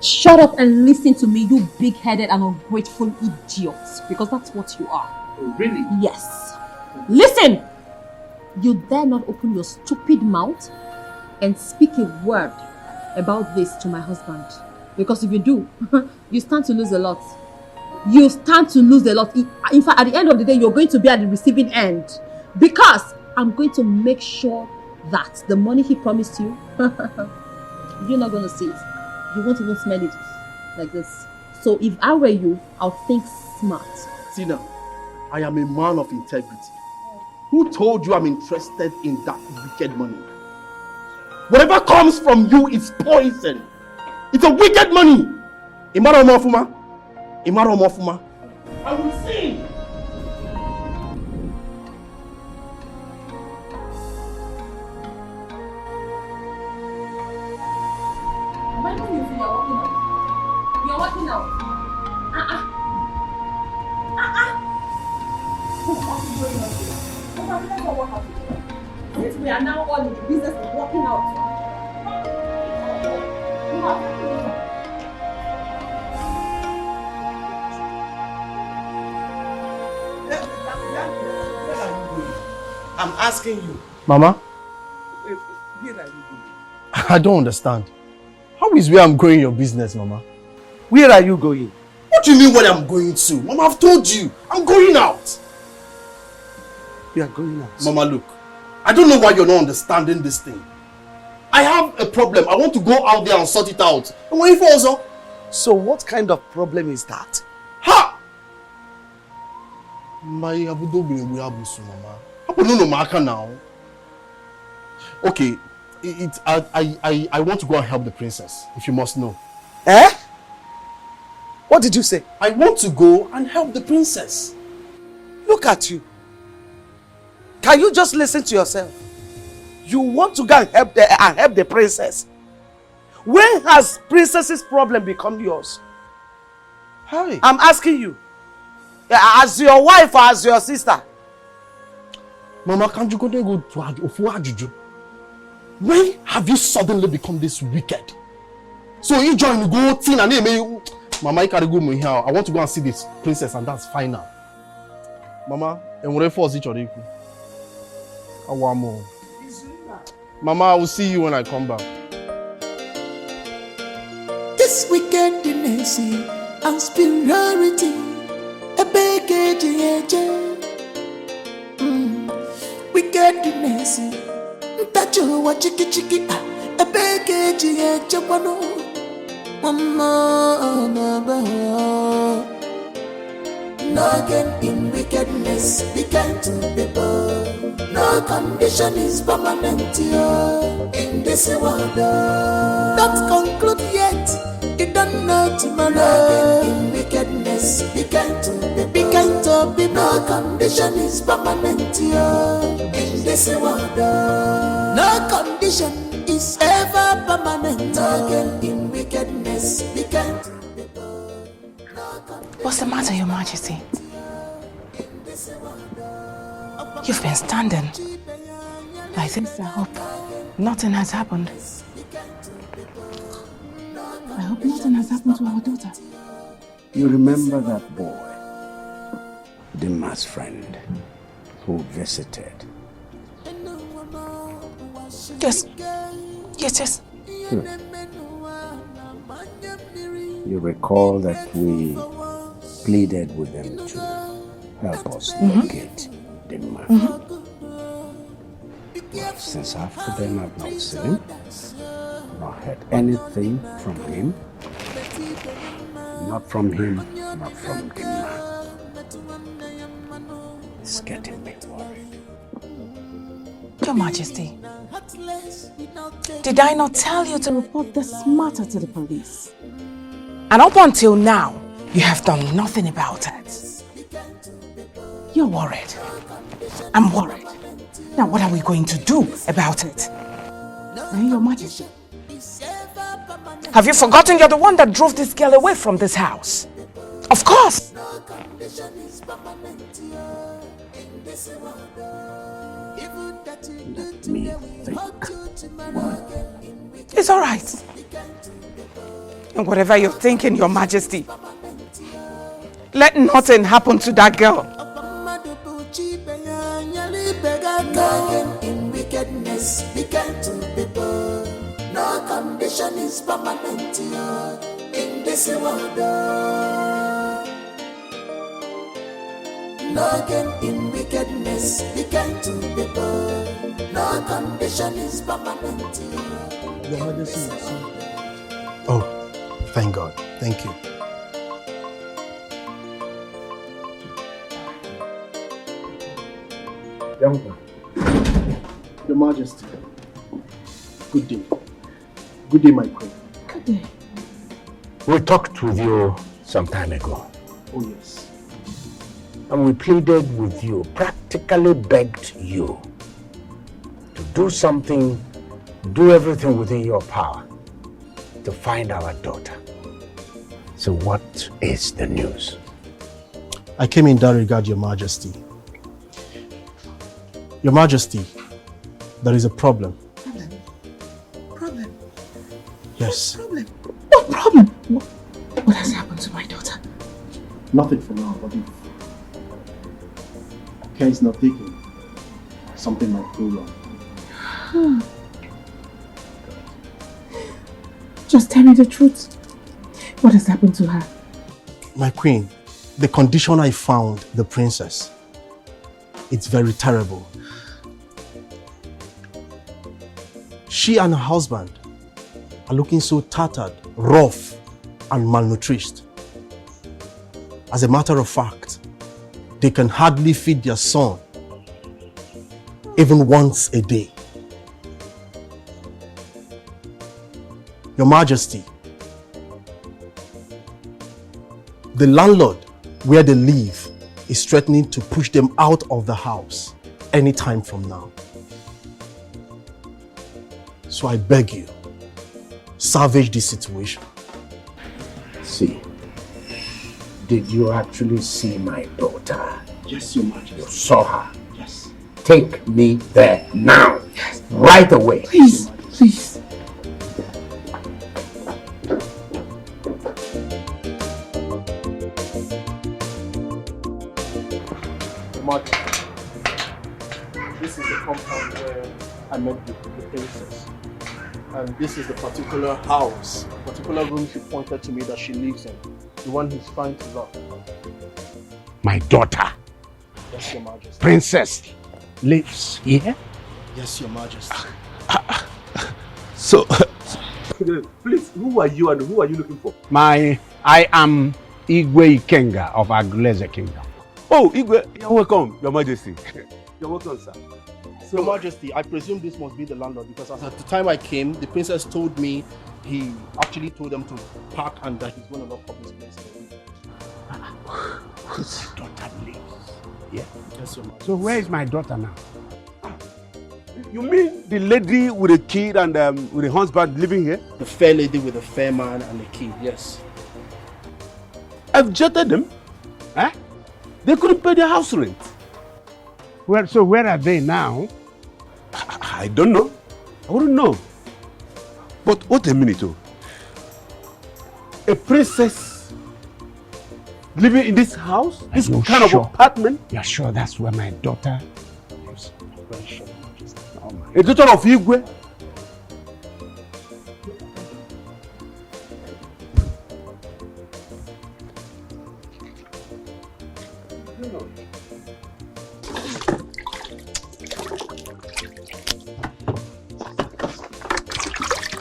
Shut up and listen to me, you big-headed and ungrateful idiots. Because that's what you are. Oh, really? Yes. Listen! You dare not open your stupid mouth and speak a word about this to my husband. Because if you do, you stand to lose a lot. You stand to lose a lot. In fact, at the end of the day, you're going to be at the receiving end. Because I'm going to make sure that the money he promised you, you're not going to see it. You won't even smell it like this. So if I were you, I'll think smart. Tina, I am a man of integrity. Who told you I'm interested in that wicked money? Whatever comes from you is poison. It's a wicked money. Imara Omofuma. Imara Omofuma. I will sing. Why don't you feel you're walking out? You're walking out. What's going on here? What happened? Since we are now all in the business of walking out. I'm asking you. Mama? Where are you going? I don't understand. How is where I'm going your business, Mama? Where are you going? What do you mean where I'm going to? Mama, I've told you. I'm going out. You are going out? Mama, look. I don't know why you're not understanding this thing. I have a problem. I want to go out there and sort it out. I'm waiting for also. So what kind of problem is that? Ha! My abudo bini abusu, Mama. How no no maka now? Okay, I want to go and help the princess, if you must know. Eh? What did you say? I want to go and help the princess. Look at you. Can you just listen to yourself? You want to go and help the princess. When has princess's problem become yours? Hi. I'm asking you. As your wife or as your sister? Mama, can't you go to Ajuju? When have you suddenly become this wicked? So you join the go team and me, Mama, I can't go here. I want to go and see this princess and that's final. Mama, and whatever was each other. I want more. Mama, I will see you when I come back. This wickedness and superiority, a big wickedness, that you watch chiki, a big keji echepano mama no gain in wickedness, be kind to people. No condition is permanent here in this world. Don't conclude yet, you don't know tomorrow. No gain in wickedness, be kind to people. Be kind to people. No condition is permanent here in this world. No condition is ever permanent. No gain in wickedness, be kind to people. What's the matter, Your Majesty? You've been standing like this. I hope nothing has happened. I hope nothing has happened to our daughter. You remember that boy, Dima's friend, who visited? Yes. Yes. You recall that we pleaded with them to help us locate Dima. Well, since after then I've not seen him, not heard anything from him. Not from him, not from Dima. It's getting me worried. Your Majesty, did I not tell you to report this matter to the police? And up until now, you have done nothing about it. You're worried. I'm worried. Now what are we going to do about it? Your Majesty, have you forgotten you're the one that drove this girl away from this house? Of course! Let me think. It's all right. And whatever you're thinking, Your Majesty, let nothing happen to that girl. No in wickedness, be kind to people. No condition is permanent here in this world. No gain in wickedness, be kind to people. No condition is permanent here. Your Majesty. Oh, thank God. Thank you. Young man. Your Majesty. Good day. Good day, my queen. Good day. We talked with you some time ago. Oh, yes. And we pleaded with you, practically begged you to do something, do everything within your power to find our daughter. So what is the news? I came in that regard, Your Majesty. Your Majesty, there is a problem. Problem? Yes. Problem? What problem? What has happened to my daughter? Nothing for now, but if care is not taken, something might go wrong. Just tell me the truth. What has happened to her? My queen, the condition I found the princess, it's very terrible. She and her husband are looking so tattered, rough, and malnourished. As a matter of fact, they can hardly feed their son even once a day. Your Majesty, the landlord where they live is threatening to push them out of the house any time from now. So I beg you, salvage this situation. See, did you actually see my daughter? Yes, Your Majesty. You saw her? Yes. Take me there now. Yes. Right away. Please, please. Majesty, this is the compound where I met the princess. And this is the particular house, particular room she pointed to me that she lives in. The one he's trying to lock. My daughter, Yes, Your Majesty. Princess, lives here? Yes, Your Majesty. So Please, who are you and who are you looking for? I am Igwe Ikenga of Aguleze Kingdom. Oh, Igwe, you're welcome, Your Majesty. You're welcome, sir. So, Your Majesty, I presume this must be the landlord because as at the time I came, the princess told me he actually told them to pack and that he's going to lock up his place. Whose daughter lives? Yeah. Yes, Your Majesty. So where is my daughter now? You mean the lady with a kid and with a husband living here? The fair lady with a fair man and a kid, yes. I've jetted them. Eh? They couldn't pay their house rent. Well, so where are they now? I don't know. I wouldn't know. But wait a minute, oh. A princess living in this house? This kind of apartment? You're sure that's where my daughter lives? Very sure. A daughter of Igwe?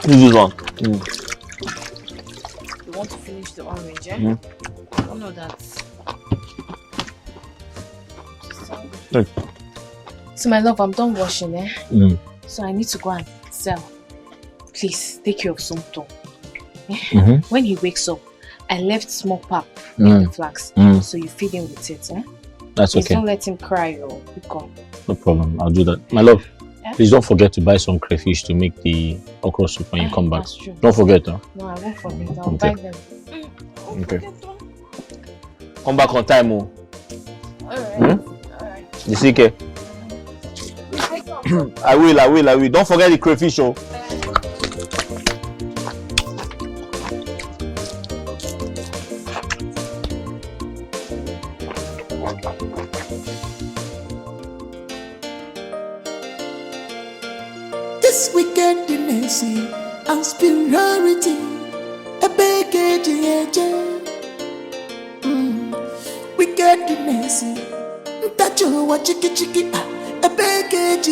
This one. You want to finish the orange, eh? I don't know that. Hey. So my love, I'm done washing, eh? So I need to go and sell. Please, take care of Somto. When he wakes up, I left small pap in the flax. So you feed him with it, eh? That's Please okay. don't let him cry or become. No problem. I'll do that. My love, please don't forget to buy some crayfish to make the okra soup when you come back. That's true. Don't forget, huh? No, I won't forget. I'll buy them. Okay. Come back on time, oh. Alright. You see, okay? I will. Don't forget the crayfish, oh. This wickedness and superiority, a baggage, wickedness, that you watch chicky, a baggage,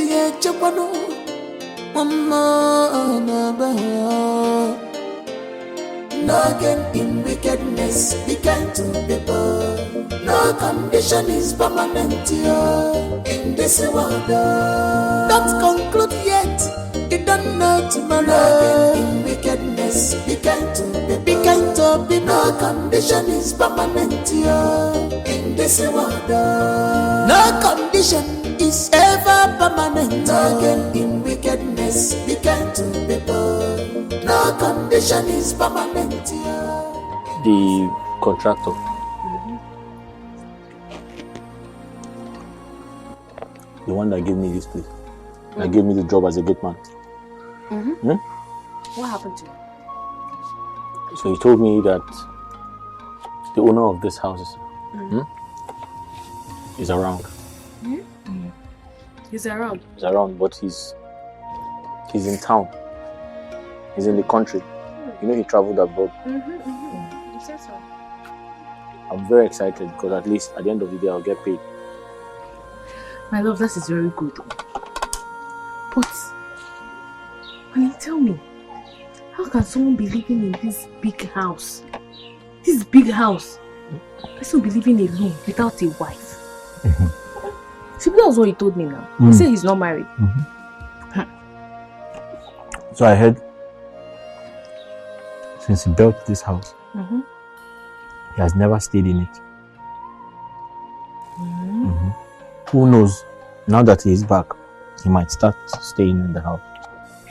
no gain in wickedness, began to people. No condition is permanent in this world. Don't conclude yet. You don't know tomorrow. No gain in wickedness, began to be. No condition is permanent in this world. No condition is ever permanent. No gain in wickedness, began to be. No condition is permanent. The contractor. The one that gave me this place. That gave me the job as a gate man. What happened to you? So he told me that the owner of this house is around. He's around. He's around, but he's in town. He's in the country. You know, he traveled abroad. You said so. I'm very excited because at least at the end of the day I'll get paid. My love, that is very good. But, honey, tell me, how can someone be living in this big house? This big house. Person be living alone without a wife. See, that was what he told me now. He said he's not married. So I heard since he built this house, he has never stayed in it. Who knows? Now that he is back, he might start staying in the house.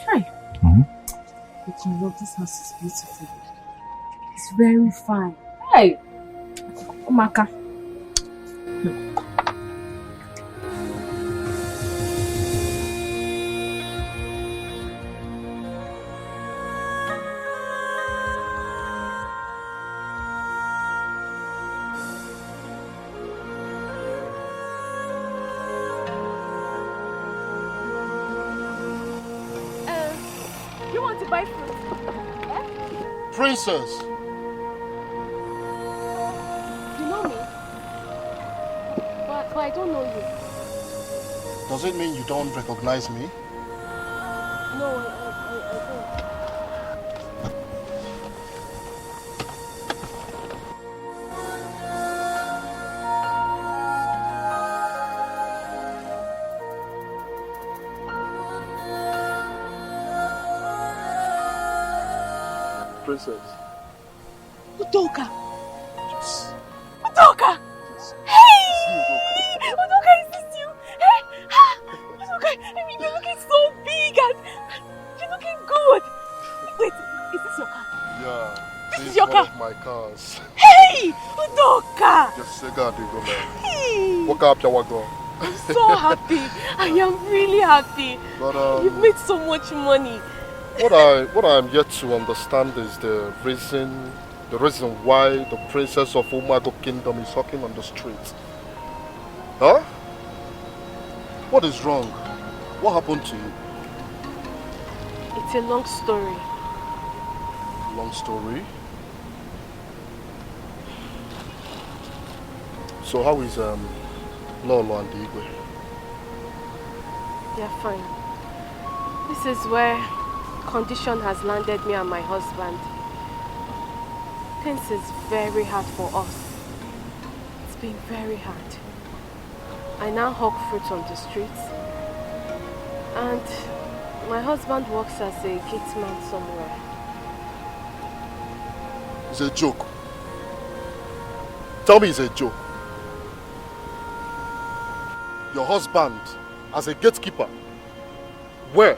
Hi. But you know, this house is beautiful. It's very fine. Hey, Omaka. You want to buy fruit? Princess! You know me? But I don't know you. Does it mean you don't recognize me? No, I don't. Princess. Udoka! Udoka! Hey! Udoka, is this you? Hey! Udoka, I mean, you're looking so big and you're looking good. Wait, is this your car? Yeah. This is your car? One of my cars. Hey! Udoka! Just say God, go man. Hey! Walk up, Jawago. I'm so happy. I am really happy. But You've made so much money. What I'm yet to understand is the reason why the princess of Umago Kingdom is hawking on the streets. Huh? What is wrong? What happened to you? It's a long story. Long story? So how is Lolo and Igwe? They're fine. This is where condition has landed me and my husband. Things is very hard for us. It's been very hard. I now hawk fruit on the streets. And my husband works as a gate man somewhere. It's a joke. Tell me it's a joke. Your husband as a gatekeeper. Where?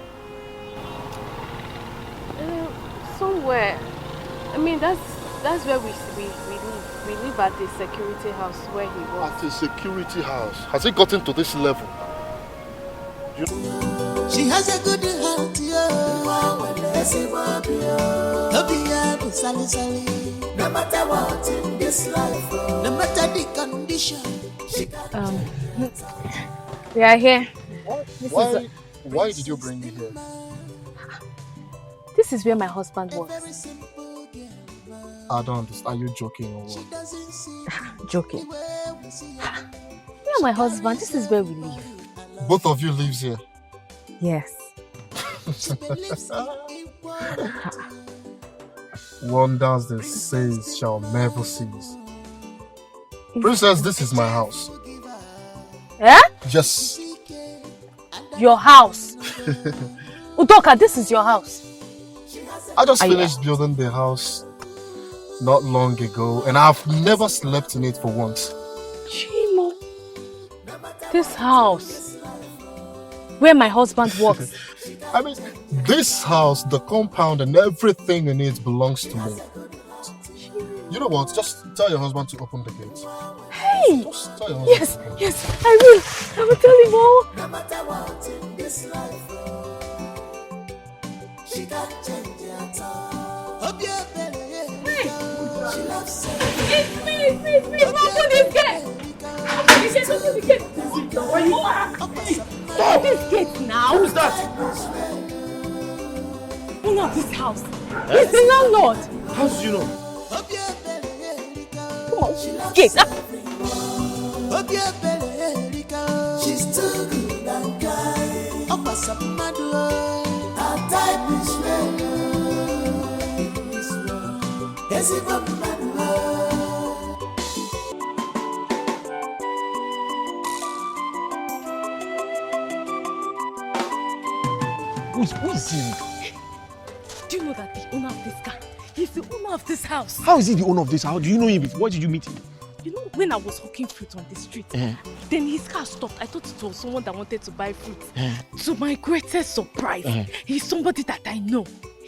Somewhere. I mean, that's where we live. We live at the security house where he works. At a security house? Has it gotten to this level? She has a good heart, no matter what in this life, no matter the condition. We are here. Why did you bring me here? This is where my husband works. I don't understand. Are you joking or what? Joking. Me and my husband, this is where we live. Both of you lives here? Yes. Wonders the saints shall never cease. Princess, this is my house. Eh? Yes. Your house? Udoka, this is your house. I just finished building the house not long ago and I've never slept in it for once. Chimo. This house where my husband works. I mean, this house, the compound and everything in it belongs to me. You know what? Just tell your husband to open the gate. Hey! Just tell your husband. Yes, I will. I will tell him all. No matter what in this life, she can't change at all. Hope you're better. Hey! She loves It's me! Open this gate! Open the gate! Open this gate now! Who's that? Owner of this house. He's the landlord. How do you know? Come on, gate. Hope you're better. She's too good and kind. Oh, what's up, Madua? Her type is real. Yes, even Madua. Who is he? Do you know that the owner of this car, he's the owner of this house? How is he the owner of this house? Do you know him before? Where did you meet him? You know, when I was hawking fruit on the street, then his car stopped. I thought it was someone that wanted to buy fruit. To my greatest surprise, he's somebody that I know.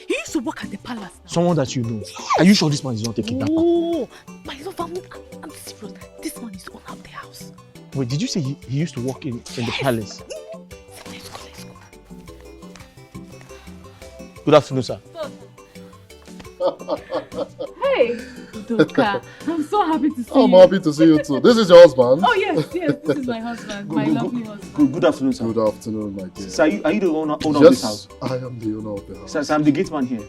He used to work at the palace now. Someone that you know. Are you sure this man is not taking that? Oh, my love, I'm serious. This man is the owner of the house. Wait, did you say he used to work in the palace? Let's go. Good afternoon, sir. Hey, Doka. I'm so happy to see you. I'm happy to see you too. This is your husband? Oh, yes, this is my husband, my lovely husband. Good afternoon, sir. Good afternoon, my dear. Sir, are you the owner of this house? Yes, I am the owner of the house. Sir, I'm the gate man here.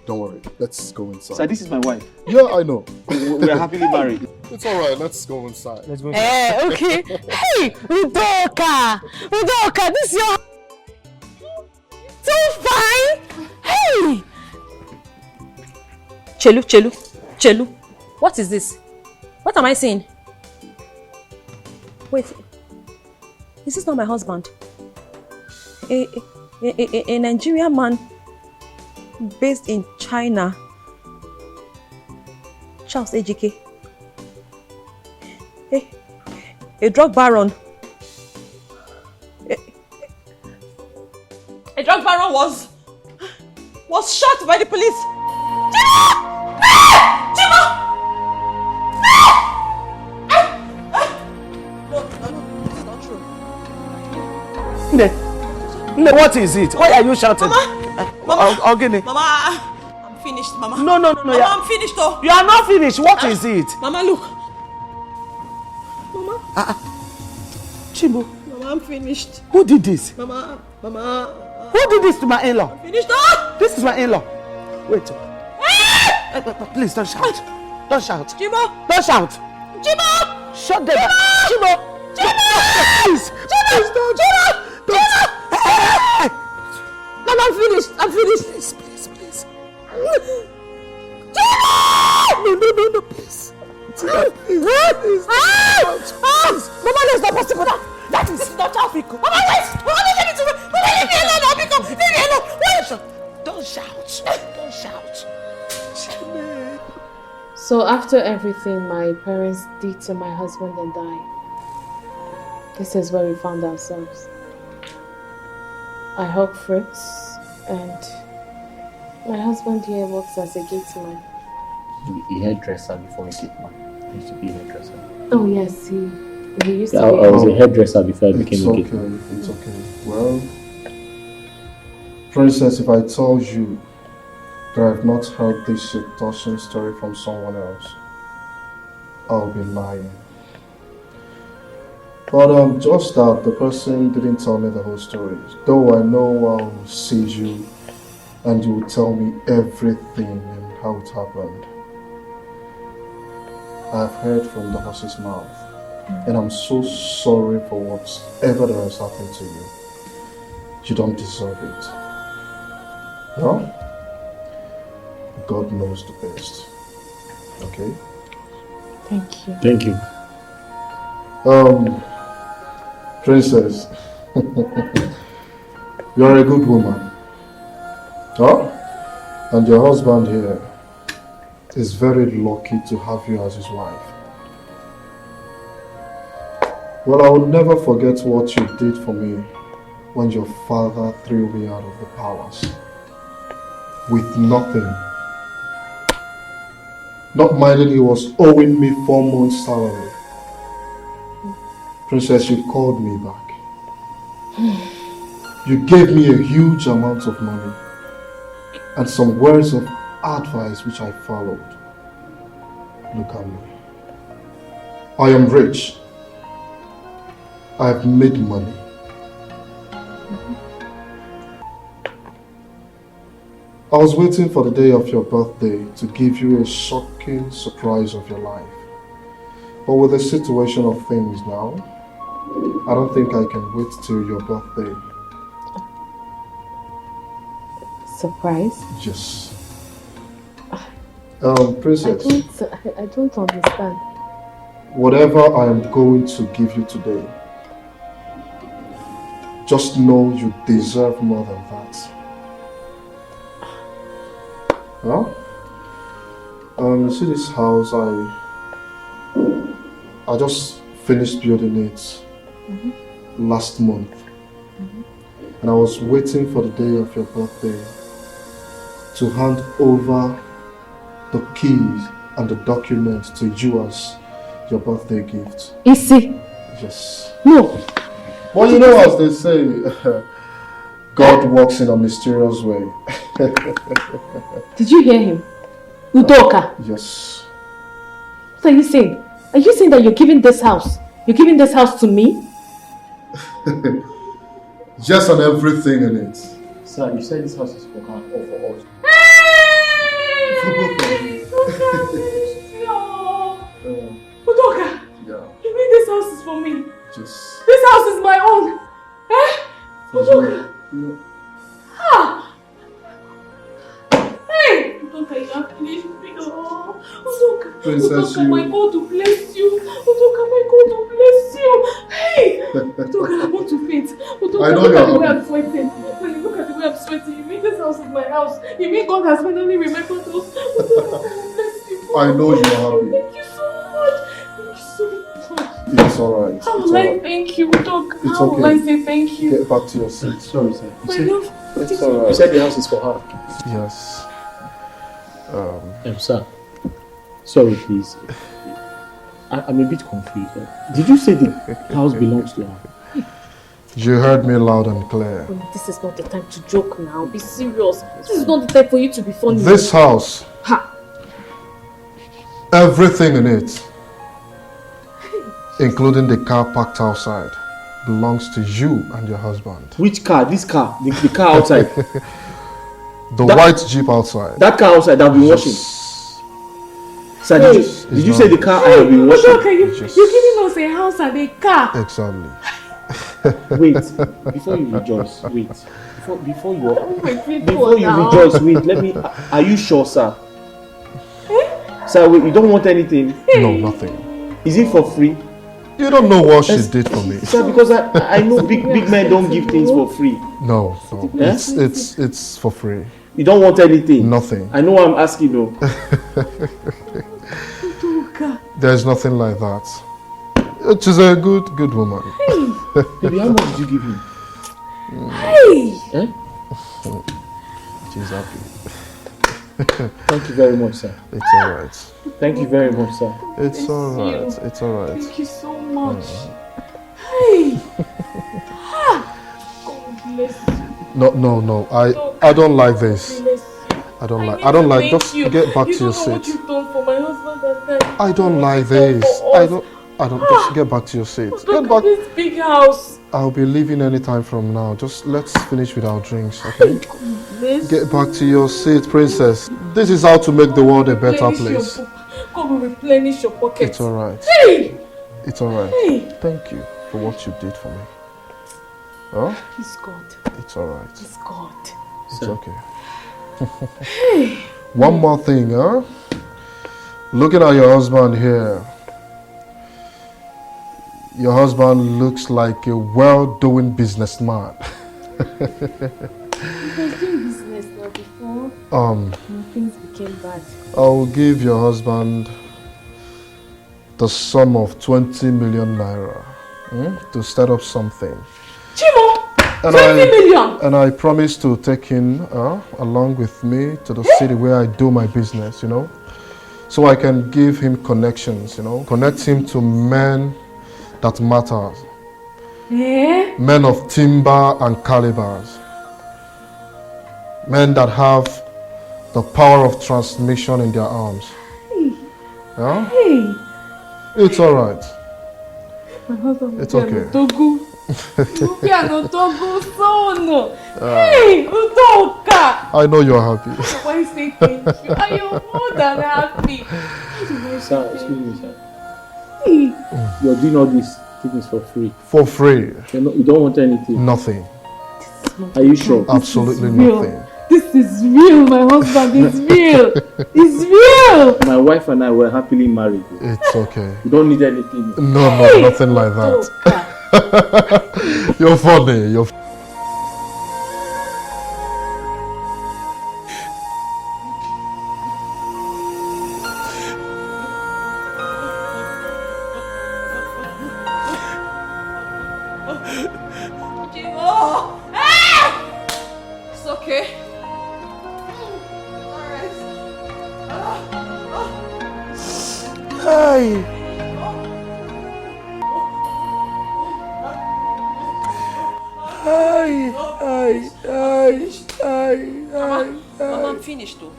Don't worry, let's go inside. Sir, this is my wife. Yeah, I know. We are happily married. It's alright, let's go inside. Let's go inside. Okay. Hey, Udoka, this is your... So fine. Hey. Chelu. What is this? What am I saying? Wait. Is this not my husband? A Nigerian man based in China Charles Ejike. A drug baron. A drug baron was shot by the police. Chima! No, this is not true. Nde, what is it? Why are you shouting? Mama, Ogini. Mama, I'm finished, Mama. No. Mama, I'm finished, though. You are not finished. What is it? Mama, look. Mama. Chimbo. Mama, I'm finished. Who did this? Mama. Who did this to my in-law? I'm finished, though. This is my in-law. Wait. Please don't shout. Don't shout. Chimbo. Don't shout. Chimbo. Shut them up. Chimbo. Please. Please don't. Don't. Mama, I'm finished. Please. No, please. Mama, no, it's not possible. That is not how we go. Mama, wait. Mama, leave me alone. Don't shout. So after everything my parents did to my husband and I, this is where we found ourselves. I hug Fritz, and my husband here works as a gateman. A hairdresser before a gateman. I used to be a hairdresser. Oh yes, he used to be. I was a hairdresser before I became a gateman. It's okay. Well, Princess, if I told you that I've not heard this touching story from someone else, I'll be lying. But just that the person didn't tell me the whole story. Though I know I'll see you and you will tell me everything and how it happened. I've heard from the horse's mouth, and I'm so sorry for whatever that has happened to you. You don't deserve it. No? God knows the best. Okay? Thank you. Thank you. Princess, you're a good woman. Huh? And your husband here is very lucky to have you as his wife. Well, I will never forget what you did for me when your father threw me out of the palace. With nothing. Not minding he was owing me 4 months' salary. Princess, you called me back. You gave me a huge amount of money and some words of advice which I followed. Look at me. I am rich. I have made money. I was waiting for the day of your birthday to give you a shocking surprise of your life. But with the situation of things now, I don't think I can wait till your birthday. Surprise? Yes. Princess. I don't understand. Whatever I am going to give you today, just know you deserve more than that. Huh? You see this house, I just finished building it last month. And I was waiting for the day of your birthday to hand over the keys and the documents to you as your birthday gift. Isi? Yes. No. Well, you know, as they say, God works in a mysterious way. Did you hear him? Udoka? Yes. What are you saying? Are you saying that you're giving this house? You're giving this house to me? Yes, and everything in it. Sir, you said this house is for us. Udoka! Yeah. You mean this house is for me? Just. This house is my own! Eh? Udoka! Ah! Hey! Udoka, you have finished me. Oh, Udoka! Princess, Udoka, my God to bless you! Udoka, my God to bless you! Hey! Udoka, I want to faint. Udoka, I know look at the you're way I'm sweating. When you look at the way I'm sweating, you mean this house is my house. You mean God has finally remembered us. Udoka, bless you. I know you are happy. Thank you so much. Thank you so much. It's alright. How will I thank you, Doc? It's How will I okay. say thank you? Get back to your seat. Sorry, sir. My love. It's alright. You said the house is for her. Yes. Sir. Sorry, please. I'm a bit confused. Did you say the house belongs to her? You heard me loud and clear. This is not the time to joke now. Be serious. This is not the time for you to be funny. This house, Ha! everything in it, including the car parked outside, belongs to you and your husband. Which car? This car? The car outside? The white Jeep outside. That car outside that I've been washing? Sir, did you say the car I have been washing? Doc, you're giving us a house and a car. Exactly. Wait, before you rejoice, wait. Before you now. rejoice, wait, let me. Are you sure, sir? Sir, wait, you don't want anything? No, nothing. Is it for free? You don't know what she did for me. Sir, because I know big men don't give things for free. No. Eh? It's for free. You don't want anything? Nothing. I know what I'm asking though. There's nothing like that. She's a good woman. Baby, how much did you give him? Hey! Eh? She's happy. Thank you very much, sir. It's alright. Thank you very much, sir. It's alright. It's alright. Thank you so much. Hey! God bless you. No. I don't like this. I don't like. Just get back to your seat. What you've done for my husband and I. I don't like this. I don't. Just get back to your seat. Get back. This big house. I'll be leaving anytime from now. Just let's finish with our drinks, okay? Get back to your seat, princess. This is how to make the world a better place. Come and replenish your pocket. It's alright. Hey! It's alright. Hey! Thank you for what you did for me. Huh? He's God. It's alright. He's God. It's okay. Hey! One more thing, huh? Looking at your husband here. Your husband looks like a well-doing businessman. He was doing business now before. When things became bad. I'll give your husband the sum of 20 million naira to start up something. Chimo! 20 million! And I promise to take him along with me to the city where I do my business, so I can give him connections, connect him to men that matters. Yeah? Men of timber and calibers. Men that have the power of transmission in their arms. Hey. Yeah? Hey. It's alright. My husband It's okay. Hey, Udoka! I know you're happy. Why say thank you? I am more than happy. Sir, excuse me, sir. Hey. You're doing all these things for free. For free. You don't want anything? Nothing. Are you sure? Absolutely nothing. This is real, my husband is real. It's real. My wife and I were happily married. It's okay. You don't need anything. No, nothing like that. You're funny. It's okay. Hi. Mama, I'm finished though.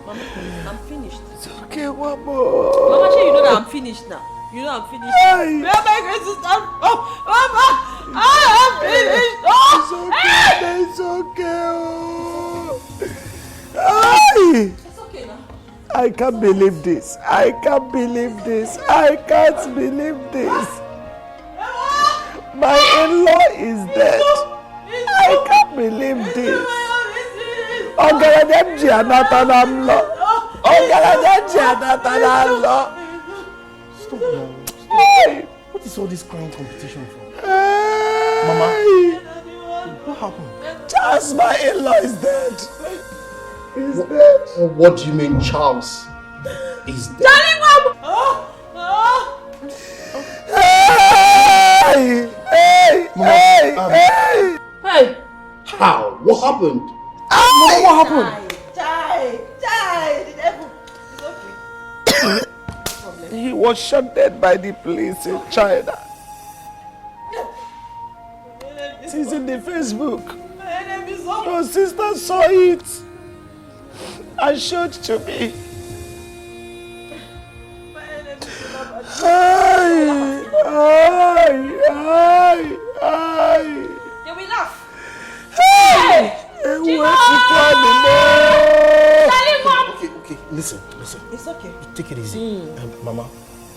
Mama, I'm finished. It's okay, one more. Mama, you know that I'm finished now. You know I'm finished. Hey. Where am I going to start? Oh, Mama! I am finished! Oh! It's okay. Hey. It's okay now. I can't believe this. I can't believe this. I can't believe this. My in-law is dead. I can't believe this. Stop now. Stop. What is all this crying competition for? Mama, what happened? Charles, my in-law is dead. He's dead. What do you mean, Charles? is dead. Charlie, Mom! Hey! Hey! Hey! Hey! How? What happened? Mama, what happened? Chai! The devil. It's okay. He was shot dead by the police in China. It is in the Facebook. Your sister saw it and showed to me. Ay. They will laugh. Hey! Okay, listen. It's okay. Take it easy. Mama,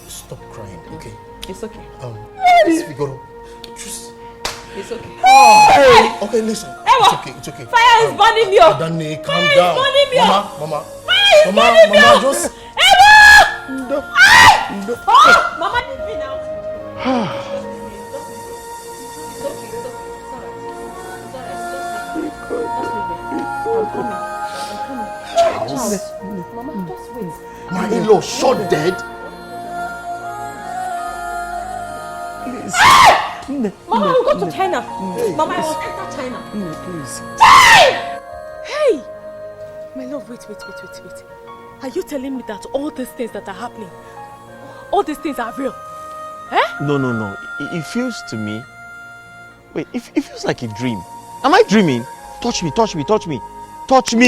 stop crying, okay? It's okay. Figaro, just... It's okay. Hey! Okay, listen. It's okay. Fire is burning you. Adane, calm down. Burning you. Mama. Fire is burning you. Mama, just... Mama, leave me now. Mama, just wait. My in-law shot dead? Please. Mama, we'll go to China. Mama, I will enter China. Please. Hey! My love, wait. Are you telling me that all these things that are happening, all these things are real? Eh? No. It feels to me... Wait, it feels like a dream. Am I dreaming? Touch me. I'm touching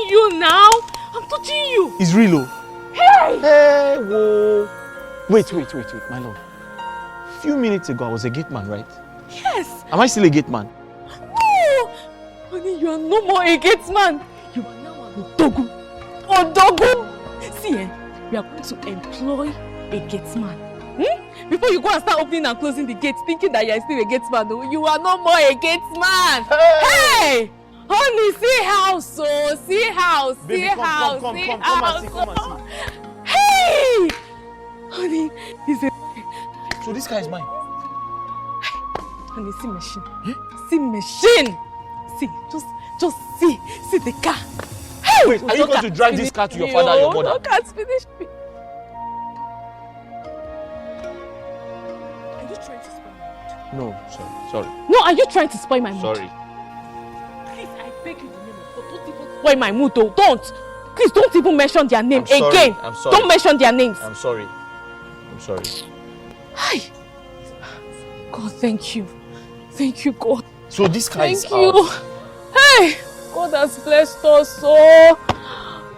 you now. I'm touching you. It's real. Hey, whoa. Wait, my love. A few minutes ago, I was a gate man, right? Yes. Am I still a gate man? No. Honey, you are no more a gate man. You are now an Odogu. See, we are going to employ a gate man. Before you go and start opening and closing the gates, thinking that you are still a gate man, no, you are no more a gate man. Hey! Honey, see house, see house, Baby, see come house, and see. Hey! Honey, he's a... So this guy is mine? Honey, see machine. See machine. See, just see the car. Hey! Wait, are you going to drive this car to your father and your mother? No, can't finish me. Are you trying to spoil my mood? No, sorry. No, are you trying to spoil my mood? Sorry. Please, I beg you in the name of God, don't even spoil my mood though. Don't. Please, don't even mention their name again. I'm sorry. Don't mention their names. I'm sorry. Hi. God, thank you. Thank you, God. So this car is Thank you. ours. Hey, God has blessed us so.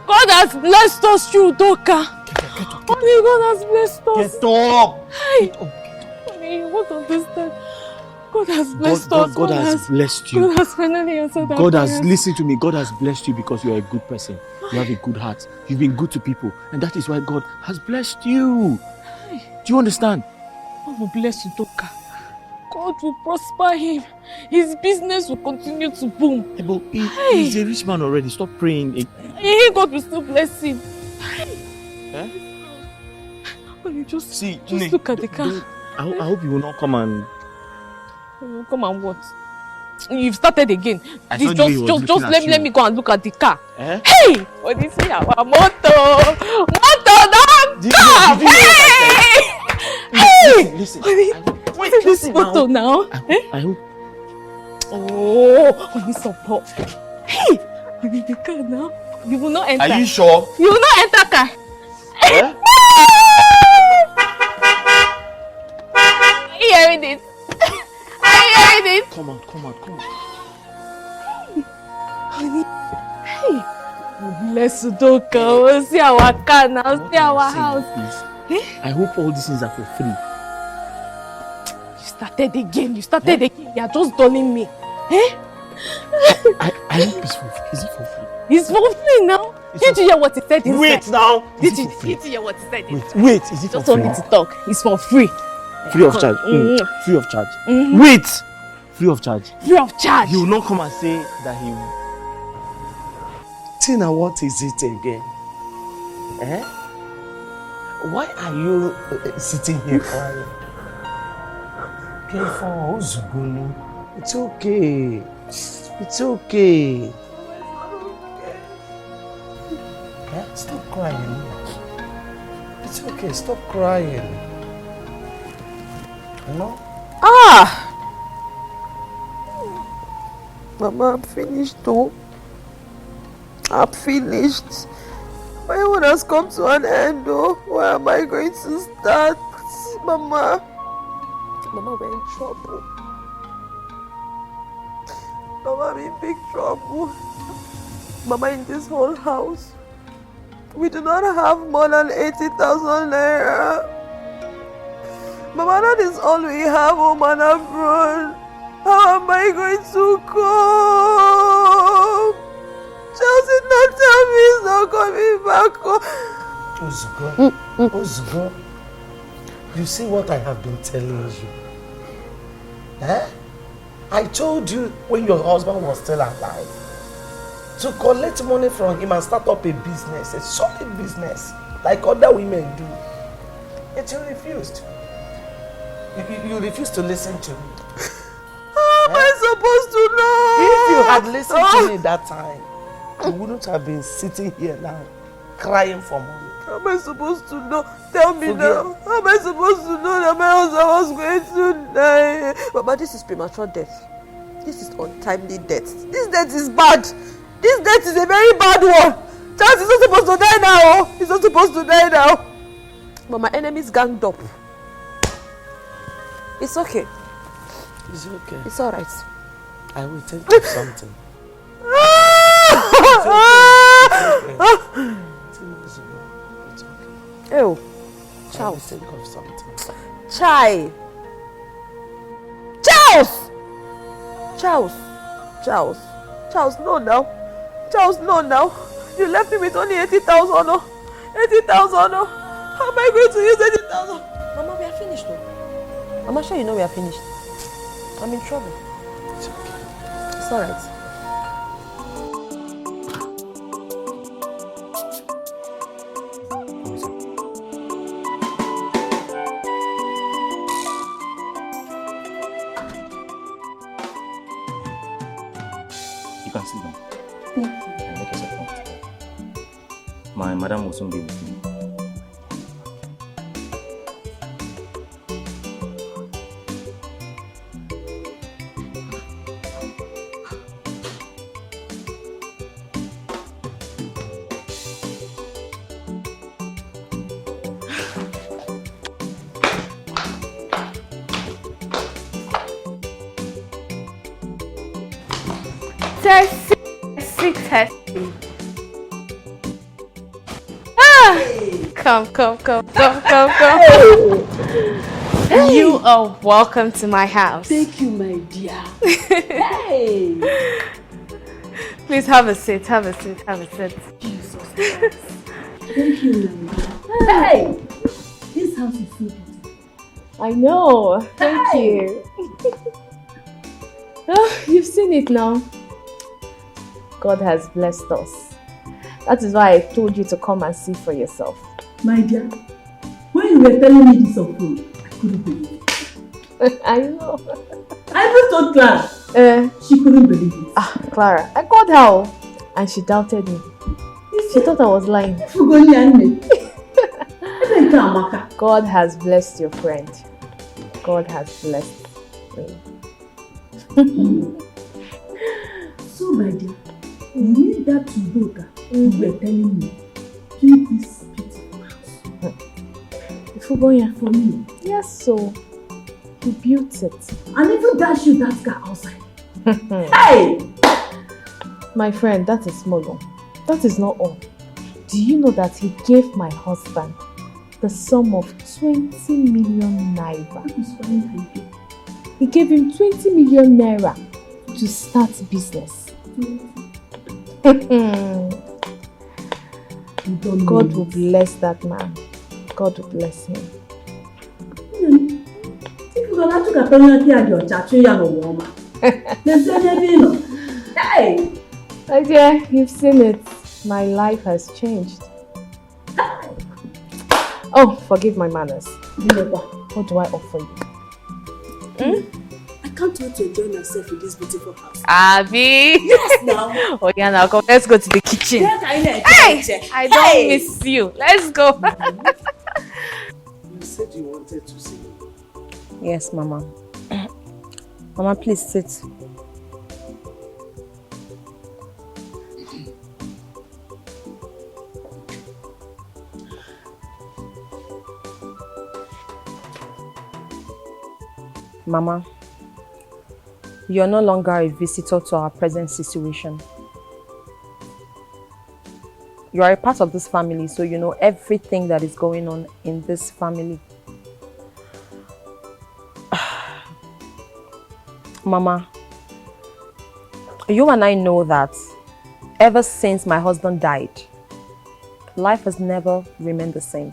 God has blessed us through Doka. Honey, God has blessed us. Get up. Hey. Honey, you won't understand. God has blessed us. God has blessed you. God has finally answered our God has prayers. listened to me. God has blessed you because you are a good person. You have a good heart. You've been good to people. And that is why God has blessed you. Do you understand? God will bless you, Doka. God will prosper him. His business will continue to boom. Hey, but he's a rich man already. Stop praying. God will still bless him. Honey, just look at the car. I hope you will not come and... Come and what? You've started again. Just let me go and look at the car. Hey! What is it? Our motor! Don't come! Hey! Listen. Wait, this photo now. I hope. Oh, honey, support. Hey! Honey, the car now. You will not enter. Are you sure? You will not enter car. Yeah? Are you hearing this? Come on. Honey, hey, bless you, Doka. See our car now, see our house. I hope all these things are for free. You started again. You are just dulling me. I hope it's for free. Is it for free? It's for free now. Did you hear what he said inside? Wait now. Did you hear what he said inside? Wait, is it for just free? Just want me to talk. It's for free. Free of charge. Free of charge. Wait! Free of charge. Free of charge. He will not come and say that he will. Tina, what is it again? Why are you sitting here crying? It's okay. It's okay. Stop crying. It's okay, stop crying. No? Ah! Mama, I'm finished though. I'm finished. My own has come to an end though. Where am I going to start? Mama. Mama, we're in trouble. Mama, I'm in big trouble. Mama, in this whole house, we do not have more than 80,000 naira. Mama, that is all we have, oh man abroad. How am I going to cope? Chelsea not tell me he's not coming back. Ozugo, Ozugo, you see what I have been telling you? Eh? I told you when your husband was still alive to collect money from him and start up a business, a solid business, like other women do. Yet you refused. You refused to listen to me. How am I supposed to know? If you had listened to me that time, you wouldn't have been sitting here now, crying for money. How am I supposed to know? Tell me now. How am I supposed to know that my husband was going to die? Mama, this is premature death. This is untimely death. This death is bad. This death is a very bad one. Charles is not supposed to die now. He's not supposed to die now. But my enemies ganged up. It's okay. It's okay. It's alright. I will think of something. Ew. Charles. Think of something. Chai. Charles! Charles. Charles. Charles, no now. Charles, no now. You left me with only 80,000. No. 80,000. No. How am I going to use 80,000? Mama, we are finished though. I'm sure you know we are finished. I'm in trouble. It's okay. It's alright. You can sit down. Thank you. And make yourself comfortable. My madam will soon be with you. Testing. Ah! Come. Hey. You are welcome to my house. Thank you, my dear. Hey! Please have a seat. Jesus Christ. Thank you, my dear. Hey! This house is so beautiful. I know. Thank you. Oh, you've seen it now. God has blessed us. That is why I told you to come and see for yourself. My dear, when you were telling me this of food, I couldn't believe it. I know. I even told Clara. She couldn't believe it. Clara, I called her and she doubted me. She thought I was lying. God has blessed your friend. God has blessed me. So, my dear, you need that to look at you were telling me. Build this beautiful house. For me. Yes, so he built it. And even dash you that car outside. Hey! My friend, that is small. That is not all. Do you know that he gave my husband the sum of 20 million naira? He gave him 20 million naira to start business. God will bless that man. God will bless him. Hey! My dear, you've seen it. My life has changed. Oh, forgive my manners. What do I offer you? I can't wait to enjoy myself in this beautiful house. Abby! Yes, now. Oh, yeah, now come. Let's go to the kitchen. Hey! I don't miss you. Let's go. said you wanted to see me. Yes, Mama. Mama, please sit. Mama, you're no longer a visitor to our present situation. You are a part of this family, so you know everything that is going on in this family. Mama, you and I know that ever since my husband died, life has never remained the same.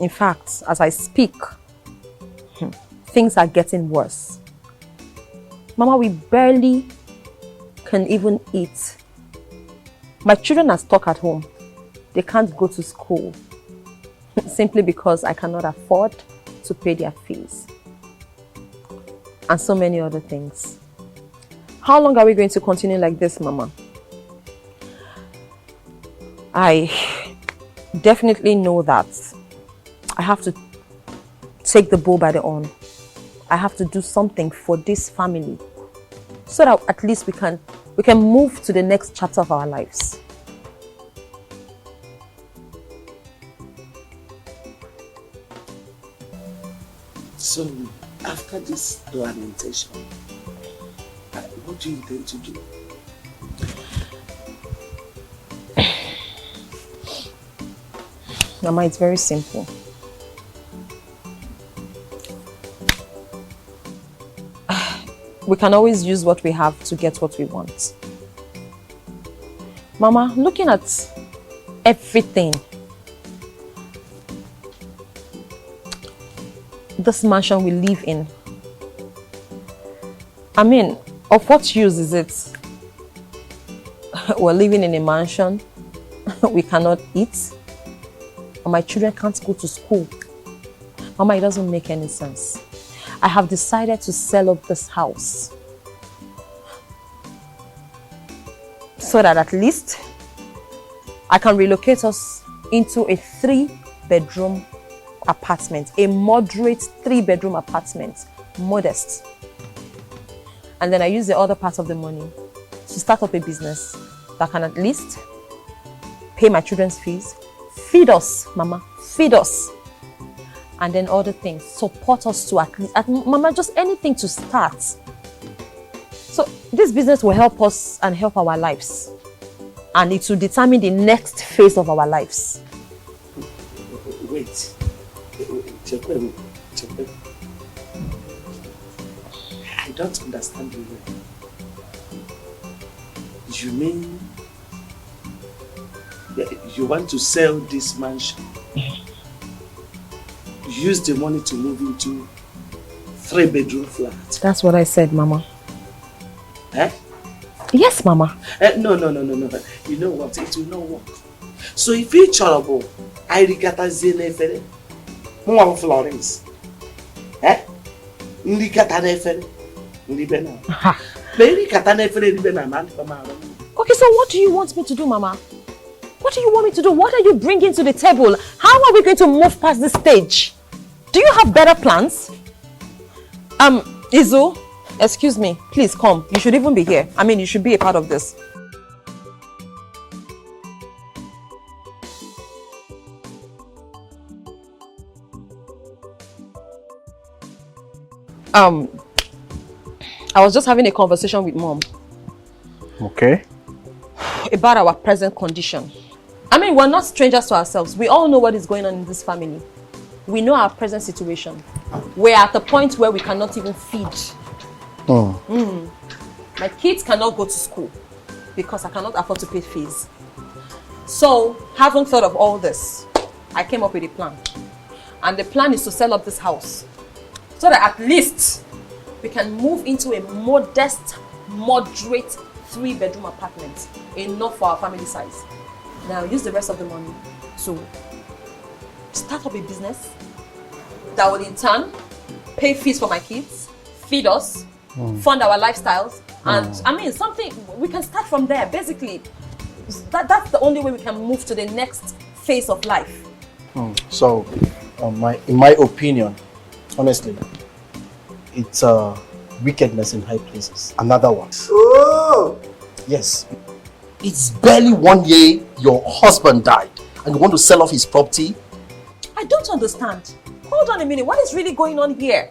In fact, as I speak, things are getting worse. Mama, we barely can even eat. My children are stuck at home. They can't go to school simply because I cannot afford to pay their fees. And so many other things. How long are we going to continue like this, Mama? I definitely know that I have to take the bull by the horn. I have to do something for this family so that at least we can move to the next chapter of our lives. So, after this lamentation, what do you intend to do? Mama, it's very simple. We can always use what we have to get what we want. Mama, looking at everything, this mansion we live in, I mean, of what use is it? We're living in a mansion, we cannot eat, and my children can't go to school. Mama, it doesn't make any sense. I have decided to sell up this house so that at least I can relocate us into a 3-bedroom apartment, a moderate 3-bedroom apartment, modest. And then I use the other part of the money to start up a business that can at least pay my children's fees, feed us, Mama, feed us. And then other things, support us to at least, Mama, just anything to start. So this business will help us and help our lives. And it will determine the next phase of our lives. Wait. I don't understand you well. You mean you want to sell this mansion? Use the money to move into 3-bedroom flat. That's what I said, Mama. Eh? Yes, Mama. No. You know what? It will not work. So if it's horrible, I regata zenefere. Mwa Florence. Eh? Ndikata nefere. Ndibena. Ndikata nefere ndibena man pama. Okay, so what do you want me to do, Mama? What do you want me to do? What are you bringing to the table? How are we going to move past this stage? Do you have better plans? Izu, excuse me, please come. You should even be here. I mean, you should be a part of this. I was just having a conversation with Mom. Okay. About our present condition. I mean, we're not strangers to ourselves. We all know what is going on in this family. We know our present situation. We're at the point where we cannot even feed. My kids cannot go to school because I cannot afford to pay fees. So, having thought of all this, I came up with a plan. And the plan is to sell up this house so that at least we can move into a modest, moderate 3-bedroom apartment, enough for our family size. Now use the rest of the money to start up a business that will in turn pay fees for my kids, feed us, fund our lifestyles, and I mean something we can start from there. Basically, that's the only way we can move to the next phase of life. So In my opinion, honestly, it's wickedness in high places. Another one. Oh! Yes. It's barely 1 year your husband died and you want to sell off his property? I don't understand. Hold on a minute. What is really going on here?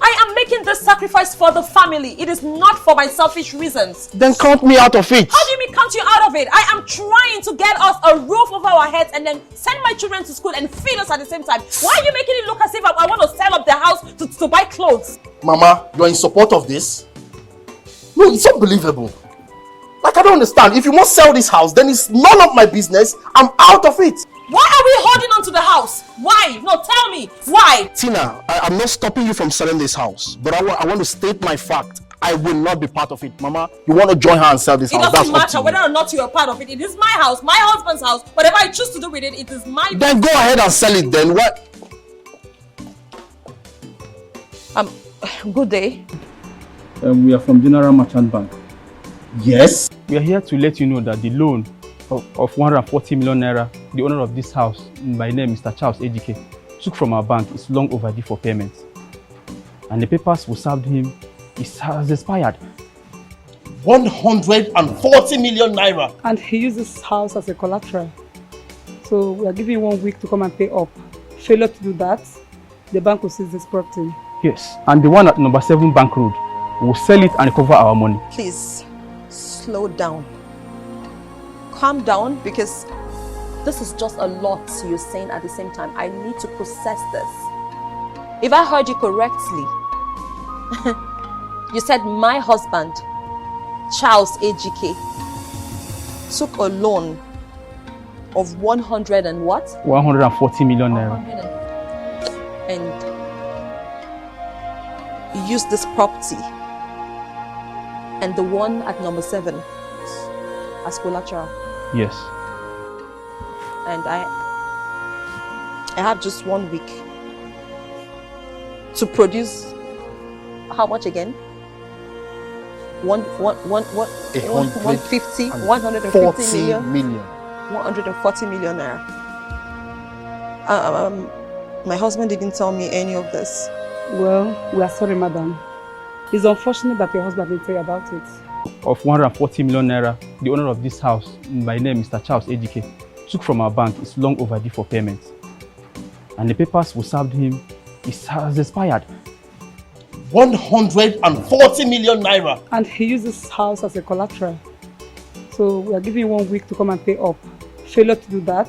I am making this sacrifice for the family. It is not for my selfish reasons. Then count me out of it. How do you mean count you out of it? I am trying to get us a roof over our heads and then send my children to school and feed us at the same time. Why are you making it look as if I want to sell up the house to buy clothes? Mama, you're in support of this? No, it's unbelievable. Like, I don't understand. If you must sell this house, then it's none of my business. I'm out of it. Why are we holding on to the house? Why? No, tell me. Why? Tina, I'm not stopping you from selling this house. But I want to state my fact. I will not be part of it. Mama, you want to join her and sell this house? It doesn't matter whether or not you are part of it. It is my house, my husband's house. Whatever I choose to do with it, it is my... Then go ahead and sell it then. What? Good day. We are from General Merchant Bank. Yes? We are here to let you know that the loan of 140 million naira, the owner of this house, by name Mr. Charles Ejike, took from our bank is long overdue for payment. And the papers we served him has expired. 140 million naira. And he used this house as a collateral. So we are giving you 1 week to come and pay up. Failure to do that, the bank will seize this property. Yes, and the one at number 7 Bank Road, we will sell it and recover our money. Please, slow down. Calm down, because this is just a lot you're saying at the same time. I need to process this. If I heard you correctly, you said my husband, Charles Ejike, took a loan of 100 and what? 140 million naira. And you used this property and the one at number 7 as collateral. Yes. And I have just 1 week to produce how much again? 150 million. 140 million naira. My husband didn't tell me any of this. Well, we are sorry, madam. It's unfortunate that your husband didn't tell you about it. Of 140 million naira, the owner of this house, by name Mr. Charles Ejike, took from our bank is long overdue for payment. And the papers we served him has expired. 140 million naira. And he used this house as a collateral. So we are giving you 1 week to come and pay up. Failure to do that,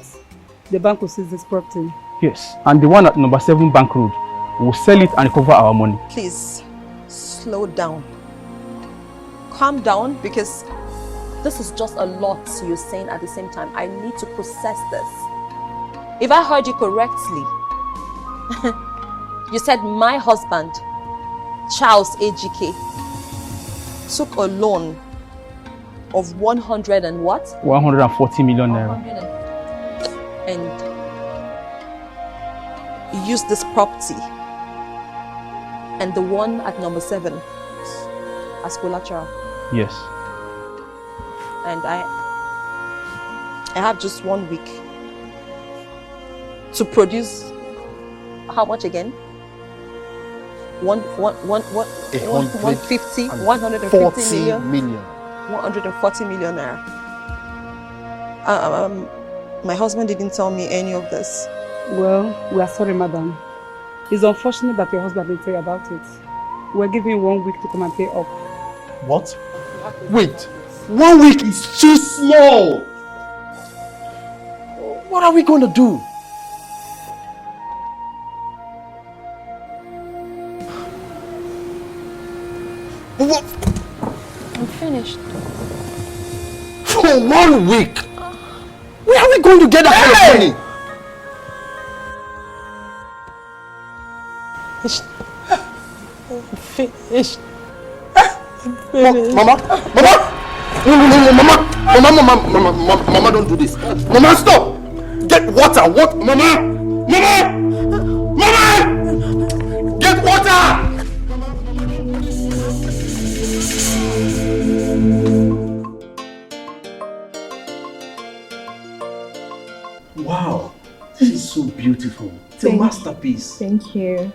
the bank will seize this property. Yes, and the one at number 7 Bank Road, we will sell it and recover our money. Please, slow down. Calm down, because this is just a lot you're saying at the same time. I need to process this. If I heard you correctly, you said my husband, Charles Ejike, took a loan of 100 and what? 140 million naira. And you used this property and the one at number 7 as collateral. Yes. And I have just 1 week to produce how much again? 150 million. 140 million naira. My husband didn't tell me any of this. Well, we are sorry, madam. It's unfortunate that your husband didn't tell you about it. We're giving you 1 week to come and pay up. What? Wait, 1 week is too small. What are we going to do? What? I'm finished. For 1 week? Where are we going to get that kind of money? I'm finished. Mama! Mama, don't do this. Mama, stop! Get water! What? Mama! Get water! Wow, She's so beautiful. It's a masterpiece. Thank you.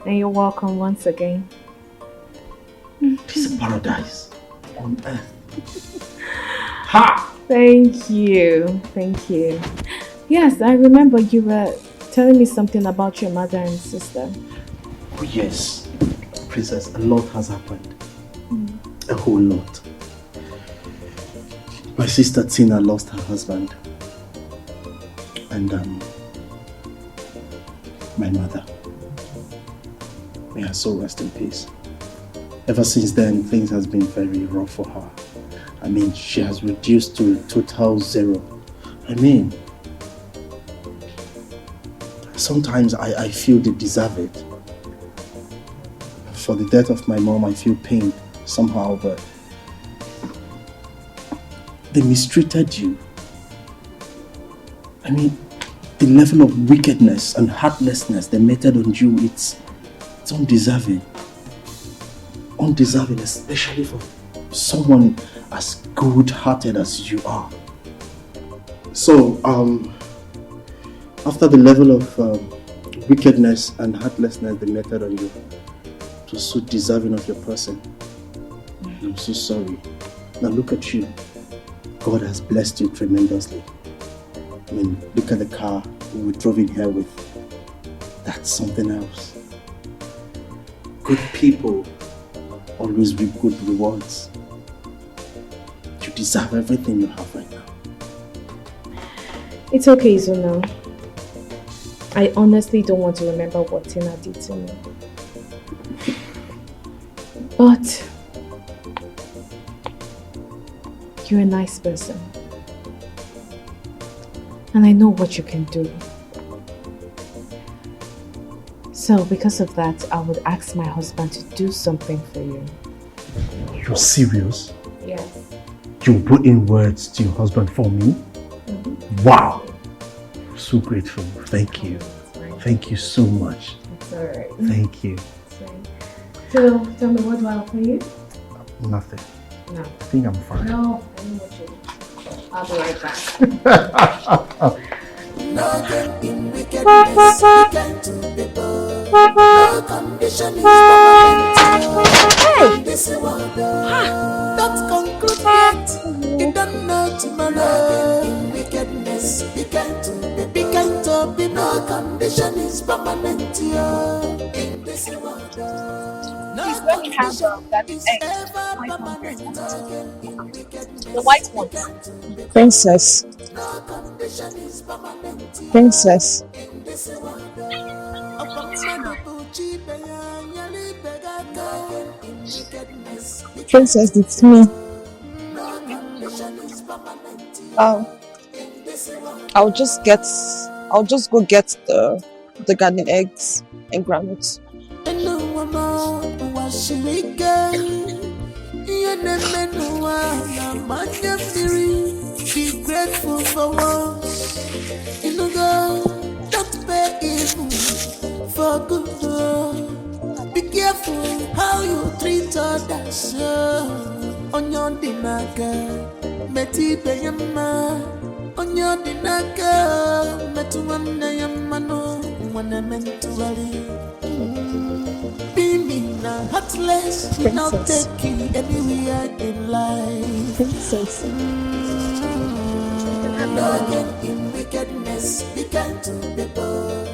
And you're welcome once again. It's a paradise on earth. Ha! Thank you. Thank you. Yes, I remember you were telling me something about your mother and sister. Oh yes, Princess, a lot has happened. A whole lot. My sister Tina lost her husband. And my mother. May her soul rest in peace. Ever since then, things has been very rough for her. I mean, she has reduced to total zero. I mean, sometimes I feel they deserve it. For the death of my mom, I feel pain somehow, but they mistreated you. I mean, the level of wickedness and heartlessness they meted on you, it's undeserving. Undeserving, especially for someone as good-hearted as you are. So, after the level of wickedness and heartlessness they meted on you, it was so deserving of your person. I'm so sorry. Now look at you. God has blessed you tremendously. I mean, look at the car we drove in here with. That's something else. Good people always reap good rewards. You deserve everything you have right now. It's okay, Izuna. I honestly don't want to remember what Tina did to me. But you're a nice person. And I know what you can do. So because of that, I would ask my husband to do something for you. You're serious? Yes. You put in words to your husband for me? Wow! So grateful. Thank you. Thank you so much. It's alright. Thank you. So, tell me, what do I offer you? Nothing. No. I think I'm fine. No, I know what you do. I'll be right back. Nothing in wickedness began to people. No condition is permanent. Hey! This is what don't conclude yet. You don't know tomorrow. Nothing in wickedness began to be. No condition is permanent. In this world, no condition is ever permanent. The white one. Princess. Princess. Princess, it's me. I'll just go get the garden eggs and groundnuts. Be grateful for once. Don't pay evil for good. Be careful how you treat others. On your dinaka, Betty Bayama. On your dinaka, Metuana Yamano, when I meant to be me now, heartless, not taking anywhere in life. Princess. Nothing in wickedness began to people.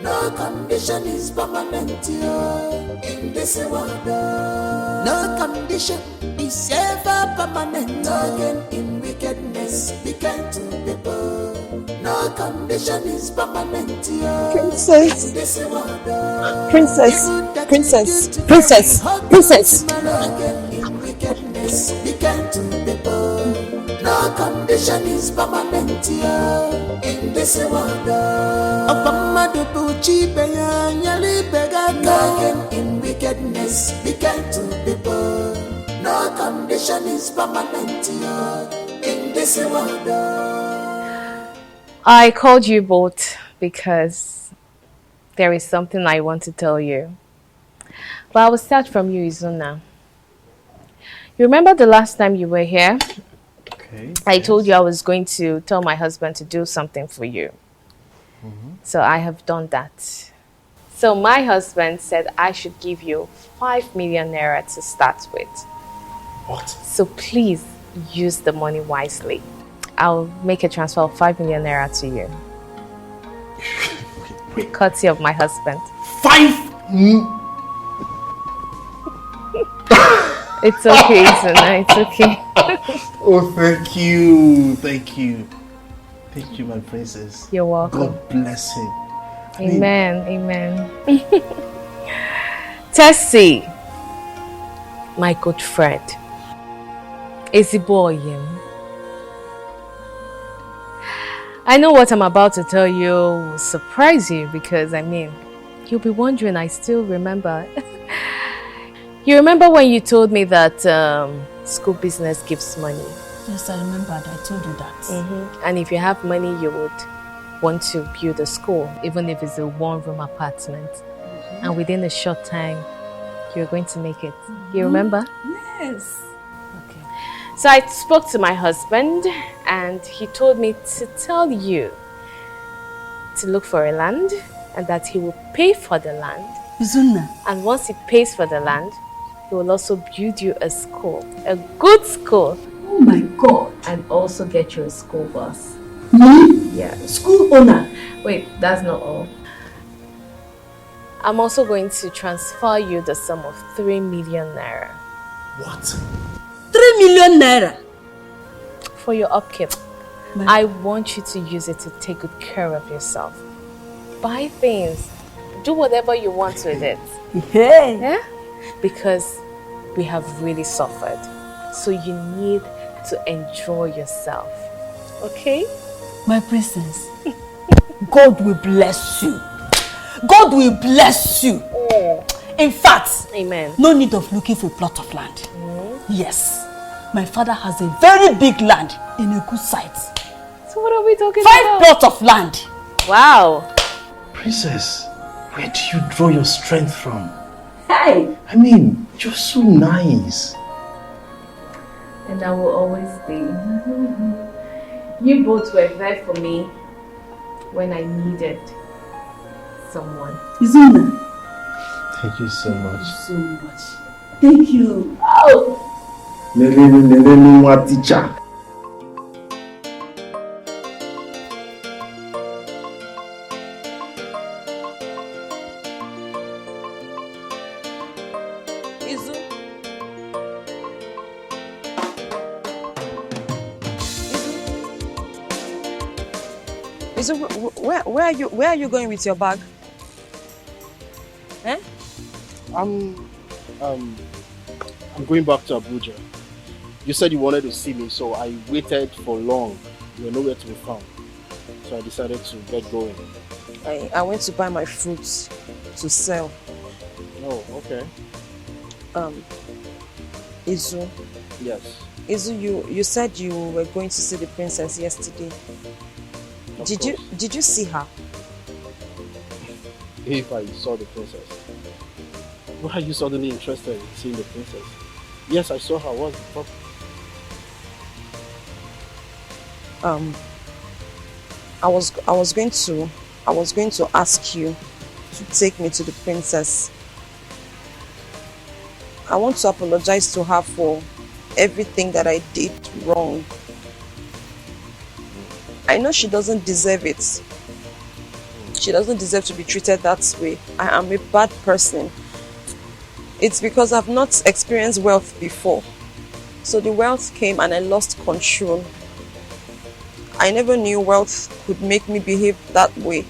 No condition is permanent here in this world. No condition is ever permanent. Nothing in wickedness began to people. No condition is permanent here. Princess. In this world. Princess. Princess. Princess. Princess. Nothing in wickedness began to people. No condition is permanent here in this world. Nothing in wickedness began to people. No condition is permanent here in this world. I called you both because there is something I want to tell you. But I will start from you, Izuna. You remember the last time you were here? Okay. I told you I was going to tell my husband to do something for you. So I have done that. So my husband said I should give you 5 million naira to start with. What? So please use the money wisely. I'll make a transfer of 5 million naira to you. Wait. Courtesy of my husband. 5 It's okay, Zuna, it's okay. Oh, thank you. Thank you. Thank you, my princess. You're welcome. God bless him. Amen, amen. Tessie, my good friend. Ezeboyim. I know what I'm about to tell you will surprise you because, you'll be wondering, I still remember. You remember when you told me that school business gives money? Yes, I remembered. I told you that. And if you have money, you would want to build a school, even if it's a one-room apartment. And within a short time, you're going to make it. You remember? Yes. So I spoke to my husband and he told me to tell you to look for a land and that he will pay for the land. Zuna. And once he pays for the land, he will also build you a school, a good school. Oh my God. And also get you a school bus. Me? Yeah. School owner. Wait, that's not all. I'm also going to transfer you the sum of 3 million naira. What? 3 million naira? For your upkeep. I want you to use it to take good care of yourself. Buy things. Do whatever you want with it. Hey. Yeah? Because we have really suffered. So you need to enjoy yourself. Okay? My princess, God will bless you. God will bless you. In fact, amen. No need of looking for a plot of land. Yes. My father has a very big land in a good site. So what are we talking 5 about? plots of land. Wow. Princess, where do you draw your strength from? Hey. You're so nice. And I will always be. You both were there for me when I needed someone. Izuna. Thank you so much. So much. Thank you. Oh. Teacher. So where are you going with your bag? Eh? I'm going back to Abuja. You said you wanted to see me, so I waited for long. You were nowhere to be found. So I decided to get going. I went to buy my fruits to sell. Oh, okay. Izu. Yes. Izu, you said you were going to see the princess yesterday. Did you see her? If I saw the princess. Why are you suddenly interested in seeing the princess? Yes, I saw her. What's the problem? I was going to ask you to take me to the princess. I want to apologize to her for everything that I did wrong. I know she doesn't deserve it. She doesn't deserve to be treated that way. I am a bad person. It's because I've not experienced wealth before. So the wealth came and I lost control. I never knew wealth could make me behave that way.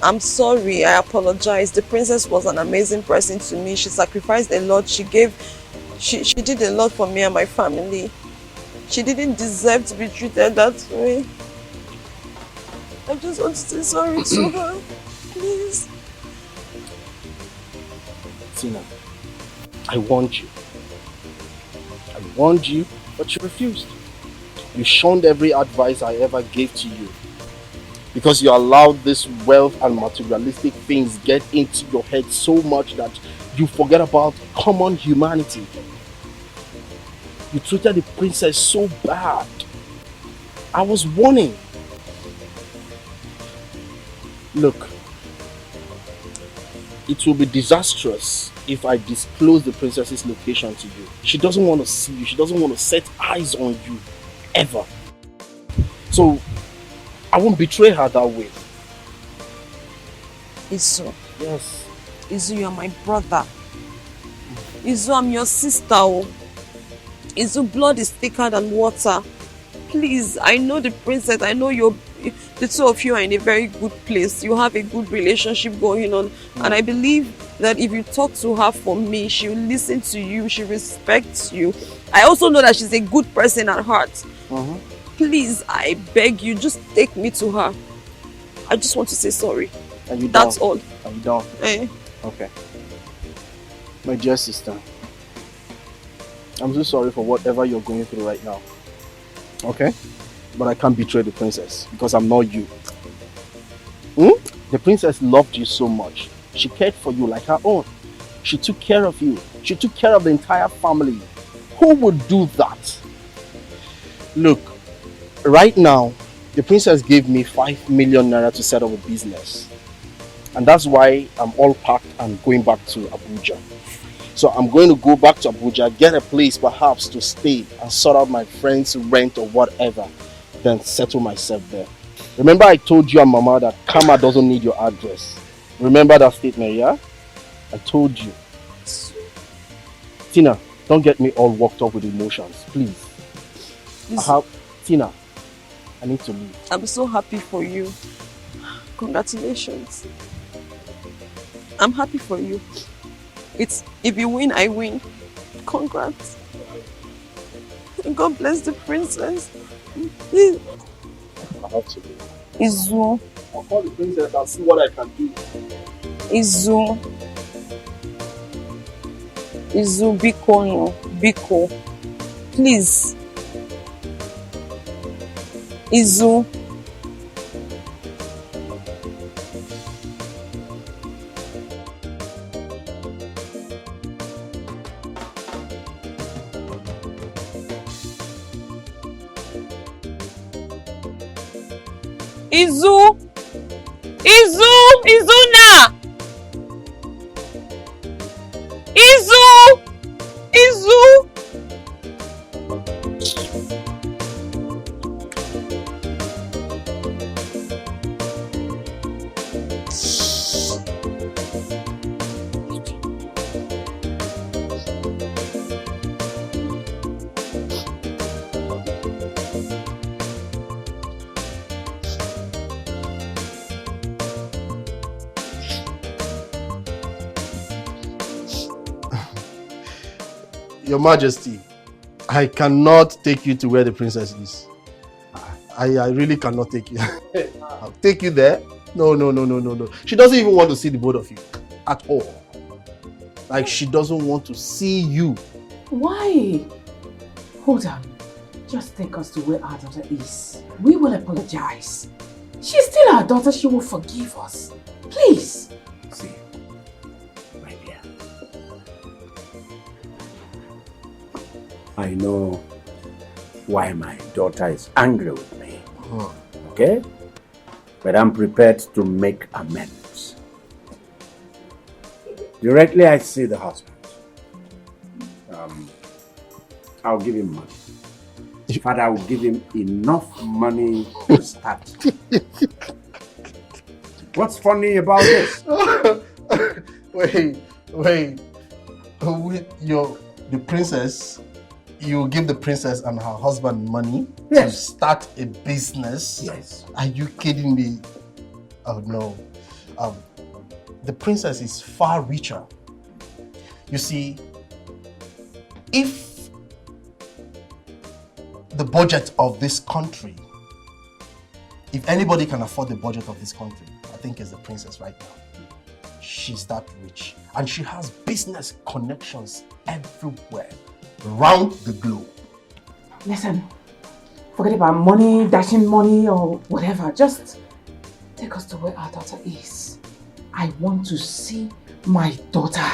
I'm sorry, I apologize. The princess was an amazing person to me. She sacrificed a lot. She did a lot for me and my family. She didn't deserve to be treated that way. I just want to say sorry to her. Please. Tina, I warned you. I warned you, but you refused. You shunned every advice I ever gave to you. Because you allowed this wealth and materialistic things get into your head so much that you forget about common humanity. You treated the princess so bad. I was warning. Look, it will be disastrous if I disclose the princess's location to you. She doesn't want to see you. She doesn't want to set eyes on you, ever. So, I won't betray her that way. Izu. Yes. Izu, you're my brother. Izu, I'm your sister. Oh. Izu, blood is thicker than water. Please, I know the princess. I know the two of you are in a very good place. You have a good relationship going on. And I believe that if you talk to her for me, she will listen to you. She respects you. I also know that she's a good person at heart. Please, I beg you, just take me to her. I just want to say sorry. Are you That's done? all. Are you done? Eh? Okay. My dear sister, I'm so sorry for whatever you're going through right now. Okay? But I can't betray the princess because I'm not you. The princess loved you so much. She cared for you like her own. She took care of you. She took care of the entire family. Who would do that? Look, right now, the princess gave me 5 million naira to set up a business. And that's why I'm all packed and going back to Abuja. So I'm going to go back to Abuja, get a place perhaps to stay and sort out my friend's rent or whatever, then settle myself there. Remember I told you and Mama that karma doesn't need your address. Remember that statement, yeah? I told you. Tina, don't get me all worked up with emotions, please. Tina, I need to leave. I'm so happy for you. Congratulations. I'm happy for you. If you win, I win. Congrats. God bless the princess. I have to leave. Izu. I'll call the princess and see what I can do. Izu. Izu, Biko no. Biko. Please. Izu. Izu! Izu! Izuna! Izu! Izu! Your Majesty, I cannot take you to where the princess is. I really cannot take you. I'll take you there. No. She doesn't even want to see the both of you at all. Like she doesn't want to see you. Why? Hold on. Just take us to where our daughter is. We will apologize. She's still our daughter. She will forgive us. Please. See, my dear. I know why my daughter is angry with me. Okay? But I'm prepared to make amends. Directly I see the husband. I'll give him money. In fact, I will give him enough money to start. What's funny about this? Wait. The princess, you give the princess and her husband money to start a business? Yes. Are you kidding me? Oh no. The princess is far richer. You see, if the budget of this country, if anybody can afford the budget of this country, I think it's the princess right now. She's that rich. And she has business connections everywhere, around the globe. Listen, forget about money, dashing money or whatever. Just take us to where our daughter is. I want to see my daughter.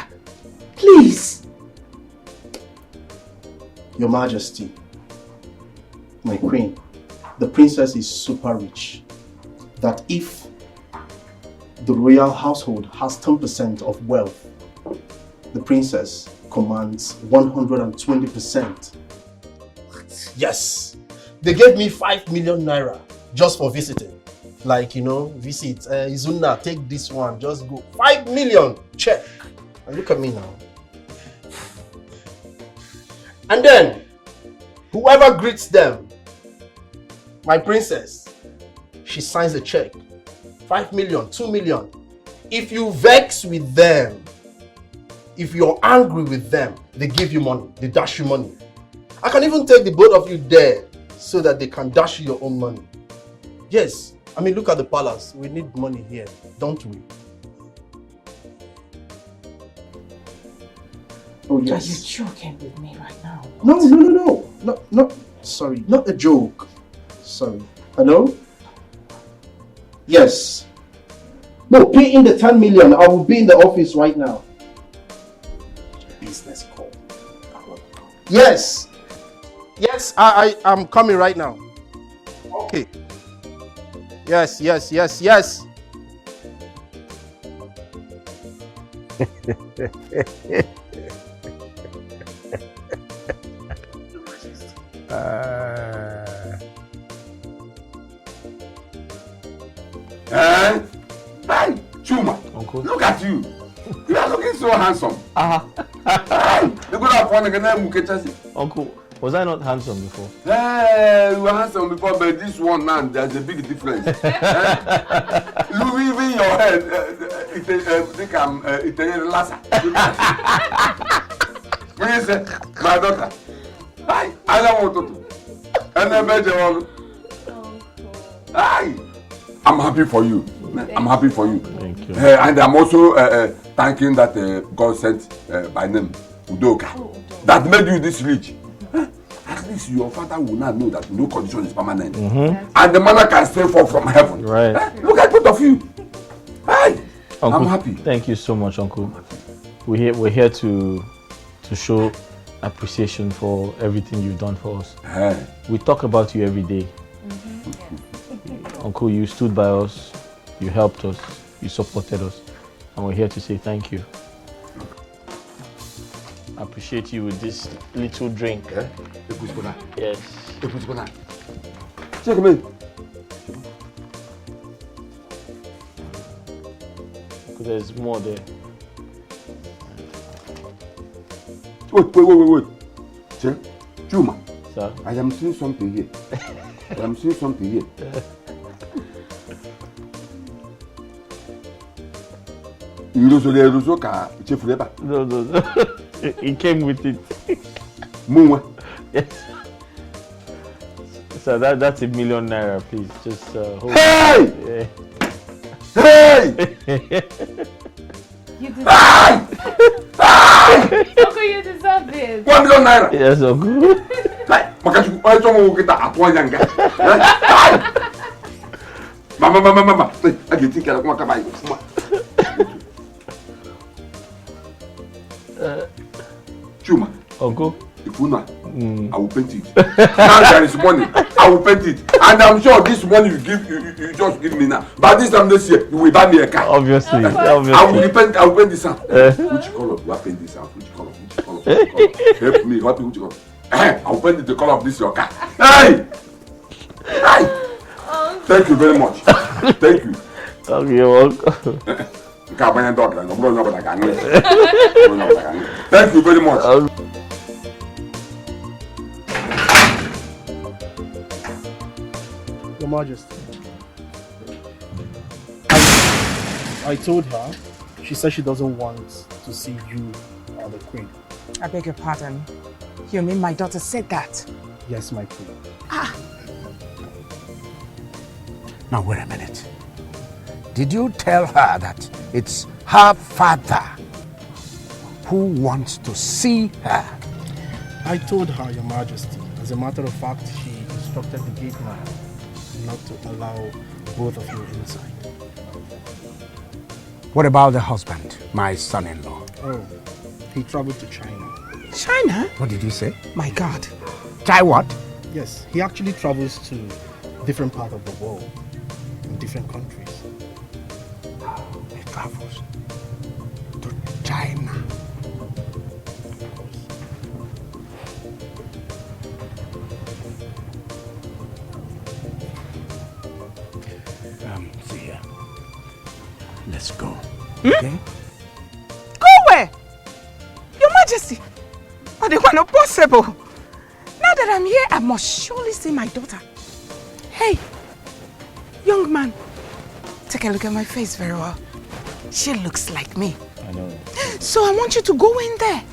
Please. Your Majesty, my queen, the princess is super rich. That if the royal household has 10% of wealth, the princess commands 120%. Yes. They gave me 5 million naira just for visiting. Like, you know, visit. Izuna, take this one. Just go. 5 million. Check. And look at me now. And then, whoever greets them, my princess, she signs a check. 5 million, 2 million. If you vex with them, if you're angry with them, they give you money. They dash you money. I can even take the both of you there so that they can dash you your own money. Yes. I mean, look at the palace. We need money here, don't we? Oh, yes. Are you joking with me right now? No. Sorry, not a joke. Sorry. Hello? Yes. No, pay in the 10 million. I will be in the office right now. Business call. Yes. Yes, I am coming right now. Okay. Yes. Hey, Chuma, Uncle. Look at you. You are looking so handsome. You could have found a name, Uncle, was I not handsome before? Hey, you were handsome before, but this one now, there's a big difference. Look, even your head, it's a lassa. My daughter. Hi, I don't want to. And then hi. I'm happy for you. I'm happy for you. Thank you. And I'm also thanking that God sent by name Udoka that made you this rich. At least your father will not know that no condition is permanent. And the manna can still fall from heaven. Right. Look at both of you. Hi. Uncle, I'm happy. Thank you so much, Uncle. We're here to show appreciation for everything you've done for us. We talk about you every day. Uncle, you stood by us, you helped us, you supported us, and we're here to say thank you. I appreciate you with this little drink. Yes. Check me. There's more there. Wait. Chuma. Sir? I am seeing something here. No. It came with it. Yes. So that's $1 million naira, please. Just hold Hey! it. Hey! You deserve it. Uncle, you deserve this. $1 million naira. Yes, Uncle. Mama. I can take care of my Chuma. Uncle. If you not, I will paint it. Now there is money. I will paint it. And I'm sure this money you just give me now. But this time next year, you will buy me a car. Obviously. I will paint this house. Which color do I paint this house? Which color? Help me. Which color? I will paint the color of this your car. Hey! Thank you very much. Thank you. Okay, you're welcome. Thank you very much. Your Majesty. I told her. She said she doesn't want to see you or the Queen. I beg your pardon. You mean my daughter said that? Yes, my Queen. Now, wait a minute. Did you tell her that it's her father who wants to see her? I told her, Your Majesty. As a matter of fact, she instructed the gate man not to allow both of you inside. What about the husband, my son-in-law? Oh, he traveled to China. China? What did you say? My God. Try what? Yes, he actually travels to different parts of the world, in different countries. travels to China. See here. Let's go. Okay? Go where? Your Majesty. Oh, they were not possible. Now that I'm here, I must surely see my daughter. Hey, young man, take a look at my face very well. She looks like me. I know. So I want you to go in there.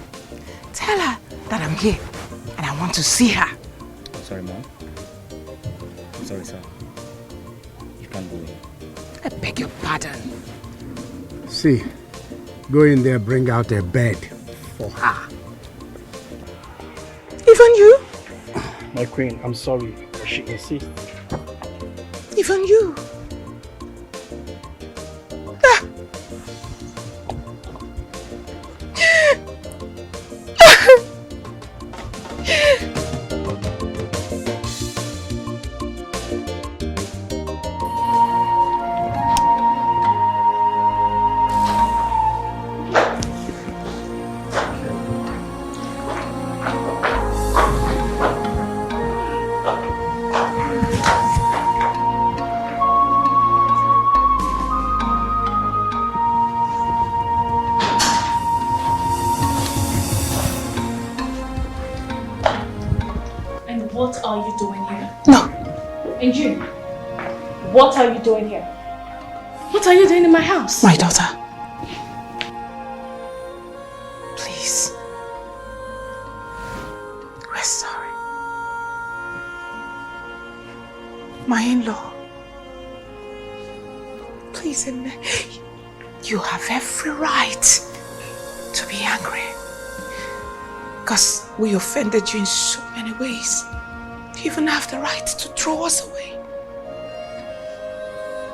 Tell her that I'm here and I want to see her. Sorry, ma'am. Sorry, sir. You can't go in. I beg your pardon. See, go in there, bring out a bed for her. Even you? My queen, I'm sorry. She insists. Even you? What are you doing here? No. And you? What are you doing here? What are you doing in my house? My daughter. Please. We're sorry. My in-law. Please, you have every right to be angry. Because we offended you in so many ways. You even have the right to throw us away.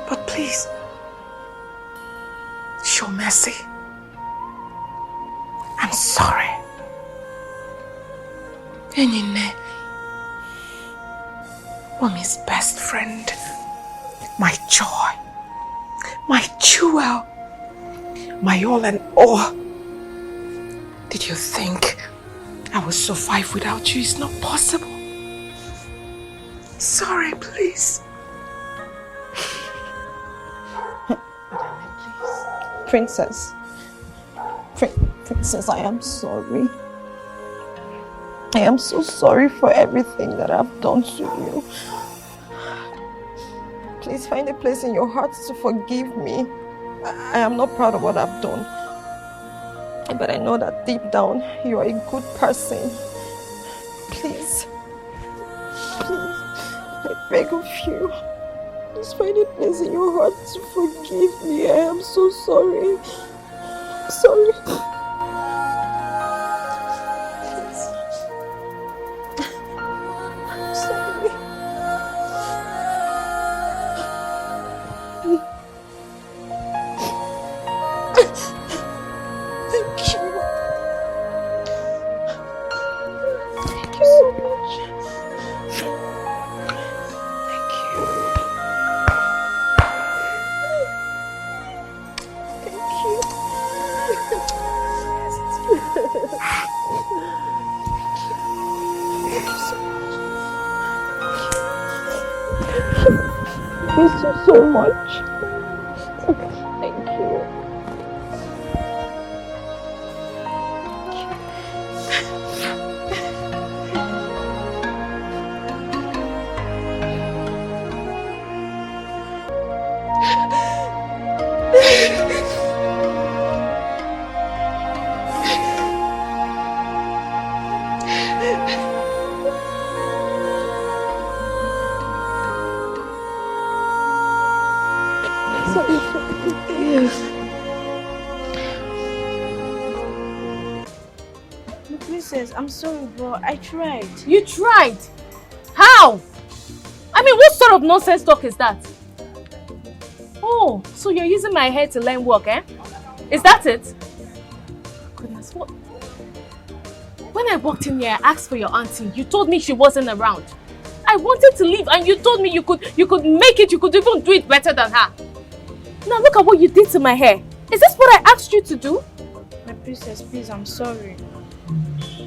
But please, show mercy. I'm sorry. Enyine, Mommy's best friend, my joy, my jewel, my all and all. Did you think I will survive without you? It's not possible. Sorry, please. Princess. Princess, I am sorry. I am so sorry for everything that I've done to you. Please find a place in your heart to forgive me. I am not proud of what I've done. But I know that deep down, you are a good person. Please. Please. I beg of you. Just find a place in your heart to forgive me. I am so sorry. Sorry. I'm sorry. Thank you. Thank you so much. Miss you so much. Thank you. Princess, I'm sorry, but I tried. You tried? How? I mean, what sort of nonsense talk is that? Oh, so you're using my head to learn work, eh? Is that it? Goodness, what? When I walked in here, I asked for your auntie. You told me she wasn't around. I wanted to leave and you told me you could make it, you could even do it better than her. Now look at what you did to my hair. Is this what I asked you to do? My princess, please, I'm sorry.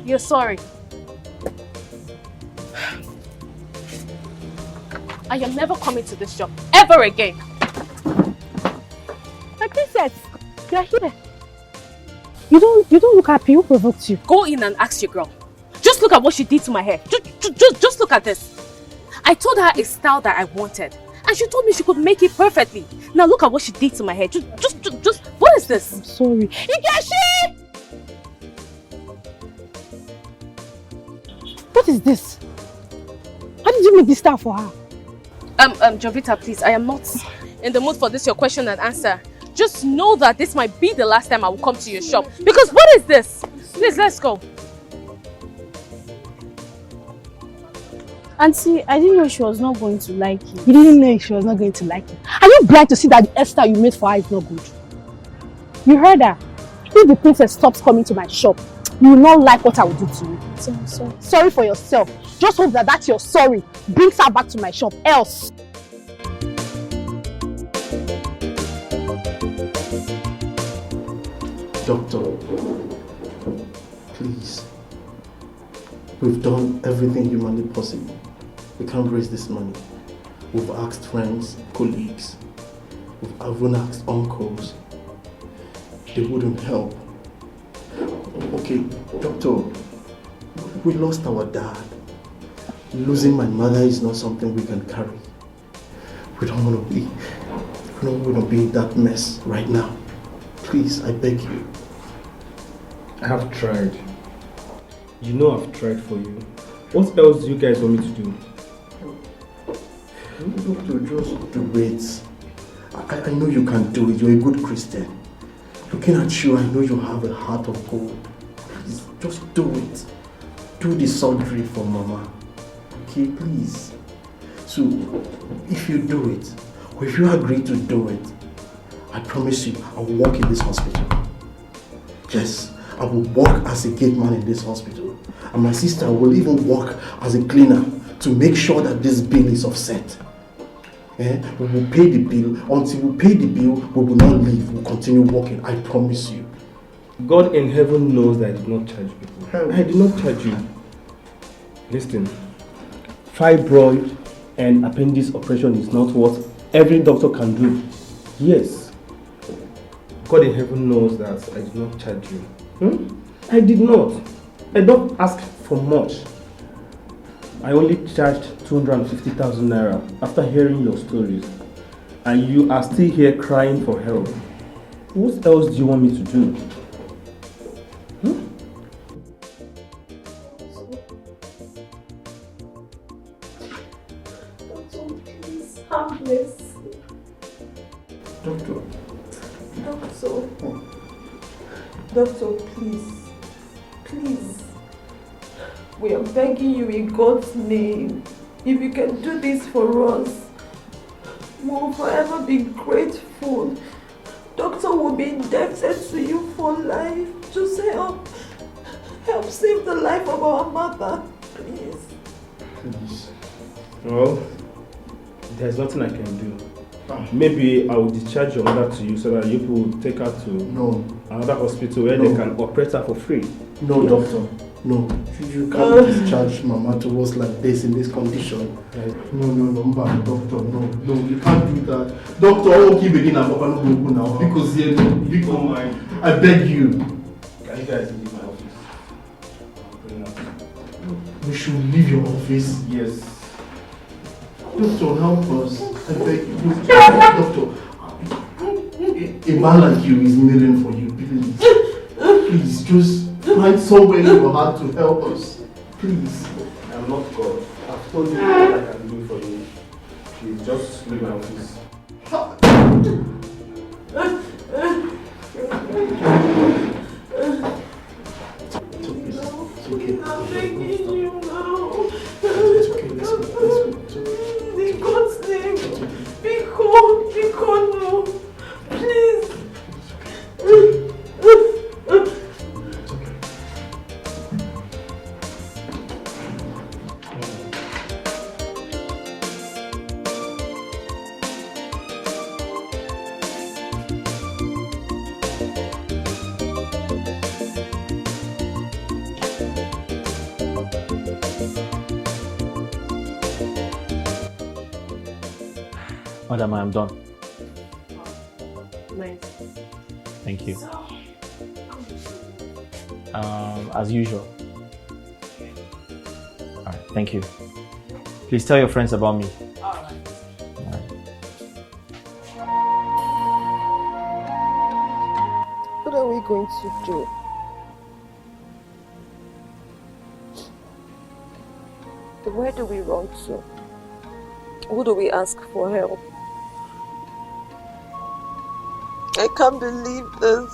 You're sorry. I am never coming to this shop ever again. My princess, you're here. You don't look happy. Who provoked you? Go in and ask your girl. Just look at what she did to my hair. Just look at this. I told her a style that I wanted, and she told me she could make it perfectly. Now look at what she did to my hair. Just what is this? I'm sorry. Ikechi! What is this? How did you make this style for her? Jovita, please, I am not in the mood for this your question and answer. Just know that this might be the last time I will come to your shop. Because what is this? Please, let's go. Auntie, I didn't know she was not going to like it. You didn't know she was not going to like it? Are you blind to see that the hairstyle you made for her is not good? You heard her. If the princess stops coming to my shop, you will not like what I will do to you. I'm sorry. Sorry for yourself. Just hope that your sorry brings her back to my shop. Else. Doctor, please. We've done everything humanly possible. We can't raise this money. We've asked friends, colleagues. We've even asked uncles. They wouldn't help. Okay, doctor, we lost our dad. Losing my mother is not something we can carry. We don't want to be in that mess right now. Please, I beg you. I have tried. You know I've tried for you. What else do you guys want me to do? Doctor, just do it. I know you can do it. You're a good Christian. Looking at you, I know you have a heart of gold. Please, just do it. Do the surgery for Mama. Okay, please. So, if you do it, or if you agree to do it, I promise you, I will work in this hospital. Yes, I will work as a gate man in this hospital. And my sister will even work as a cleaner to make sure that this bill is offset. We will pay the bill. Until we pay the bill, we will not leave. We'll continue working. I promise you. God in heaven knows that I did not charge people. I did not charge you. Listen, fibroid and appendix operation is not what every doctor can do. Yes. God in heaven knows that I did not charge you. I did not. I don't ask for much. I only charged 250,000 naira after hearing your stories. And you are still here crying for help. What else do you want me to do? Doctor, please, have mercy. Doctor. Doctor, please. Please. We are begging you in God's name. If you can do this for us, we will forever be grateful. Doctor will be indebted to you for life. Just help save the life of our mother, please. Please. Well, there's nothing I can do. Maybe I will discharge your mother to you so that you will take her to another hospital where they can operate her for free. No, doctor. No. You can't discharge Mama to us like this in this condition. No, doctor. No, you can't do that. Doctor, I won't keep again and Papa no go now. Because here, don't mind. I beg you. Can you guys leave my office? We should leave your office. Yes. Doctor, help us. I beg you. Doctor, a man like you is kneeling for you. Please, just find somewhere in your heart to help us. Please. I'm not God. I've told you what I can do for you. Please, just leave my office. It's okay. I'm begging you now. It's okay. Let's go. In God's name. Be cold, no. Please. Madam, I am done. Nice. Thank you. As usual. Alright, thank you. Please tell your friends about me. What are we going to do? Where do we run to? Who do we ask for help? I can't believe this.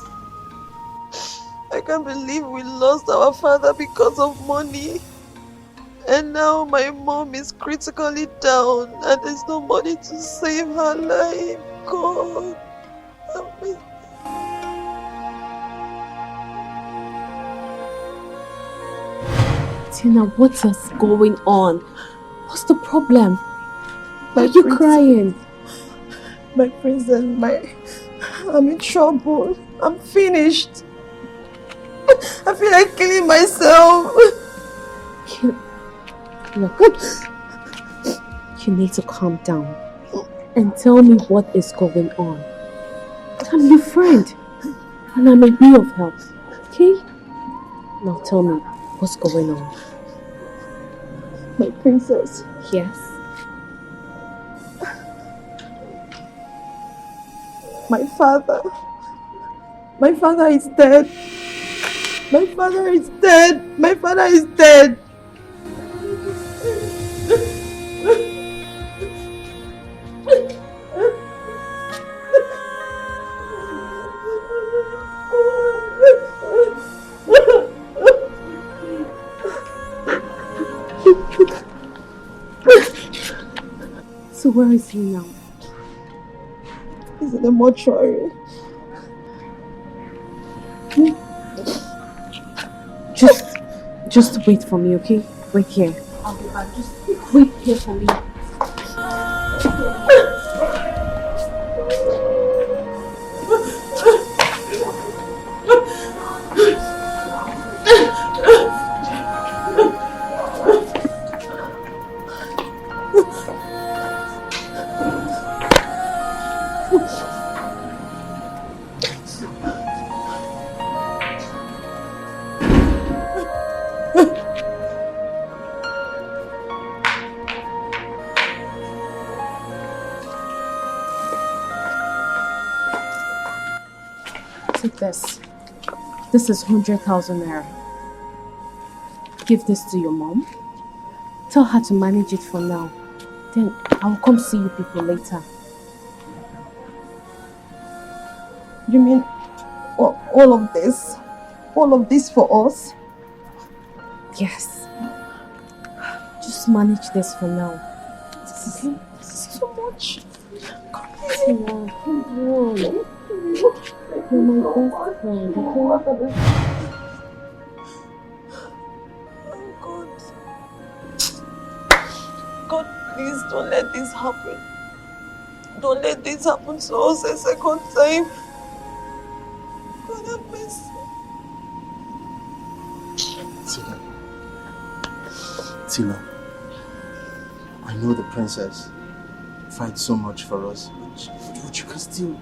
I can't believe we lost our father because of money. And now my mom is critically down and there's no money to save her life. God, help me. Tina, what is going on? What's the problem? Why are you princess. crying? My princess, I'm in trouble. I'm finished. I feel like killing myself. Look, you need to calm down and tell me what is going on. I'm your friend and I'm in need of help, okay? Now tell me what's going on. My princess. Yes? My father is dead. My father is dead. My father is dead. So where is he now? He's in the mortuary. Just wait for me, okay? Wait here. I'll be back. Just wait here for me. Take this. This is 100,000 naira. Give this to your mom. Tell her to manage it for now. Then I'll come see you people later. You mean all of this? All of this for us? Yes. Just manage this for now. Okay? This is too much. Come on. You're my best friend, okay? God, please don't let this happen. Don't let this happen to us a second time. God have mercy. Tina, I know the princess tried so much for us, but you can still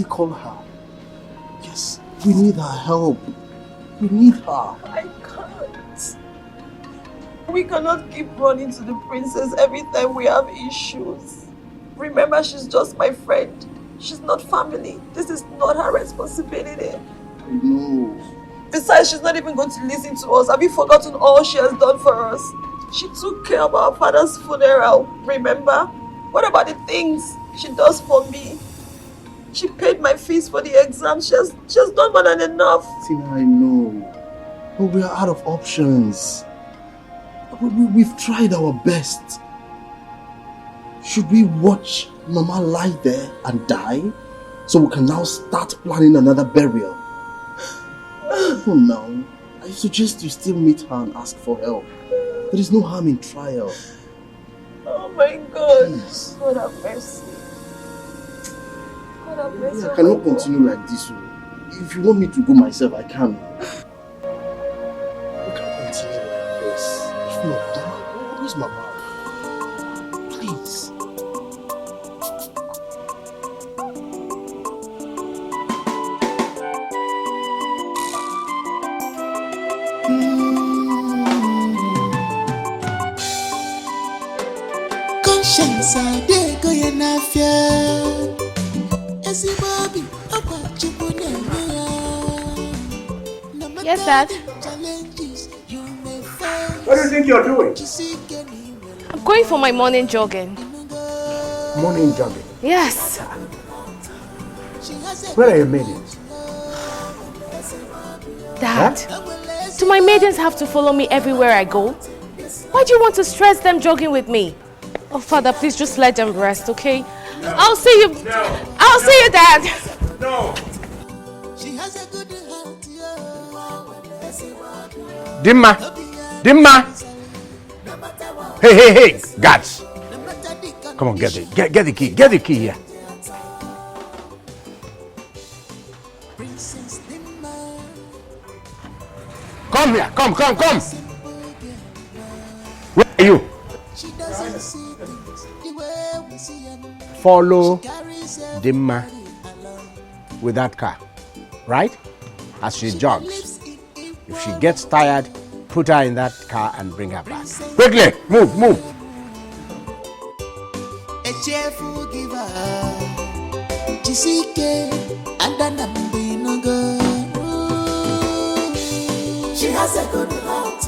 call her. Yes, we need her help. We need her. I can't. We cannot keep running to the princess every time we have issues. Remember, she's just my friend. She's not family. This is not her responsibility. I know. Besides, she's not even going to listen to us. Have you forgotten all she has done for us? She took care of our father's funeral, remember? What about the things she does for me? She paid my fees for the exam. She has done more than enough. Tina, I know. But we are out of options. We've tried our best. Should we watch Mama lie there and die so we can now start planning another burial? For now, I suggest you still meet her and ask for help. There is no harm in trial. Oh my God. Please. God have mercy. God have mercy. I cannot continue like this. If you want me to go myself, I can. We can't continue like this. If not, where's Mama? Please. Yes, Dad. What do you think you're doing? I'm going for my morning jogging. Morning jogging. Yes. Where are your maidens? Dad, do my maidens have to follow me everywhere I go? Why do you want to stress them jogging with me? Oh, Father, please just let them rest, okay? No. I'll see you. No. I'll see you, Dad. No. Dimma! Dimma! Hey, guards! Come on, get the key. Get the key here. Come here. Come. Where are you? Follow Dimma with that car, right? As she jogs. If she gets tired, put her in that car and bring her back. Quickly, move. A cheerful giver, Jisike, and an ambino. She has a good heart,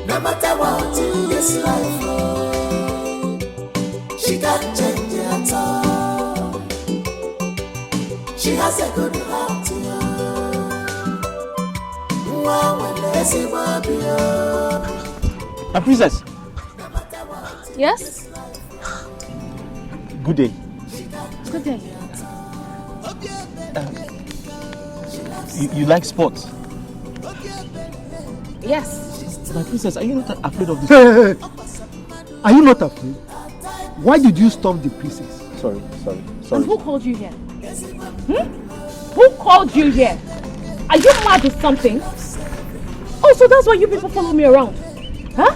no matter what in this life, she can't change it at all. She has a good heart, My princess. Yes? Good day. Good day. You like sports? Yes. My princess, are you not afraid of this? Hey. Are you not afraid? Why did you stop the princess? Sorry. And who called you here? Who called you here? Are you mad or something? Oh, so that's why you people follow me around? Huh?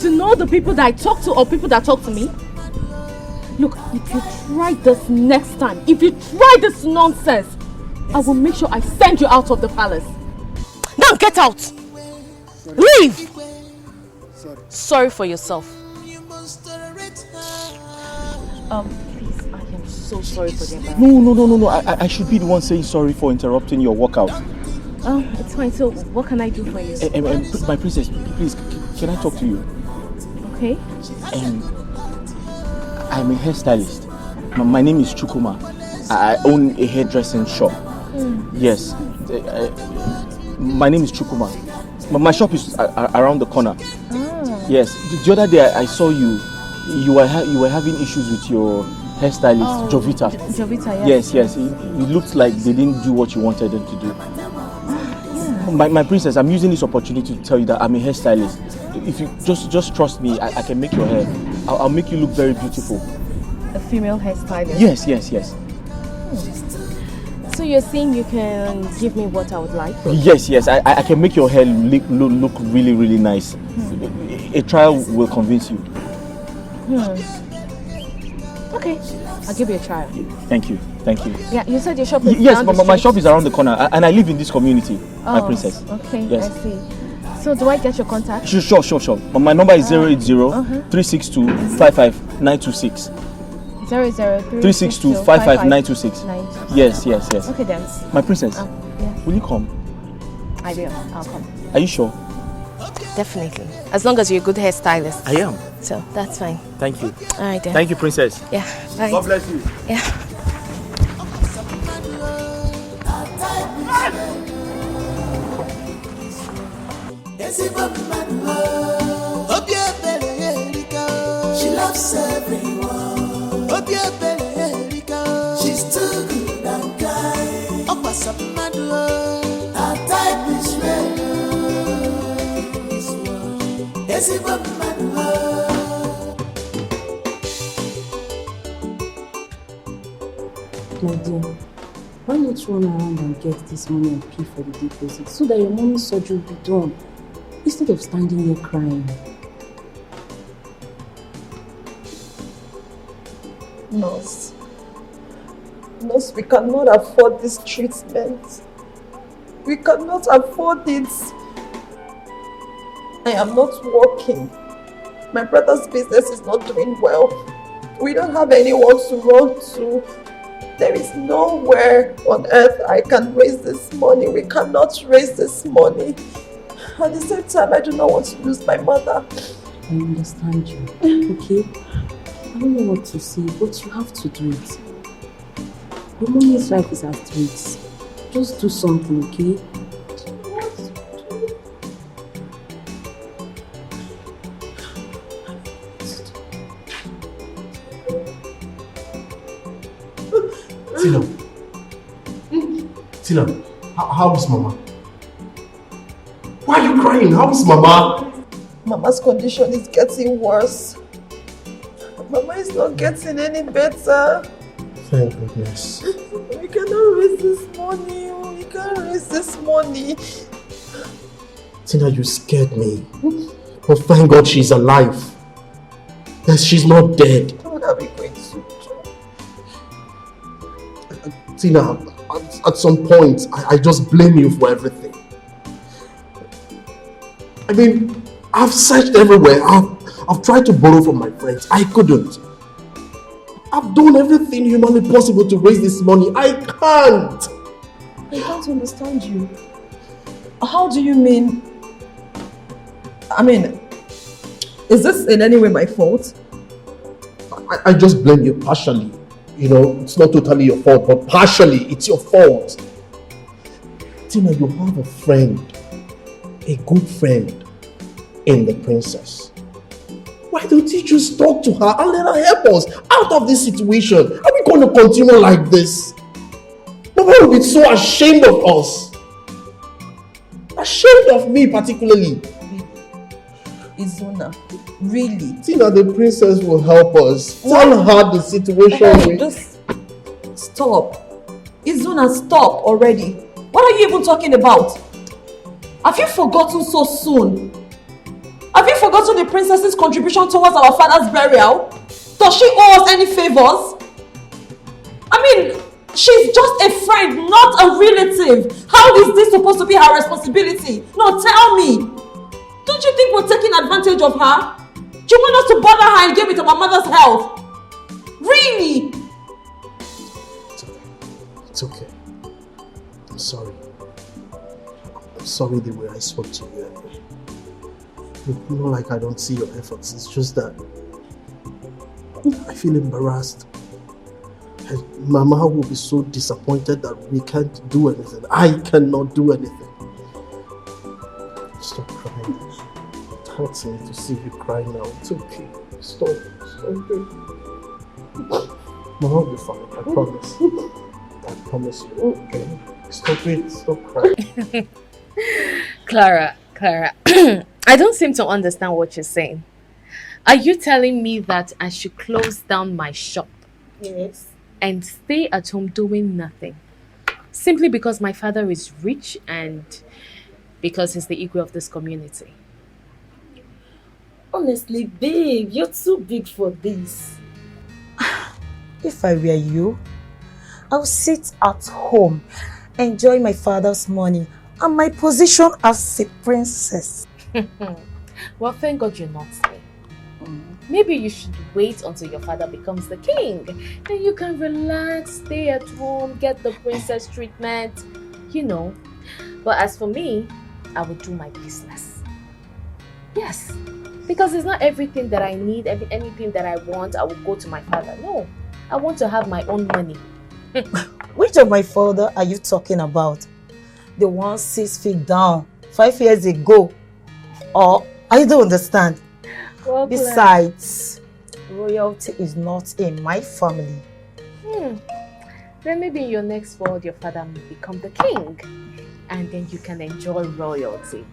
To know the people that I talk to or people that talk to me? Look, if you try this next time, if you try this nonsense, I will make sure I send you out of the palace. Now get out! Leave! Sorry for yourself. Please, I am so sorry for the embarrassment. No. I should be the one saying sorry for interrupting your workout. Oh, it's fine. So, what can I do for you? My princess, please, can I talk to you? Okay. I'm a hairstylist. My name is Chukuma. I own a hairdressing shop. Yes. My name is Chukuma. My shop is around the corner. Yes. The other day I saw you. You were having issues with your hairstylist, Jovita. Jovita, yes. Yes. It looked like they didn't do what you wanted them to do. My princess, I'm using this opportunity to tell you that I'm a hairstylist. If you just trust me, I can make your hair. I'll make you look very beautiful. A female hairstylist? Yes. So you're saying you can give me what I would like? Yes. I can make your hair look really, really nice. A trial will convince you. Okay, I'll give you a trial. Thank you. Yeah, you said your shop is Yes, down the my street? shop is around the corner and I live in this community, my princess. Okay, yes. I see. So do I get your contact? Sure. My number is 080-362-55926. 362-55926. Yes. Okay then. My princess, yeah. Will you come? I will. I'll come. Are you sure? Definitely. As long as you're a good hairstylist. I am. So that's fine. Thank you. All right then. Thank you, princess. Yeah. Bye. God bless you. Yeah. She loves everyone. She's too good and kind. Her type is red. My dear, why not run around and get this money and pay for the deposit so that your mommy's surgery will be done instead of standing here crying? Nurse, we cannot afford this treatment. We cannot afford it. I am not working. My brother's business is not doing well. We don't have anyone to run to. There is nowhere on earth I can raise this money. We cannot raise this money. At the same time, I do not want to lose my mother. I understand you, okay? I don't know what to say, but you have to do it. Your mommy's life is at risk. Just do something, okay? Tina, how is Mama? Why are you crying? How is Mama? Mama's condition is getting worse. Mama is not getting any better. Thank goodness. We cannot raise this money. We can't raise this money. Tina, you scared me. But thank God she's alive. That she's not dead. What are we going to do? Tina, at some point, I just blame you for everything. I mean, I've searched everywhere. I've tried to borrow from my friends. I couldn't. I've done everything humanly possible to raise this money. I can't. I can't understand you. How do you mean? I mean, is this in any way my fault? I just blame you partially. You know, it's not totally your fault, but partially it's your fault. Tina, you have a friend, a good friend in the princess. Why don't you just talk to her and let her help us out of this situation? Are we going to continue like this? Mama will be so ashamed of us. Ashamed of me particularly. Izuna, really? Tina, the princess will help us. Tell her the situation. Just stop. Izuna, stop already. What are you even talking about? Have you forgotten so soon? Have you forgotten the princess's contribution towards our father's burial? Does she owe us any favors? I mean, she's just a friend, not a relative. How is this supposed to be her responsibility? No, tell me. Don't you think we're taking advantage of her? Do you want us to bother her and give it to my mother's health? Really? It's okay. I'm sorry. I'm sorry the way I spoke to you. It's not like I don't see your efforts. It's just that I feel embarrassed. And Mama will be so disappointed that we can't do anything. I cannot do anything. Stop crying. It hurts me to see you cry now. It's okay. Stop. Stop it. Mama will be fine. I promise. I promise you. Okay? Stop it. Stop crying. Clara, I don't seem to understand what you're saying. Are you telling me that I should close down my shop? Yes. And stay at home doing nothing? Simply because my father is rich and because he's the equal of this community? Honestly, babe, you're too big for this. If I were you, I would sit at home, enjoy my father's money and my position as a princess. Well, thank God you're not staying. Maybe you should wait until your father becomes the king. Then you can relax, stay at home, get the princess treatment, you know. But as for me, I would do my business. Yes, because it's not everything that I need, anything that I want, I will go to my father. No, I want to have my own money. Which of my father are you talking about? The one 6 feet down 5 years ago? Or I don't understand. Well, besides, royalty is not in my family. Then maybe in your next world, your father will become the king. And then you can enjoy royalty.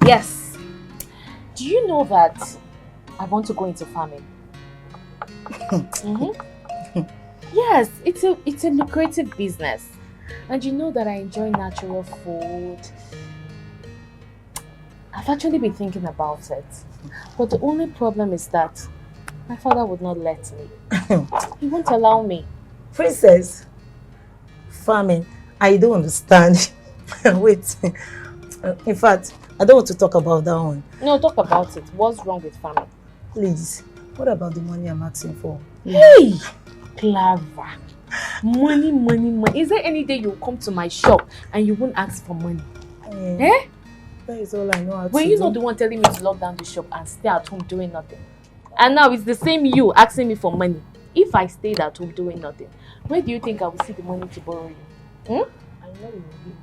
Yes. Do you know that I want to go into farming? Yes, it's a lucrative business. And you know that I enjoy natural food. I've actually been thinking about it. But the only problem is that my father would not let me. He won't allow me. Princess, farming, I don't understand. Wait. In fact, I don't want to talk about that one. No, talk about it. What's wrong with family? Please, what about the money I'm asking for? Hey! Clara. Money, money, money. Is there any day you'll come to my shop and you won't ask for money? Eh? That is all I know how to do. When you're not the one telling me to lock down the shop and stay at home doing nothing. And now it's the same you asking me for money. If I stayed at home doing nothing, where do you think I will see the money to borrow you? I know you will give me.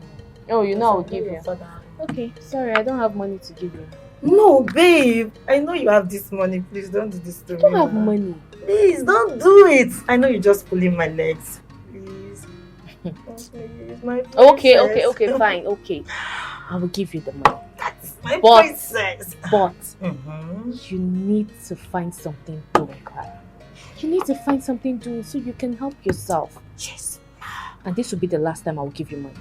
Oh, you know I will give your you. father. Okay, sorry, I don't have money to give you. No, babe. I know you have this money. Please don't do this to me. I don't have money. Please don't do it. I know you're just pulling my legs. Please. Please, my Okay, fine, okay. I will give you the money. That's my princess. But you need to find something doing, Clara. You need to find something doing so you can help yourself. Yes. And this will be the last time I will give you money.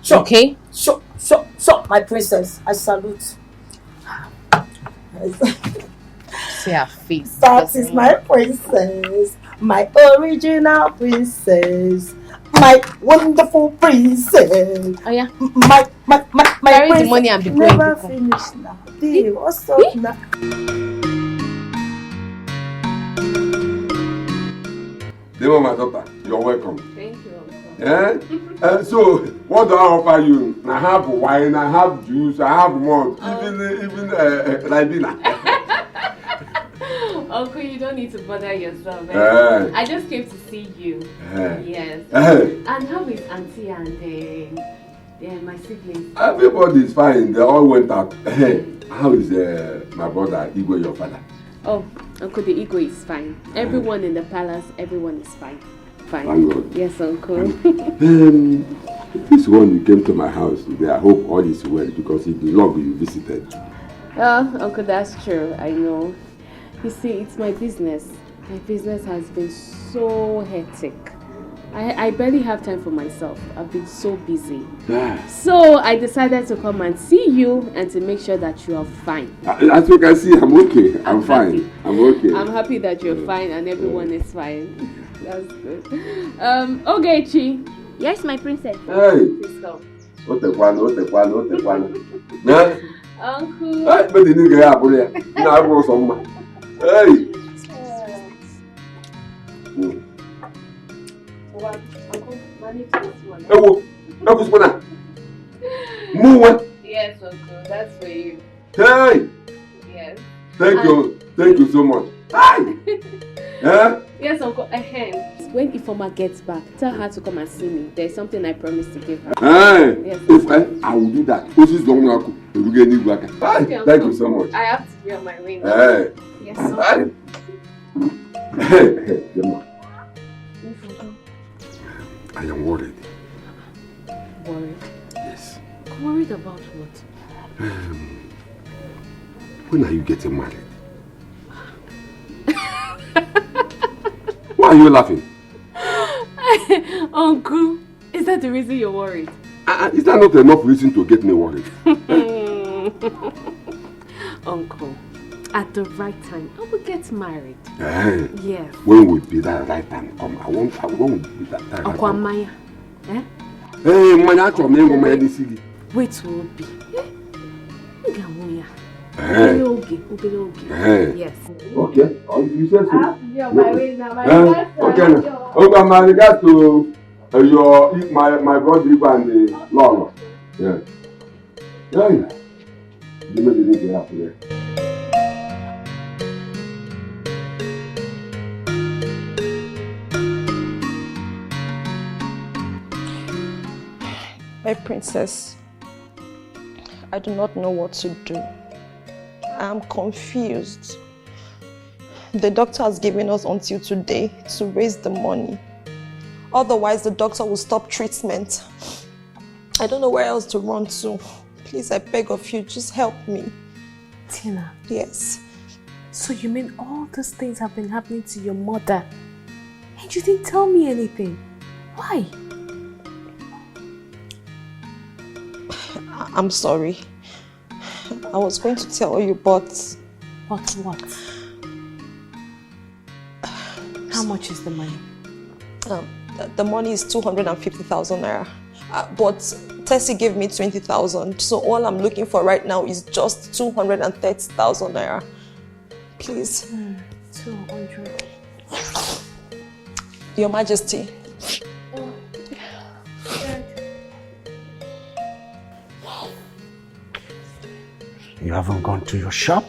Sure. Okay? Sure, my princess. I salute. See her face. That is my princess. My original princess. My wonderful princess. Oh yeah. My Carry princess. the money and be going. Never finished now. Babe, what's up now? Demo, my daughter, you're welcome. Thank you, Uncle. Yeah? So, what do I offer you? I have wine, I have juice, I have malt, even Ribena. Uncle, you don't need to bother yourself. I just came to see you. Yes. And how is Auntie and my siblings? Everybody is fine. They all went out. How is my brother, Igwe, your father? Oh, Uncle, the ego is fine. Everyone in the palace, everyone is fine. Fine. Thank God. Yes, Uncle. This one you came to my house today, I hope all is well because it's the log you visited. Uncle, that's true. I know. You see, it's my business. My business has been so hectic. I barely have time for myself. I've been so busy. So I decided to come and see you and to make sure that you are fine. As you can see, I'm okay. I'm fine. I'm okay. I'm happy that you're fine and everyone is fine. That's good. Ogechi. Yes, my princess. Hey. Please come. What the one? Uncle. But the nigga apple here. Now I want some. Hey. Uncle, manage this one. Move. Yes, Uncle, that's for you. Hey. Yes. Thank you so much. Hey. Yes, Uncle. When Ifoma gets back, tell her to come and see me. There's something I promised to give her. Hey. Yes, If I will do that. Thank you so much. I have to be on my way now. Hey. Yes, Uncle. Hey. I am worried. Worried? Yes. Worried about what? When are you getting married? Why are you laughing? Uncle, is that the reason you're worried? Is that not enough reason to get me worried? Uncle, at the right time, I will get married. Hey. Yes. When will be that right time come? When will be that right Uncle time? Amaya. Eh? Hey, man, I told me I'm going to see. Wait will be. Hey. Yes. Okay. You said so. I have to be on my way now. My regards okay. Okay, my regards to my brother and the Lord. Yeah. Yeah. You made the thing happen there. My princess, I do not know what to do. I am confused. The doctor has given us until today to raise the money. Otherwise, the doctor will stop treatment. I don't know where else to run to. Please, I beg of you, just help me. Tina. Yes. So you mean all these things have been happening to your mother? And you didn't tell me anything? Why? I'm sorry. I was going to tell you, but... But what? How much is the money? The money is 250,000 naira. But Tessie gave me 20,000. So all I'm looking for right now is just 230,000 naira. Please. 200. Your Majesty. You haven't gone to your shop?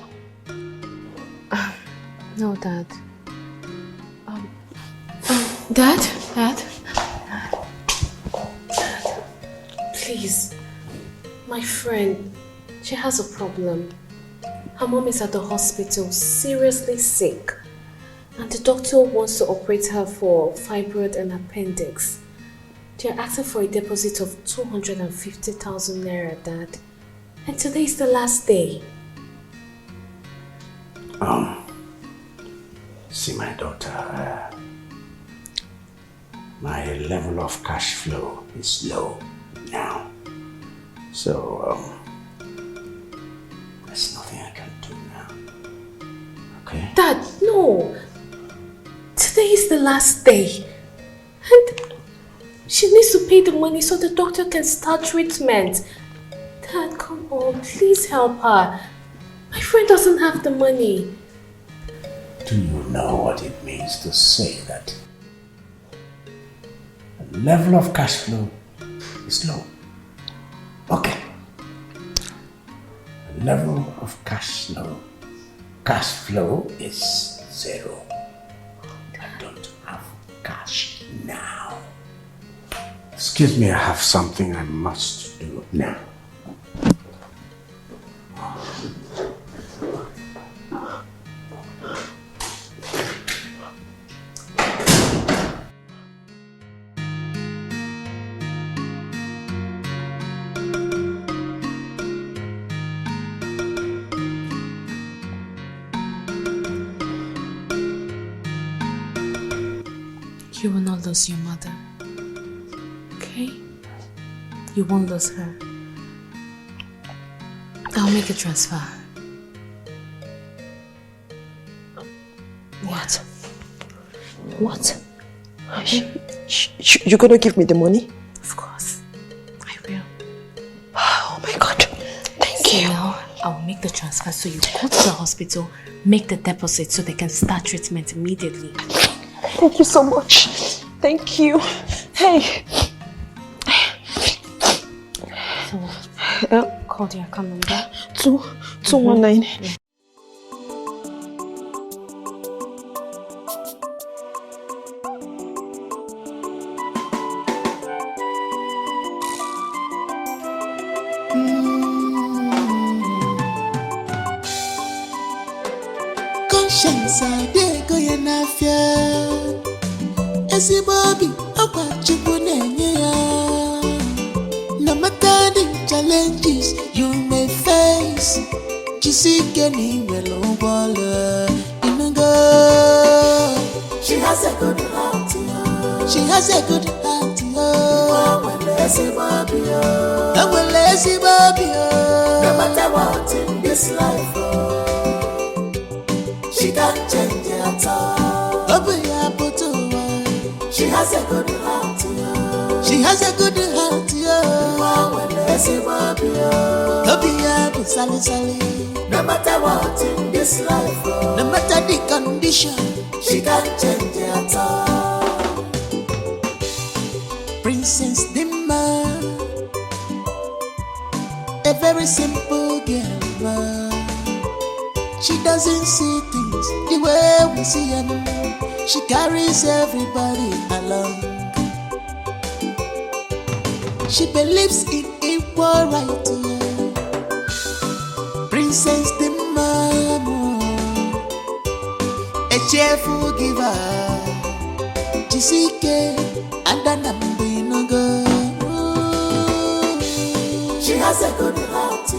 No, Dad. Dad? Please. My friend, she has a problem. Her mom is at the hospital, seriously sick. And the doctor wants to operate her for fibroid and appendix. They're asking for a deposit of 250,000 naira, Dad. And today is the last day. See, my daughter, my level of cash flow is low now. So, there's nothing I can do now. Okay? Dad, no. Today is the last day. And she needs to pay the money so the doctor can start treatment. Dad, come on, please help her. My friend doesn't have the money. Do you know what it means to say that the level of cash flow is low? Okay. The level of cash flow is 0. I don't have cash now. Excuse me, I have something I must do now. You will not lose your mother. Okay? You won't lose her. I'll make a transfer. What? What? You're gonna give me the money? Of course. I will. Oh my God. Thank you. Now, I'll make the transfer so you go to the hospital, make the deposit so they can start treatment immediately. Thank you so much. Thank you. Hey. So, call the account number. 219. Yeah. Conscience, I did go in a fear. As a Bobby, a watch you no matter the challenges you may face, just seek any willow water in a go. She has a good heart, she has a good heart. Oh, when lazy Bobby, oh, when lazy Bobby, no matter what in this life, oh, she can't change it at all. Oh, she has a good heart, she has a good heart, oh, when lazy Bobby, oh, sally, sally. No matter what in this life, oh, no matter the condition, she can't change it at all. Princess Dimma, a very simple girl. She doesn't see things the way we see them. She carries everybody along. She believes in equal right. Princess Dimma, a cheerful giver. Jisike and Anambinogo. She has a good heart.